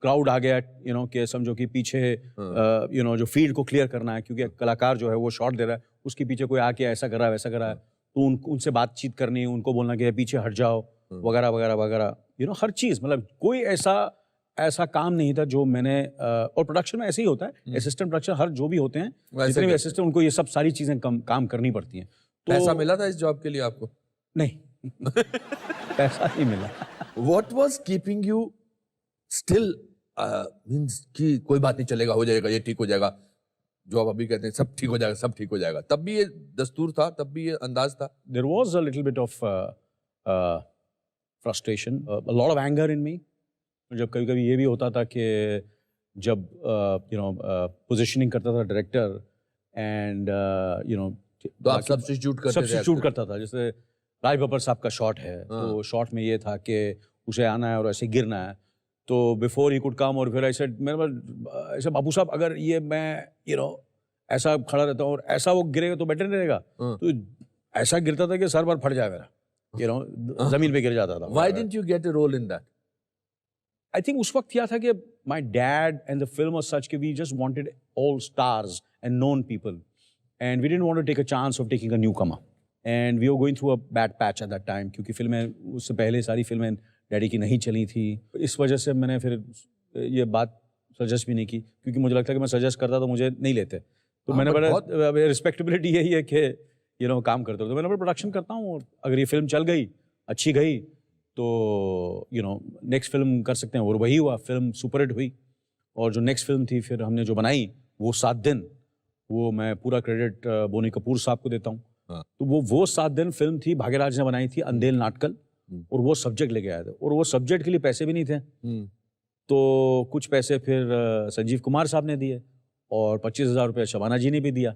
क्राउड आ गया, यू नो, कि समझो कि पीछे यू नो जो फील्ड को क्लियर करना है, क्योंकि कलाकार जो है वो शॉट दे रहा है, उसके पीछे कोई आके ऐसा कर रहा है वैसा कर रहा है, तो उनसे बातचीत करनी है, उनको बोलना कि पीछे हट जाओ वगैरह वगैरह वगैरह, यू नो, हर चीज़, मतलब कोई ऐसा काम नहीं था जो मैंने और प्रोडक्शन में ऐसे ही होता है, असिस्टेंट प्रोडक्शन हर जो भी होते हैं, जितने भी असिस्टेंट, उनको ये सब सारी चीज़ें काम करनी पड़ती हैं। तो पैसा मिला था इस जॉब के लिए आपको? नहीं पैसा नहीं मिला। What was keeping you still means कि कोई बात नहीं, चलेगा, हो जाएगा, ये ठीक हो जाएगा, जो आप अभी कहते हैं सब ठीक हो जाएगा, सब ठीक हो जाएगा, तब भी ये दस्तूर था, तब भी ये अंदाज था? There was a little bit of frustration, a lot of anger in me. जब कभी कभी ये भी होता था कि जब यू नो पोजीशनिंग करता था डायरेक्टर, एंड यू नो, तो आप सब्स्टिट्यूट करता था, जैसे राज बब्बर साहब का शॉट है, तो शॉट में ये था कि उसे आना है और ऐसे गिरना है, तो बिफोर ही कुड कम, और फिर ऐसे मेरे पास ऐसे, बाबू साहब अगर ये मैं यू नो ऐसा खड़ा रहता हूँ और ऐसा वो गिरेगा तो बेटर नहीं रहेगा, तो ऐसा गिरता था कि सर बार फट जाए मेरा, यू नो, जमीन पे गिर जाता था। Why didn't you get a role in that? I think उस वक्त क्या था कि my dad and the film was such कि we just wanted all stars and known people, and we didn't want to take a chance of taking a newcomer, and we were going through a bad patch at that time, क्योंकि फिल्में उससे पहले सारी फिल्में daddy की नहीं चली थी। इस वजह से मैंने फिर ये बात सजेस्ट भी नहीं की, क्योंकि मुझे लगता है कि मैं सजेस्ट करता तो मुझे नहीं लेते, तो मैंने बड़ा रिस्पेक्टेबिलिटी यही है कि यू नो काम करते हो, तो मैंने बड़ा प्रोडक्शन करता हूँ, और अगर ये फिल्म चल गई, अच्छी गई, तो यू नो नेक्स्ट फिल्म कर सकते हैं, और वही हुआ, फिल्म सुपरहिट हुई, और जो नेक्स्ट फिल्म थी फिर हमने जो बनाई वो 7 दिन, वो मैं पूरा क्रेडिट बोनी कपूर साहब को देता हूँ। तो वो 7 दिन फिल्म थी, भाग्यराज ने बनाई थी, अंधेल नाटकल, और वो सब्जेक्ट लेके आए थे, और वो सब्जेक्ट के लिए पैसे भी नहीं थे, तो कुछ पैसे फिर संजीव कुमार साहब ने दिए, और 25,000 रुपये शबाना जी ने भी दिया।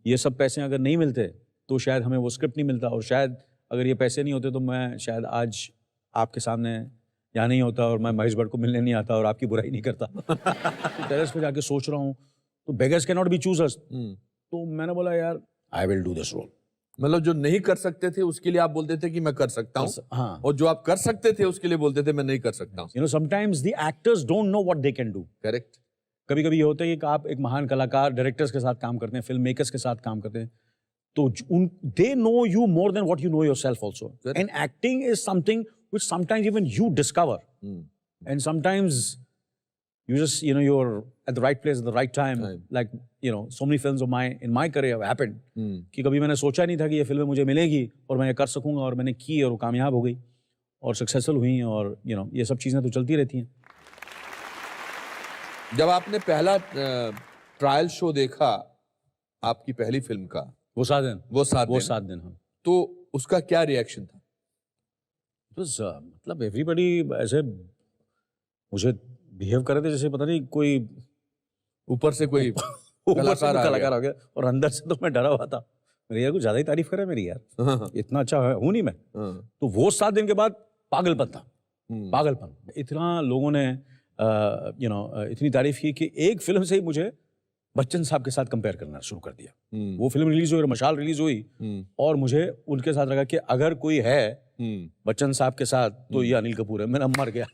ये सब पैसे अगर नहीं मिलते तो शायद हमें वो स्क्रिप्ट नहीं मिलता, और शायद अगर ये पैसे नहीं होते तो मैं शायद आज आपके सामने यहाँ नहीं होता और मैं महेश भट्ट को मिलने नहीं आता और आपकी बुराई नहीं करता। तो टेरेस पे जाके सोच रहा हूँ, तो beggars can not be choosers. तो मैंने बोला यार I will do this role. मतलब जो नहीं कर सकते थे उसके लिए आप बोलते थे कि मैं कर सकता हूँ, हाँ। और जो आप कर सकते थे उसके लिए बोलते थे मैं नहीं कर सकता हूँ। You know sometimes the actors don't know what they can do. Correct. कभी कभी ये होता है कि आप एक महान कलाकार डायरेक्टर्स के साथ काम करते हैं, फिल्म मेकर्स के साथ काम करते हैं, तो उन they know you more than what you know yourself also. And acting is something which sometimes even you discover, and sometimes you just you're at the right place at the right time. Like so many films of my career have happened कि कभी मैंने सोचा नहीं था कि ये फिल्में मुझे मिलेगी और मैं ये कर सकूंगा, और मैंने की और वो कामयाब हो गई और सक्सेसफुल हुई, और ये सब चीज़ें तो चलती रहती हैं। जब आपने पहला ट्रायल शो देखा आपकी पहली फिल्म का, वो 7 दिन, वो 7 दिन, हाँ, तो उसका क्या रिएक्शन था? मतलब एवरीबडी ऐसे मुझे बिहेव कर रहे थे जैसे पता नहीं कोई ऊपर से कोई कलाकार आ गया, और अंदर से तो मैं डरा हुआ था। मेरी यार कुछ ज्यादा ही तारीफ करे मेरी यार, इतना अच्छा हूँ नहीं मैं। तो वो 7 दिन के बाद पागलपन था, पागलपन। इतना लोगों ने इतनी तारीफ की कि एक फिल्म से ही मुझे बच्चन साहब के साथ कंपेयर करना शुरू कर दिया। वो फिल्म रिलीज हुई, मशाल रिलीज हुई, और मुझे उनके साथ लगा कि अगर कोई है बच्चन साहब के साथ तो ये अनिल कपूर है। मैं मर गया।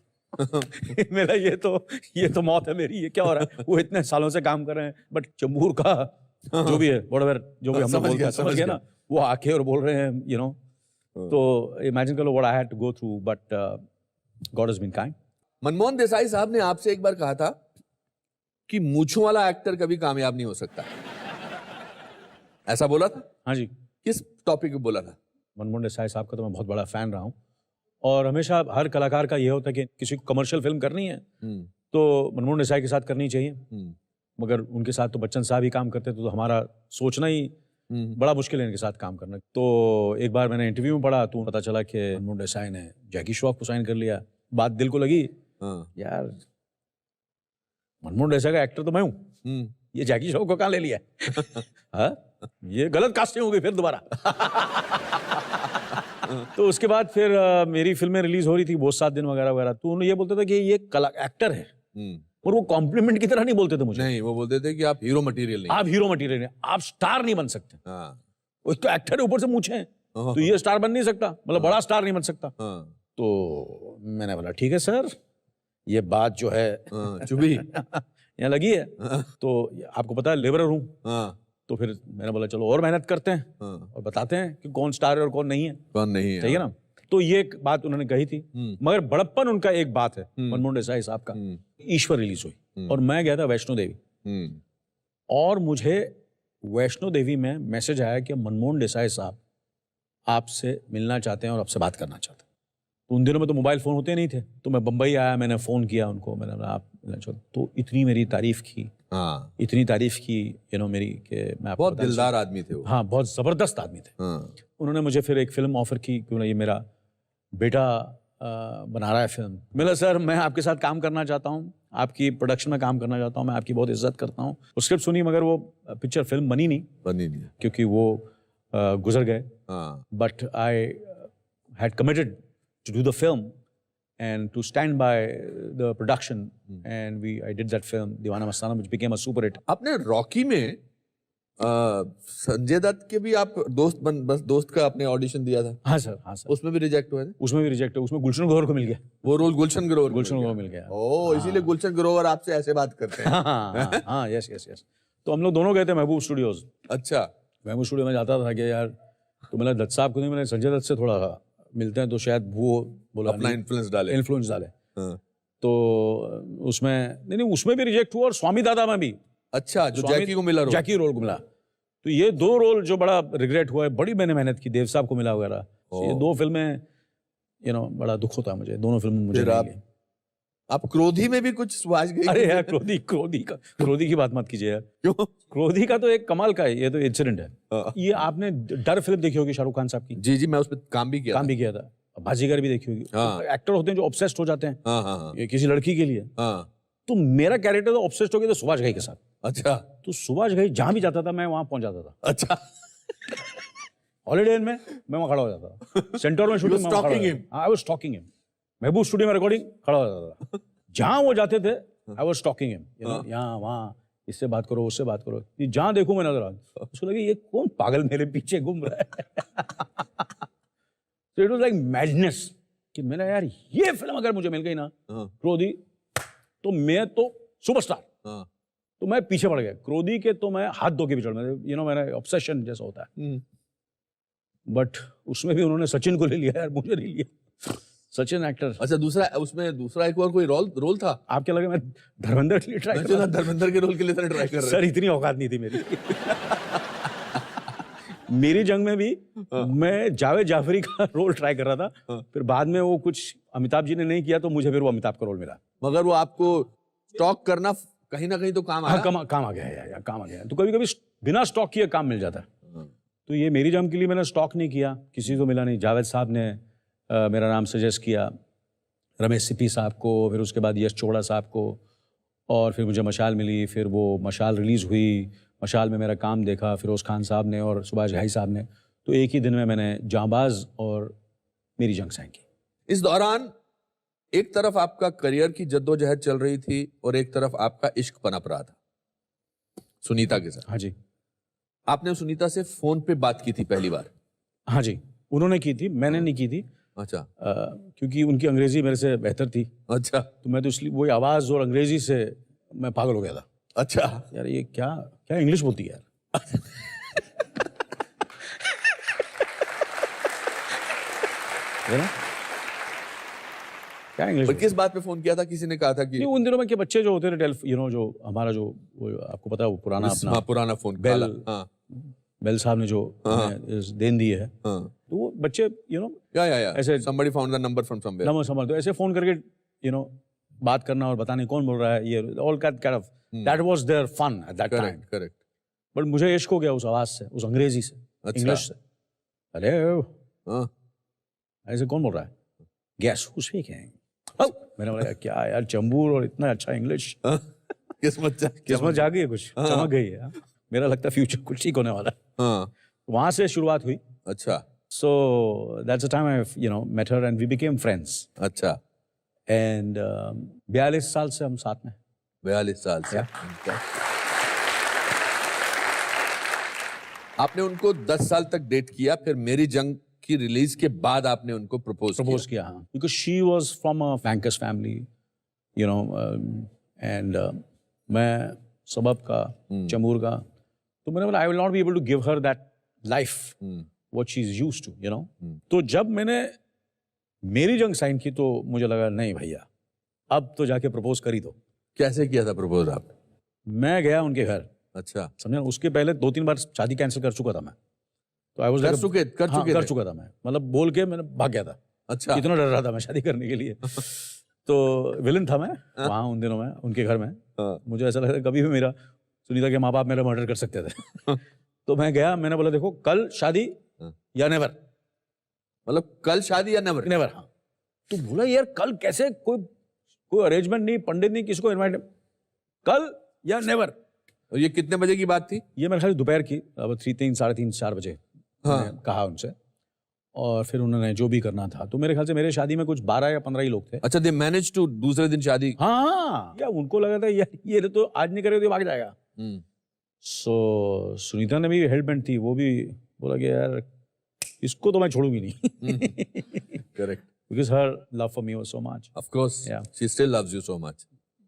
मेरा ये तो मौत है मेरी, ये क्या हो रहा है? वो इतने सालों से काम कर रहे हैं, बट चंबूर का जो भी है whatever, जो भी हम लोग बोलते हैं, समझ गया ना, वो आके और बोल रहे हैं तो इमेजिन करो what I had to go through, but God has been kind. Manmohan Desai sahab ने आपसे एक बार कहा था कि मूंछों वाला एक्टर कभी कामयाब नहीं हो सकता, ऐसा बोला था? हाँ जी। किस टॉपिक पे बोला था? मनमोहन देसाई साहब का तो मैं बहुत बड़ा फैन रहा हूँ, और हमेशा हर कलाकार का ये होता है कि किसी को कमर्शियल फिल्म करनी है तो मनमोहन देसाई के साथ करनी चाहिए, मगर उनके साथ तो बच्चन साहब ही काम करते थे, तो हमारा सोचना ही बड़ा मुश्किल है इनके साथ काम करना। तो एक बार मैंने इंटरव्यू में पढ़ा तो पता चला कि मनमोहन देसाई ने जैकी श्रॉफ को साइन कर लिया। बात दिल को लगी, यार मनमोहन देसाई का एक्टर तो मैं हूँ, ये जैकी श्रॉफ को कहाँ ले लिया? हाँ, ये गलत कास्टिंग हो गई फिर दोबारा। तो उसके बाद फिर मेरी फिल्में रिलीज हो रही थी, वो 7 दिन वगैरह वगैरह, तो उन्होंने ये बोलते थे कि ये एक्टर है, और वो कॉम्प्लीमेंट की तरह नहीं बोलते थे मुझे। नहीं, वो बोलते थे कि आप हीरो मटेरियल नहीं, आप हीरो मटेरियल नहीं, आप स्टार नहीं बन सकते। वो तो एक्टर है, ऊपर से मूंछें हैं, तो ये स्टार बन नहीं सकता, मतलब बड़ा स्टार नहीं बन सकता। तो मैंने बोला ठीक है सर, ये बात जो है चुभी यहाँ लगी है, तो आपको पता है लेबरर हूँ। तो फिर मैंने बोला चलो और मेहनत करते हैं और बताते हैं कि कौन स्टार है और कौन नहीं है, सही है ना। तो ये एक बात उन्होंने कही थी, मगर बड़प्पन उनका एक बात है मनमोहन देसाई साहब का। ईश्वर रिलीज हुई और मैं गया था वैष्णो देवी, और मुझे वैष्णो देवी में मैसेज आया कि मनमोहन देसाई साहब आपसे मिलना चाहते हैं और आपसे बात करना चाहते हैं। तो उन दिनों में तो मोबाइल फ़ोन होते नहीं थे, तो मैं बम्बई आया, मैंने फ़ोन किया उनको, मैंने बोला आप मिलना चाहते, तो इतनी मेरी तारीफ़ की, इतनी तारीफ़ की मेरी कि मैं बहुत दिलदार आदमी थे वो। हाँ, बहुत ज़बरदस्त आदमी थे। उन्होंने मुझे फिर एक फ़िल्म ऑफ़र की, क्यों ना ये मेरा बेटा बना रहा है फिल्म। मिला सर, मैं आपके साथ काम करना चाहता हूँ, आपकी प्रोडक्शन में काम करना चाहता हूँ, मैं आपकी बहुत इज्जत करता हूँ। वो स्क्रिप्ट सुनी, मगर वो पिक्चर फिल्म बनी नहीं क्योंकि वो गुजर गए। But I had committed to do the film and to stand by the production, and I did that film Deewana Mastana, which became a super hit. आपने रॉकी में संजय दत्त के भी आप दोस्त का आपने ऑडिशन दिया था? हाँ सर, हाँ सर। उसमें भी रिजेक्ट हुए थे? उसमें भी रिजेक्ट हुआ, उसमें गुलशन ग्रोवर को मिल गया वो रोल। गुलशन ग्रोवर मिल गया। ओह, इसीलिए गुलशन ग्रोवर आपसे ऐसे बात करते हैं। हाँ, यस। तो हम लोग दोनों गए थे महबूब स्टूडियोज। अच्छा। महबूब स्टूडियो में जाता था कि यार, तो मैंने दत्त साहब को नहीं, मैंने संजय दत्त से थोड़ा मिलते हैं तो शायद वो बोला अपना इन्फ्लुएंस डाले। तो उसमें नहीं, उसमें भी रिजेक्ट हुआ, और स्वामी दादा में भी। अच्छा, जो जैकी को मिला रोल? जैकी रोल को मिला। तो ये 2 रोल जो बड़ा रिग्रेट हुआ है, बड़ी मैंने मेहनत की, देव साहब को मिला वगैरह। ये 2 फिल्में बड़ा दुख होता है मुझे, दोनों फिल्में मुझे। आप क्रोधी में भी कुछ सुभाष घई? अरे यार, क्रोधी की बात मत कीजिए यार। क्यों? क्रोधी का तो एक कमाल का है, ये तो इंसिडेंट है। ये आपने डर फिल्म देखी होगी शाहरुख खान साहब की? जी, मैं उस पर काम भी किया था। बाजीगर भी देखी होगी। एक्टर होते हैं जो ऑब्सेस्ड हो जाते हैं ये किसी लड़की के लिए। तो मेरा कैरेक्टर तो ऑब्सेस्ड हो गया था सुभाष घई के साथ। अच्छा। तो सुभाष घई जहां भी जाता था मैं वहां पहुंच जाता था। अच्छा। हॉलिडे इन में मैं वहां खड़ा हो जाता था, सेंटर में शूटिंग में। I was stalking him. Mehboob studio में रिकॉर्डिंग खड़ा होता था, जहां वो जाते थे आई वाज टॉकिंग हिम, यहाँ वहाँ, इससे बात करो उससे बात करो, ये जहां देखूं मैं नजर आता, उसको लगे ये कौन पागल मेरे पीछे घूम रहा है। तो इट वाज लाइक मैडनेस कि मैंने यार ये फिल्म अगर मुझे मिल गई ना क्रोधी, तो मैं तो सुपरस्टार। तो मैं पीछे पड़ गया क्रोधी के, तो मैं हाथ धो के भी चढ़, यू नो मेरा ऑब्सेशन जैसा होता है। बट उसमें भी उन्होंने सचिन को ले लिया यार, मुझे नहीं लिया। सचिन एक्टर। अच्छा, उसमें दूसरा एक और कोई रोल था? आप क्या लगे मैं धर्मेंद्र के लिए ट्राई कर रहा था? धर्मेंद्र के रोल के लिए ट्राई कर रहा सर इतनी औकात नहीं थी मेरी। मेरी जंग में भी मैं जावेद जाफरी का रोल ट्राई कर रहा था, फिर बाद में वो कुछ अमिताभ जी ने नहीं किया, तो मुझे फिर वो अमिताभ का रोल मिला। मगर वो आपको स्टॉक करना कहीं ना कहीं तो काम आया। हाँ, काम आ गया यार, काम आ गया। तो कभी कभी बिना स्टॉक किए काम मिल जाता है। तो ये मेरी जंग के लिए मैंने स्टॉक नहीं किया, किसी को मिला नहीं। जावेद साहब ने मेरा नाम सजेस्ट किया, रमेश सिप्पी साहब को, फिर उसके बाद यश चोपड़ा साहब को, और फिर मुझे मशाल मिली। फिर वो मशाल रिलीज़ हुई, मशाल में मेरा काम देखा फिरोज़ खान साहब ने और सुभाष घाई साहब ने। तो एक ही दिन में मैंने जांबाज और मेरी जंग साइन की। इस दौरान एक तरफ आपका करियर की जद्दोजहद चल रही थी और एक तरफ आपका इश्क पनप रहा था सुनीता के साथ। हाँ जी। आपने सुनीता से फोन पे बात की थी पहली बार? हाँ जी, उन्होंने की थी, मैंने नहीं की थी। अच्छा। क्योंकि उनकी अंग्रेजी मेरे से बेहतर थी। अच्छा। तो मैं तो इसलिए वही आवाज़ और अंग्रेजी से मैं पागल हो गया था। अच्छा। यार ये क्या क्या इंग्लिश बोलती है यार। क्या इंग्लिश? किस बात पे फोन किया था? किसी ने कहा था कि उन दिनों में के बच्चे जो होते थे, यू नो, जो हमारा जो वो आपको पता है वो पुराना अपना पुराना फोन बेल, हाँ। बेल साहब ने जो देन दी है, हाँ। तो वो बच्चे यू नो या ऐसे somebody found the number from somewhere। Number संभाल, तो ऐसे फोन करके यू नो बात करना और बताने कौन बोल रहा है, ये all kind of that was there fun at that time. Correct. But मुझे इश्क हो गया उस आवाज से, उस अंग्रेजी से, इंग्लिश से। अरे ऐसे कौन बोल रहा है? गेस हू स्पीकिंग? मैंने बोला क्या यार, चंबूर और इतना अच्छा इंग्लिश। किस्मत जा गई है, कुछ चमक गई है। मेरा लगता है फ्यूचर कुछ ठीक होने वाला है। वहां से शुरुआत हुई। अच्छा। So that's the time I you know met her and we became friends. अच्छा। एंड 42 साल से हम साथ में। 42 साल से। आपने उनको 10 साल तक डेट किया, फिर मेरी जंग की रिलीज के बाद आपने उनको प्रपोज किया। हाँ, because she was from a banker's family, you know, and मैं सबब का, चमूर का, तो मैंने बोला I will not be able to give her that life what she is used to, you know. तो जब मैंने मेरी जंग साइन की तो मुझे लगा नहीं भैया, अब तो जाके प्रपोज कर ही दो। कैसे किया था प्रपोज आप? मैं गया उनके घर। अच्छा। समझा? उसके पहले 2-3 बार शादी कैंसिल कर चुका था मैं, तो आई वाज कर चुका था मैं, मतलब बोल के मैंने भाग गया था। अच्छा। इतना डर रहा था मैं शादी करने के लिए। तो विलन था मैं वहाँ उन दिनों में, उनके घर में। मुझे ऐसा लगा कभी भी मेरा सुनीता के माँ बाप मेरा मर्डर कर सकते थे। तो मैं गया, मैंने बोला देखो कल शादी या नेवर, मतलब कल शादी या नेवर? नेवर। हाँ। तो बोला यार कल कैसे, कोई अरेंजमेंट नहीं, पंडित नहीं, किसको इनवाइट, कल या नेवर। और ये कितने बजे की बात थी? ये मेरे ख्याल दोपहर की, अब 3-4 बजे कहा उनसे, और फिर उन्होंने जो भी करना था। तो मेरे ख्याल से मेरे शादी में कुछ 12 या 15 ही लोग थे। अच्छा, दे मैनेज टू दूसरे दिन शादी? हाँ, या उनको लगा था यार ये तो आज नहीं करेगा तो भाग जाएगा। सो सुनीता ने भी हेल्पमेंट थी, वो भी बोला कि यार इसको तो मैं छोड़ूंगी नहीं। Correct. Because her love for me was so much. Of course, she still loves you so much.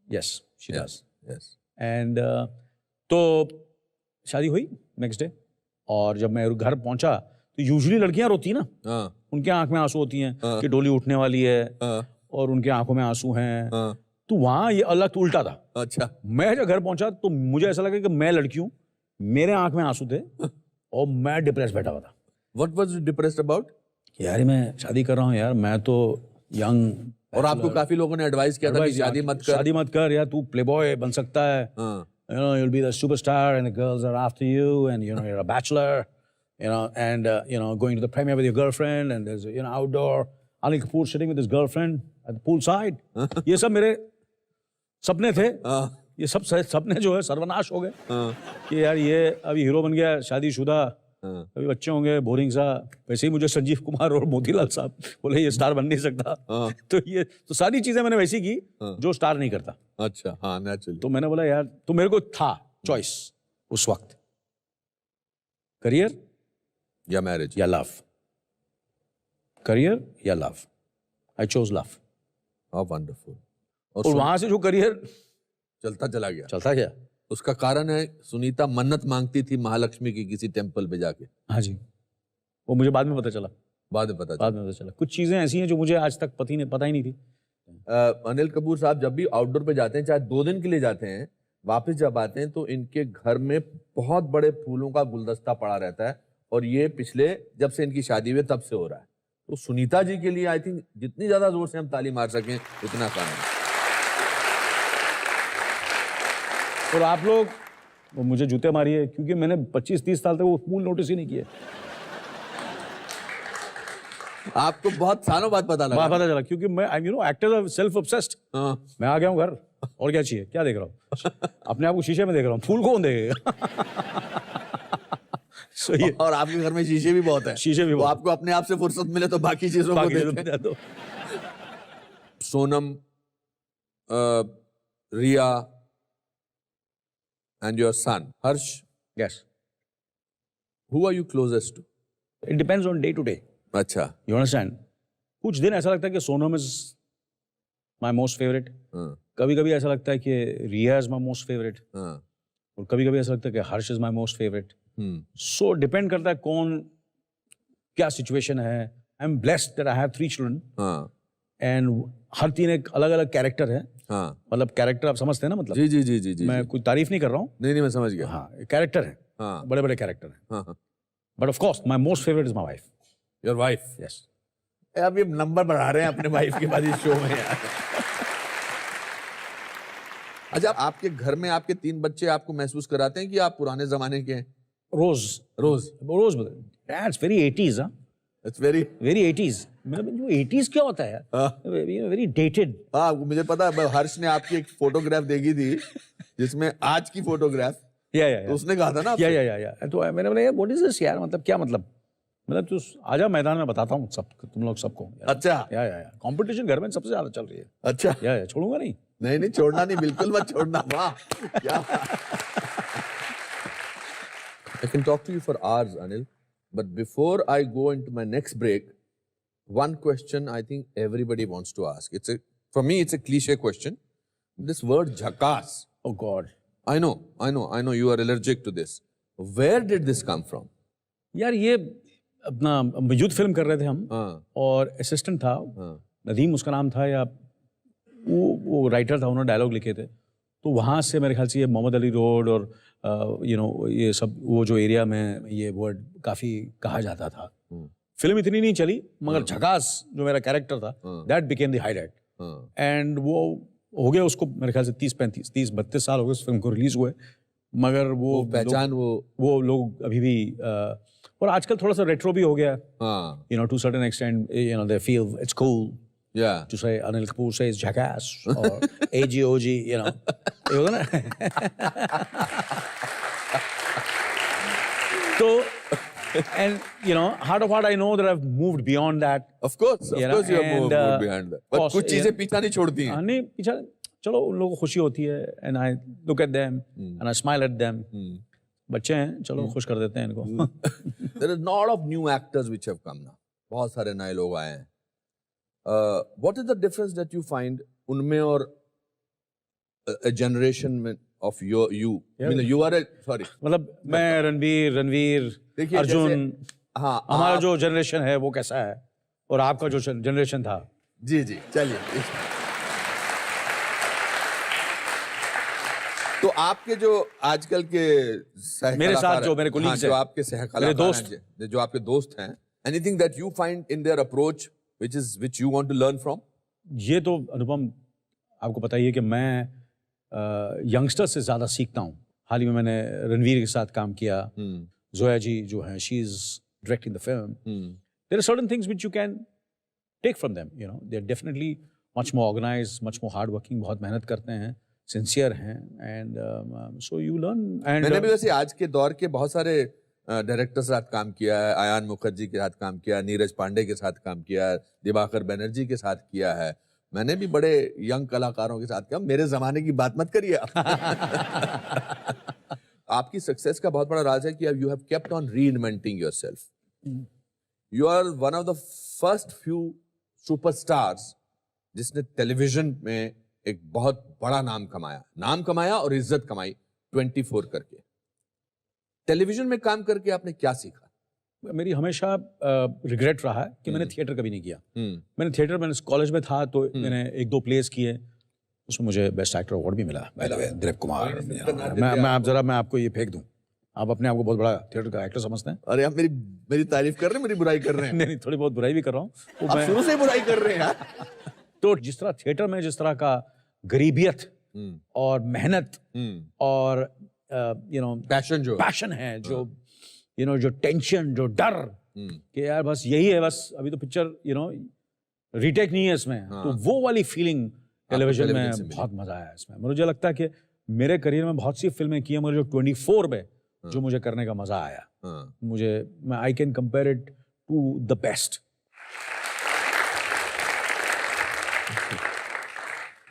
Yes, she does. Yes. And तो शादी हुई नेक्स्ट डे, और जब मैं घर पहुंचा तो यूजुअली लड़कियां रोती हैं ना, उनके आंख में आंसू होती हैं कि डोली उठने वाली है, और उनके आंखों में आंसू हैं। तो वहां ये अलग उल्टा था। अच्छा। मैं जब घर पहुंचा तो मुझे ऐसा लगा कि मैं लड़की हूं, मेरे आंख में आंसू थे, और मैं डिप्रेस बैठा हुआ था। What was you depressed about? यार मैं शादी कर रहा हूँ यार, मैं तो यंग, और आपको काफी लोगों ने एडवाइस किया था कि शादी मत कर यार, तू प्लेबॉय बन सकता है, you know, you'll be the superstar and the girls are after you, and you know you're a bachelor, you know, and you know, going to the premiere with your girlfriend, and there's, you know, outdoor Anil Kapoor sitting with his girlfriend at the poolside. ये सब मेरे सपने थे। ये सब सपने जो है सर्वनाश हो गए कि यार ये अभी हीरो बन गया, शादीशुदा, हाँ। कभी बच्चे होंगे बोरिंग सा, वैसे ही मुझे संजीव कुमार और मोतीलाल साहब बोले ये स्टार बन नहीं सकता। हाँ। तो ये तो सारी चीजें मैंने वैसी की हाँ। जो स्टार नहीं करता। अच्छा, हाँ, नेचुरली। तो मैंने बोला यार, तो मेरे को था चॉइस उस वक्त, करियर या मैरिज या लव, करियर या love. I chose love. How wonderful. और वहां से जो करियर चलता चला गया। चलता गया। उसका कारण है सुनीता मन्नत मांगती थी महालक्ष्मी की किसी टेम्पल पे जाके। हाँ जी, वो मुझे बाद में पता चला। बाद में पता बाद में पता चला। कुछ चीजें ऐसी हैं जो मुझे आज तक पता ही नहीं थी। अनिल कपूर साहब जब भी आउटडोर पे जाते हैं, चाहे 2 दिन के लिए जाते हैं, वापस जब आते हैं तो इनके घर में बहुत बड़े फूलों का गुलदस्ता पड़ा रहता है, और ये पिछले जब से इनकी शादी हुई तब से हो रहा है। तो सुनीता जी के लिए आई थिंक जितनी ज्यादा जोर से हम ताली मार सकें उतना आसान है। और आप लोग वो मुझे जूते मारिए, क्योंकि मैंने 25-30 साल तक वो फूल नोटिस ही नहीं किए। आपको बहुत सालों बाद पता लगा। पता चला, क्योंकि मैं एक्टर्स आर सेल्फ ऑब्सेस्ड। मैं आ गया हूँ घर, और क्या चाहिए, क्या देख रहा हूँ? अपने आप को शीशे में देख रहा हूँ, फूल कौन देखेगा? सही है। और आपके घर में शीशे भी बहुत है। शीशे भी वो बहुत। आपको अपने आप से फुर्सत मिले तो बाकी चीजों को देखें। तो सोनम, रिया and your son Harsh, yes, who are you closest to? it depends on day to day. अच्छा। You understand? कुछ दिन ऐसा लगता है कि Sonam is my most favourite, कभी कभी ऐसा लगता है कि Riya is my most favourite, और कभी कभी ऐसा लगता है कि Harsh is my most favourite. So depend करता है कौन क्या सिचुएशन है। I am blessed that I have 3 children, and हर 3 एक अलग अलग कैरेक्टर है। मतलब कैरेक्टर आप समझते हैं ना, मतलब जी जी जी जी जी मैं कोई तारीफ नहीं कर रहा हूँ। नहीं मैं समझ गया। हाँ, कैरेक्टर है, बड़े बड़े कैरेक्टर है। But of course my most favourite is my wife. Your wife? Yes. अब ये नंबर बढ़ा रहे हैं अपने वाइफ के बाद इस शो में यार। अच्छा, आपके घर में आपके 3 बच्चे आपको महसूस कराते हैं कि आप पुराने जमाने के हैं? रोज दैट्स वेरी 80s। हाँ, इट्स वेरी वेरी 80s। मतलब जो 80s क्या होता है यार, वेरी डेटेड। हाँ, मुझे पता है। हर्ष ने आपकी एक फोटोग्राफ देखी थी जिसमें आज की फोटोग्राफ, या तो उसने कहा था ना आपसे? या तो मैंने बोला यार व्हाट इज दिस यार, मतलब क्या मतलब तू आजा मैदान में, बताता हूँ सब तुम लोग सबको। अच्छा। या कंपटीशन घर में सबसे ज्यादा चल रही है। अच्छा। या छोड़ूंगा नहीं। नहीं छोड़ना नहीं, बिल्कुल मत छोड़ना। वाह क्या। I can talk to you for hours, Anil, but before I go into my next break, one question I think everybody wants to ask. For me it's a cliche question. This word jhakaas. Oh God. I know you are allergic to this. Where did this come from? यार ये अपना youth film कर रहे थे हम, और assistant था नदीम उसका नाम था, या वो राइटर था, उन्होंने डायलॉग लिखे थे। तो वहाँ से मेरे ख्याल से ये मोहम्मद अली रोड और ये सब वो जो एरिया में ये वर्ड काफ़ी कहा जाता था। फिल्म इतनी नहीं चली, मगर झकास जो मेरा कैरेक्टर था that became the highlight, and वो हो गया उसको मेरे ख्याल से 30-32 साल हो गए उस फिल्म को रिलीज हुए, मगर वो पहचान वो लोग अभी भी और आजकल थोड़ा सा रेट्रो भी हो गया, to certain extent, they feel it's cool to say Anil Kapoor says jackass or AGOG, ये होगा ना। तो and heart of heart I know that I've moved beyond that. Of course you have moved beyond that. But कुछ चीजें पीछा नहीं छोड़ती हैं। नहीं पीछा, चलो उन लोगों को खुशी होती है, and I look at them and I smile at them. बच्चे हैं, चलो खुश कर देते हैं इनको। There is lot of new actors which have come now. बहुत सारे नए लोग आए हैं। What is the difference that you find उनमें और a generation of you? I mean, you are sorry. मतलब मैं रणवीर अर्जुन, हाँ, हमारा जो जनरेशन है वो कैसा है, और आपका जो जनरेशन था। जी चलिए। तो आपके जो आजकल के मेरे साथ जो मेरे कोलीग्स हैं, जो आपके सहकलाकार हैं, जो आपके दोस्त हैं, anything that you find in their approach which you want to learn from? ये तो अनुपम आपको पता ही है कि मैं यंगस्टर से ज़्यादा सीखता हूँ। हाल ही में मैंने रणवीर के साथ काम किया, जोया जी जो हैं, she is directing the film. There are certain things which you can take from them, they are definitely much more organised, much more hard working, बहुत मेहनत करते हैं, सिंसियर हैं, and so you learn. And मैंने भी वैसे आज के दौर के बहुत सारे डायरेक्टर के साथ काम किया है, आयान मुखर्जी के साथ काम किया है, नीरज पांडे के साथ काम किया है, दिवाकर बनर्जी के साथ किया है। मैंने भी बड़े यंग कलाकारों के साथ किया। मेरे जमाने की बात मत करिए आप। आपकी सक्सेस का बहुत बड़ा राज है कि you have kept on reinventing yourself. You are one of the first few superstars जिसने टेलीविजन में एक बहुत बड़ा नाम कमाया और इज्जत कमाई 24 करके। टेलीविजन में काम करके आपने क्या सीखा? मेरी हमेशा रिग्रेट रहा है कि मैंने थिएटर कभी नहीं किया। मैंने थिएटर, मैंने कॉलेज में था तो मैंने 1-2 प्लेस किए, उसमें मुझे बेस्ट एक्टर अवार्ड भी मिला। दिलीप कुमार। मैं आपको ये फेंक दूं, आप अपने आप को बहुत बड़ा थिएटर का एक्टर समझते हैं? अरे आप मेरी तारीफ कर रहे हैं, मेरी बुराई कर रहे हैं? नहीं, थोड़ी बहुत बुराई भी कर रहा हूँ। आप शुरू से बुराई कर रहे हैं यार। तो जिस तरह थिएटर में जिस तरह का गरीबियत और मेहनत और पैशन है, जो जो टेंशन, जो डर कि यार बस यही है, बस अभी तो पिक्चर रीटेक नहीं है इसमें, तो वो वाली फीलिंग टेलीविजन में बहुत मजा आया इसमें। मुझे लगता है कि मेरे करियर में बहुत सी फिल्में की हैं, मगर जो 24 में जो मुझे करने का मजा आया, I can compare it to the best.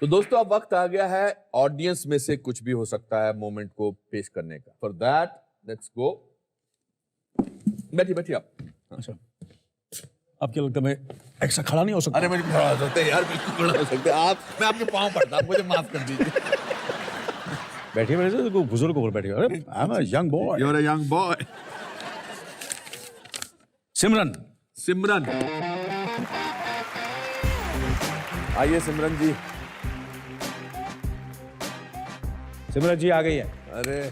तो दोस्तों अब वक्त आ गया है ऑडियंस में से कुछ भी हो सकता है मोमेंट को पेश करने का। For that let's go. बैठिए आप। अच्छा, आप क्या लगता है मैं ऐसा खड़ा नहीं हो सकता? अरे मैं खड़ा हो सकते यार, बिल्कुल खड़ा हो सकते आप। मैं आपके पाँव पड़ता, आप मुझे माफ कर दीजिए। बैठिए मेरे से, बुजुर्ग को बैठिए। अरे I am a young boy. You are a young boy. Simran आइए सिमरन जी। सिमरन जी आ गई है। अरे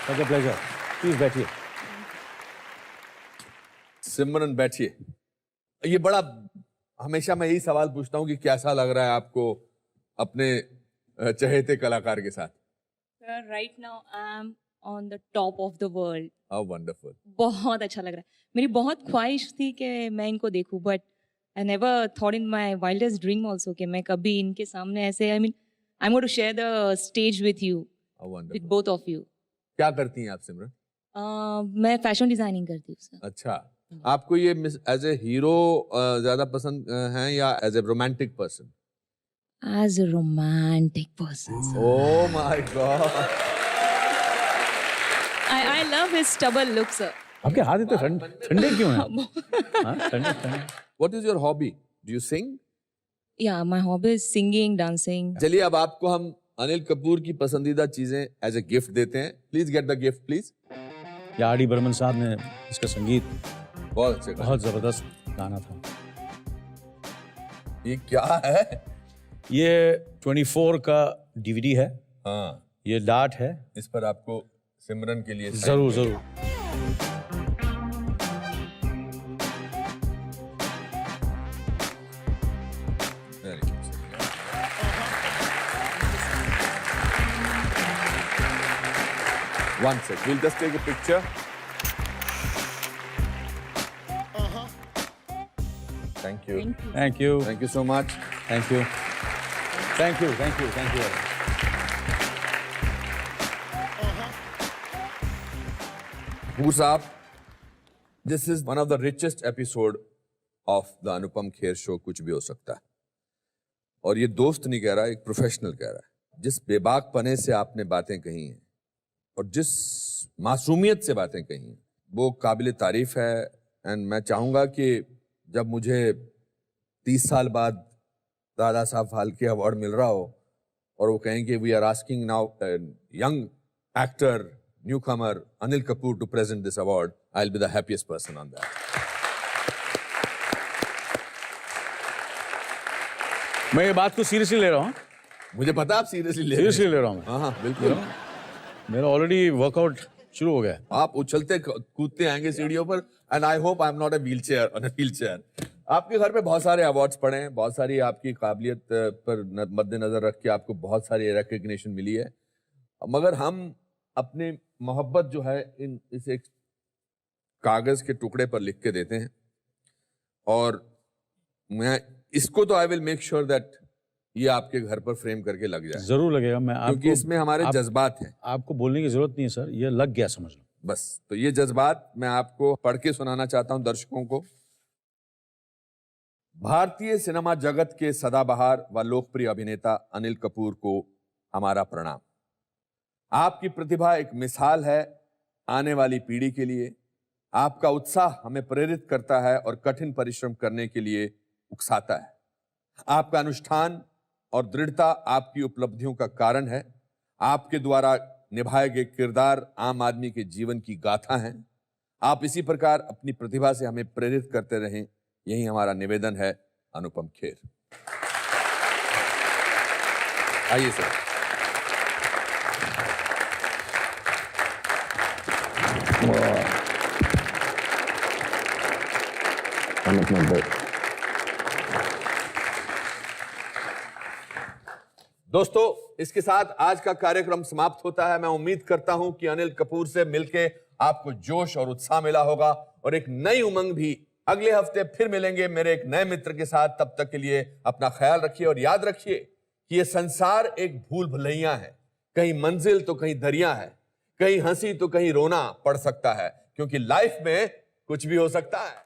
सच अ प्लेजर, प्लीज बैठिए। सिमरन बैठिए। ये बड़ा, हमेशा मैं यही सवाल पूछता हूँ कि कैसा लग रहा है आपको अपने चहेते कलाकार के साथ? Right now I am on the top of the world. How wonderful. बहुत अच्छा लग रहा है। मेरी बहुत ख्वाहिश थी कि मैं इनको देखूं, but I never thought in my wildest dream also कि मैं कभी इनके सामने ऐसे, I am going to share the stage with you, with both of you. क्या करती हैं आप सिमरन? मैं फैशन डिजाइनिंग करती हूँ सर। अच्छा, आपको ये एज ए हीरो ज्यादा पसंद है या as a romantic person? As a romantic person. Oh my God. I love his stubborn look, sir. आपके हाथ इतने ठंडे क्यों हैं? ठंडे। What is your hobby? Do you sing? Yeah, my hobby is singing, dancing. चलिए अब आपको हम अनिल कपूर की पसंदीदा चीजें एज ए गिफ्ट देते हैं। Please get the gift please. या आर डी बर्मन साहब ने इसका संगीत बहुत अच्छे, बहुत जबरदस्त गाना था। ये क्या है? ये 24 का DVD है। हाँ, ये डार्ट है। इस पर आपको सिमरन के लिए जरूर जरूर। One sec, we'll just take a picture. Thank you. Thank you. Thank you so much. Thank you. Thank you. Thank you. Thank you. Kapoor साहब, this is one of the richest episode of the Anupam Kher show कुछ भी हो सकता है। और ये दोस्त नहीं कह रहा, एक प्रोफेशनल कह रहा है। जिस बेबाक पने से आपने बातें कही हैं और जिस मासूमियत से बातें कही हैं, वो काबिल तारीफ है। एंड मैं चाहूँगा कि जब मुझे 30 साल बाद दादा साहब फाल्के अवार्ड मिल रहा हो और वो कहें कि we are asking now young actor newcomer Anil Kapoor to present this award, I'll be the happiest person on that. मैं ये बात को सीरियसली ले रहा हूँ। मुझे पता आप सीरियसली ले रहा हूँ। हाँ बिल्कुल। मेरा ऑलरेडी वर्कआउट शुरू हो गया। आप उछलते कूदते आएंगे सीढ़ियों पर and I hope I am not a wheel chair. आपके घर पे बहुत सारे अवार्ड्स पड़े हैं, बहुत सारी आपकी काबिलियत पर मद्देनजर रख के आपको बहुत सारी रिकग्निशन मिली है, मगर हम अपनी मोहब्बत जो है इस एक कागज के टुकड़े पर लिख के देते हैं। और मैं इसको तो I will make sure that ये आपके घर पर फ्रेम करके लग जाए, जरूर लगेगा। मैं क्योंकि इसमें हमारे जज्बात हैं। आपको बोलने की जरूरत नहीं है सर, ये लग गया समझ लो। बस तो ये जज्बात मैं आपको पढ़ के सुनाना चाहता हूं दर्शकों को। भारतीय सिनेमा जगत के सदाबहार व लोकप्रिय अभिनेता अनिल कपूर को हमारा प्रणाम। आपकी प्रतिभा एक मिसाल है आने वाली पीढ़ी के लिए। आपका उत्साह हमें प्रेरित करता है और कठिन परिश्रम करने के लिए उकसाता है। आपका अनुष्ठान और दृढ़ता आपकी उपलब्धियों का कारण है। आपके द्वारा निभाए गए किरदार आम आदमी के जीवन की गाथा हैं। आप इसी प्रकार अपनी प्रतिभा से हमें प्रेरित करते रहें, यही हमारा निवेदन है। अनुपम खेर। आइए सर। दोस्तों, इसके साथ आज का कार्यक्रम समाप्त होता है। मैं उम्मीद करता हूं कि अनिल कपूर से मिलके आपको जोश और उत्साह मिला होगा और एक नई उमंग भी। अगले हफ्ते फिर मिलेंगे मेरे एक नए मित्र के साथ। तब तक के लिए अपना ख्याल रखिए और याद रखिए कि यह संसार एक भूल भुलैया है। कहीं मंजिल तो कहीं दरिया है, कहीं हंसी तो कहीं रोना पड़ सकता है, क्योंकि लाइफ में कुछ भी हो सकता है।